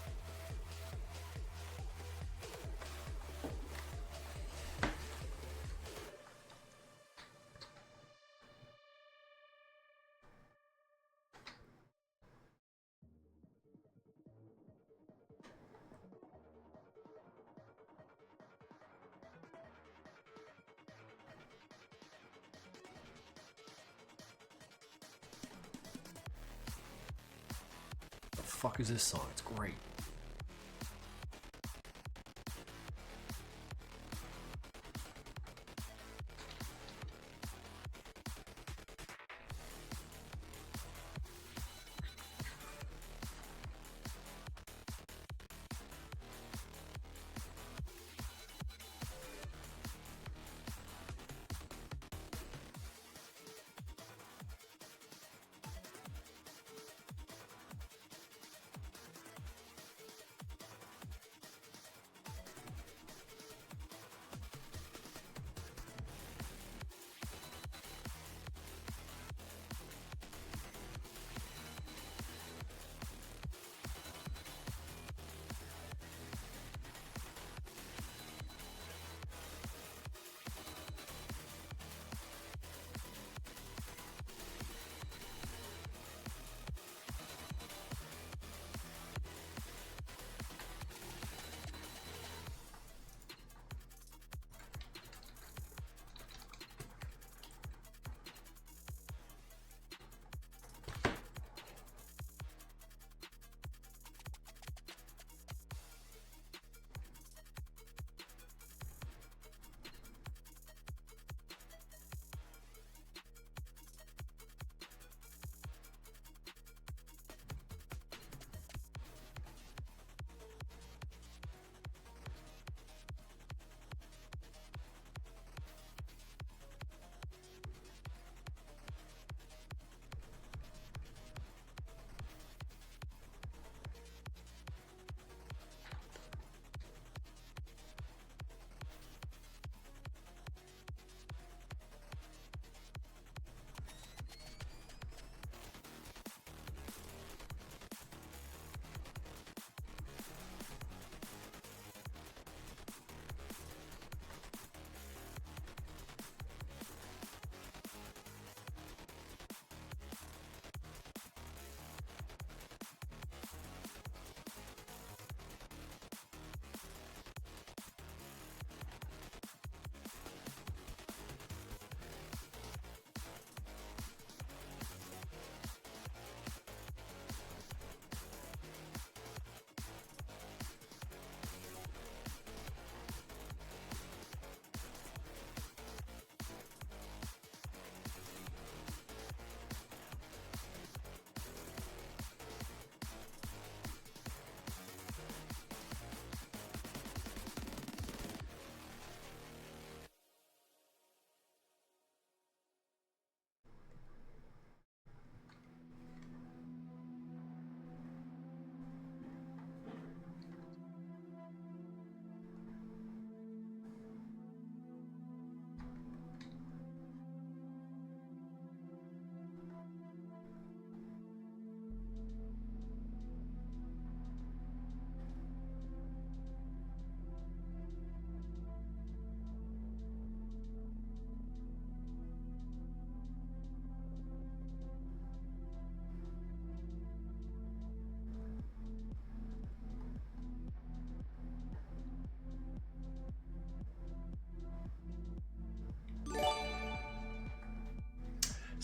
The fuck is this song? It's great.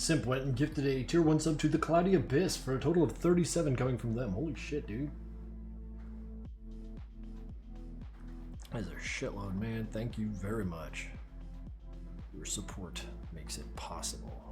Simp went and gifted a tier 1 sub to the Cloudy Abyss for a total of 37 coming from them. Holy shit, dude. That's a shitload, man. Thank you very much. Your support makes it possible.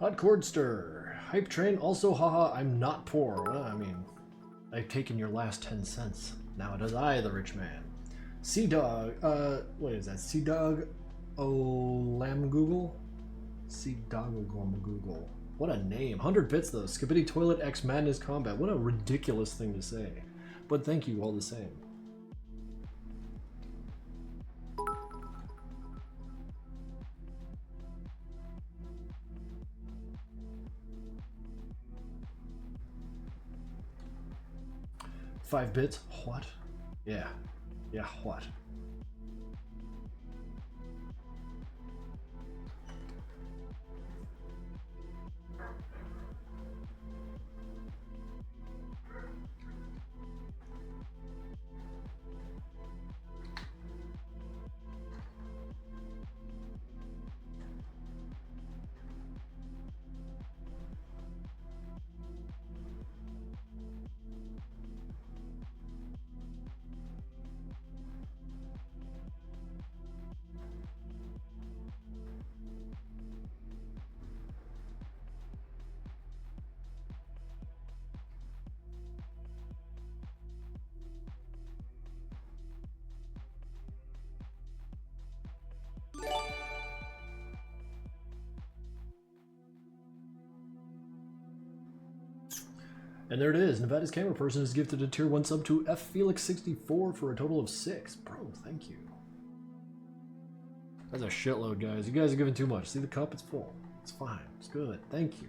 Hot Cord Stir. Hype Train also, haha, I'm not poor. Well, I mean, I've taken your last 10 cents. Now it is I, the rich man. Sea Dog, what is that? Sea Dog Olam Google? Sea Dog Olam Google. What a name. 100 bits though. Skibidi Toilet X Madness Combat. What a ridiculous thing to say. But thank you all the same. Five bits? What? Yeah. Yeah, what? And there it is. Nevada's camera person is gifted a tier 1 sub to F Felix 64 for a total of 6. Bro, thank you. That's a shitload, guys. You guys are giving too much. See the cup? It's full. It's fine. It's good. Thank you.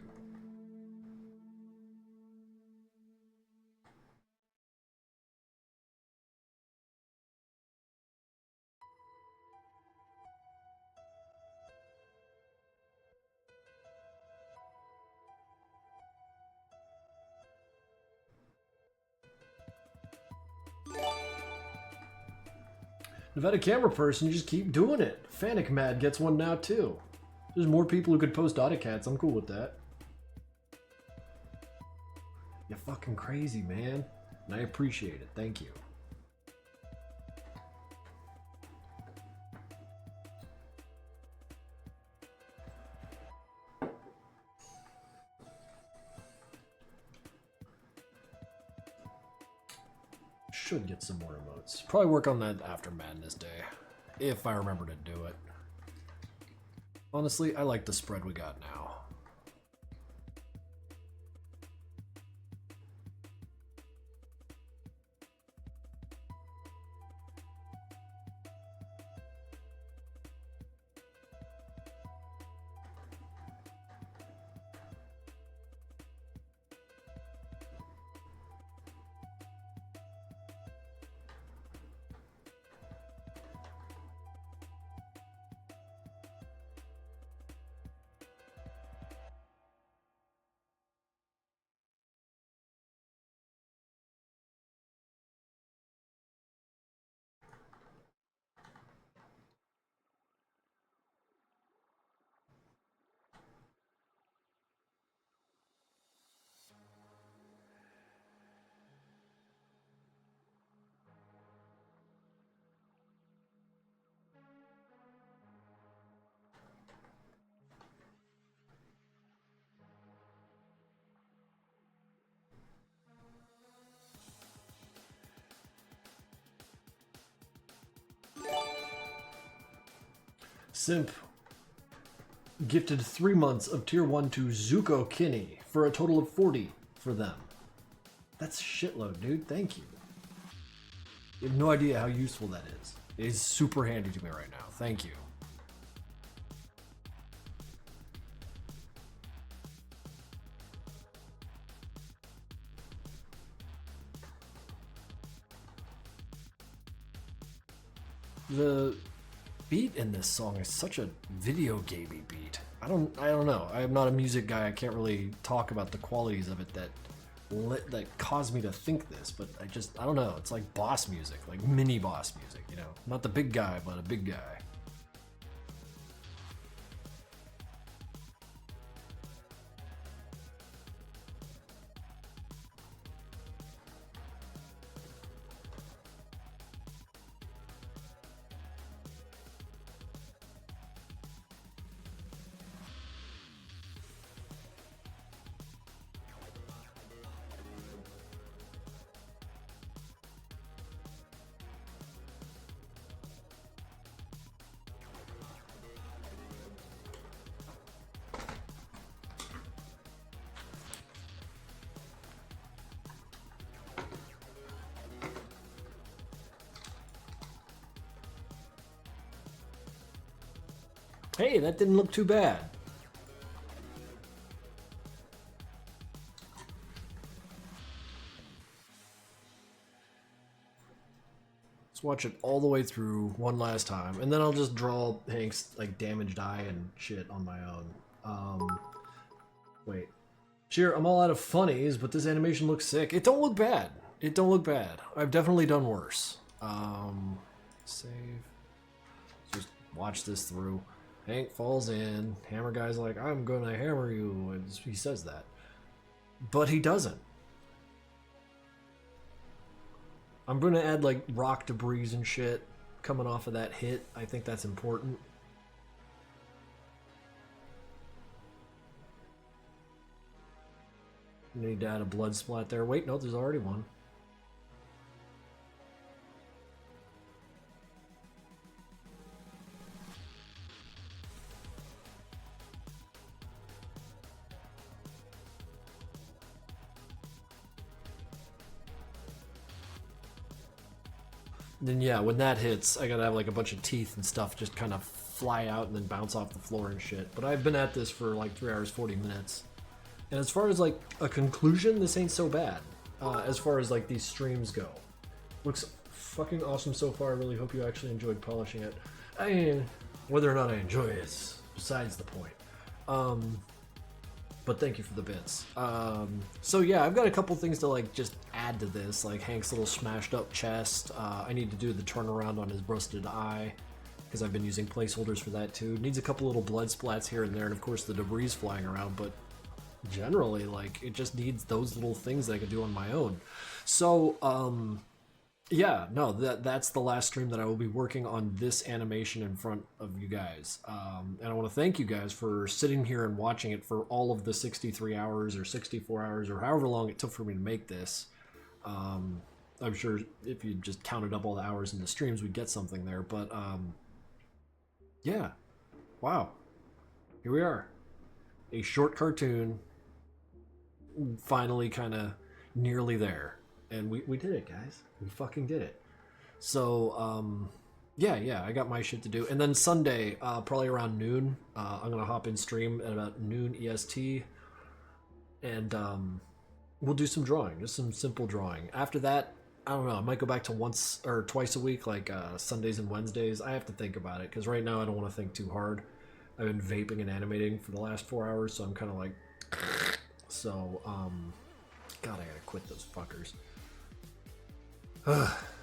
Nevada camera person, you just keep doing it. Fanic Mad gets one now too. There's more people who could post autocats. I'm cool with that. You're fucking crazy, man. And I appreciate it. Thank you. Should get some more emotes. Probably work on that after Madness Day, if I remember to do it. Honestly, I like the spread we got now. Simp gifted 3 months of tier 1 to Zuko Kinney for a total of 40 for them. That's a shitload, dude. Thank you. You have no idea how useful that is. It is super handy to me right now. Thank you. The beat in this song is such a video gamey beat. I don't know. I am not a music guy. I can't really talk about the qualities of it that caused me to think this, but I don't know. It's like boss music, like mini boss music, you know? Not the big guy, but a big guy. Hey, that didn't look too bad. Let's watch it all the way through one last time, and then I'll just draw Hank's like damaged eye and shit on my own. Wait. Cheer, I'm all out of funnies, but this animation looks sick. It don't look bad. It don't look bad. I've definitely done worse. Save. Just watch this through. Hank falls in. Hammer guy's like, I'm gonna hammer you. And he says that. But he doesn't. I'm gonna add like rock debris and shit coming off of that hit. I think that's important. Need to add a blood splat there. Wait, no, there's already one. Then yeah, when that hits, I gotta have like a bunch of teeth and stuff just kind of fly out and then bounce off the floor and shit. But I've been at this for like 3 hours, 40 minutes. And as far as like a conclusion, this ain't so bad. As far as like these streams go. Looks fucking awesome so far. I really hope you actually enjoyed polishing it. I mean, whether or not I enjoy it is besides the point. But thank you for the bits. So yeah, I've got a couple things to like just add to this, like Hank's little smashed up chest. I need to do the turnaround on his busted eye, because I've been using placeholders for that too. Needs a couple little blood splats here and there, and of course the debris flying around, but generally, like, it just needs those little things that I can do on my own. So, yeah, no, that's the last stream that I will be working on this animation in front of you guys. And I want to thank you guys for sitting here and watching it for all of the 63 hours or 64 hours or however long it took for me to make this. I'm sure if you just counted up all the hours in the streams, we'd get something there. But, yeah. Wow. Here we are. A short cartoon. Finally kind of nearly there. And we did it, guys. We fucking did it. So, yeah, I got my shit to do. And then Sunday, probably around noon, I'm going to hop in stream at about noon EST. And we'll do some drawing, just some simple drawing. After that, I don't know, I might go back to once or twice a week, like Sundays and Wednesdays. I have to think about it, because right now I don't want to think too hard. I've been vaping and animating for the last 4 hours, so I'm kind of like... So, God, I gotta quit those fuckers.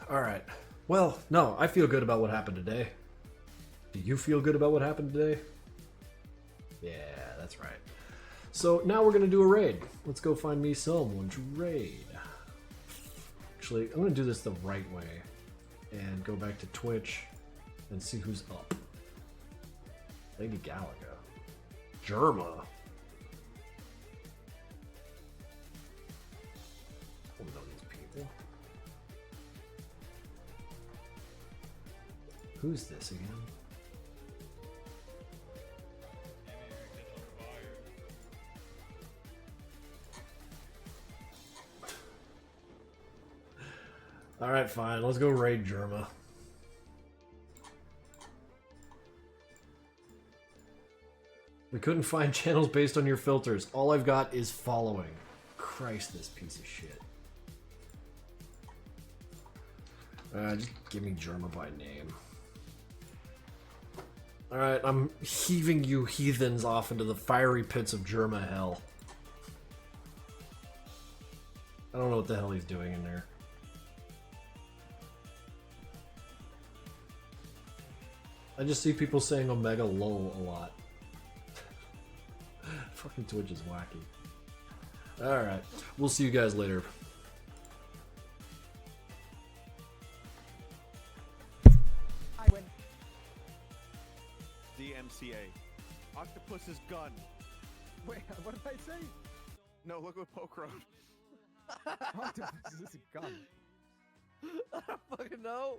Alright. Well, no, I feel good about what happened today. Do you feel good about what happened today? Yeah, that's right. So, now we're gonna do a raid. Let's go find me someone to raid. Actually, I'm gonna do this the right way. And go back to Twitch and see who's up. Lady Galaga. Germa. I don't know these people. Who's this again? Alright, fine. Let's go raid Germa. We couldn't find channels based on your filters. All I've got is following. Christ, this piece of shit. Just give me Germa by name. Alright, I'm heaving you heathens off into the fiery pits of Germa hell. I don't know what the hell he's doing in there. I just see people saying Omega lol a lot. Fucking Twitch is wacky. Alright, we'll see you guys later.
I win.
DMCA. Octopus's gun.
Wait, what did I say?
No, look what Poke wrote.
Octopus is a gun.
I don't fucking know.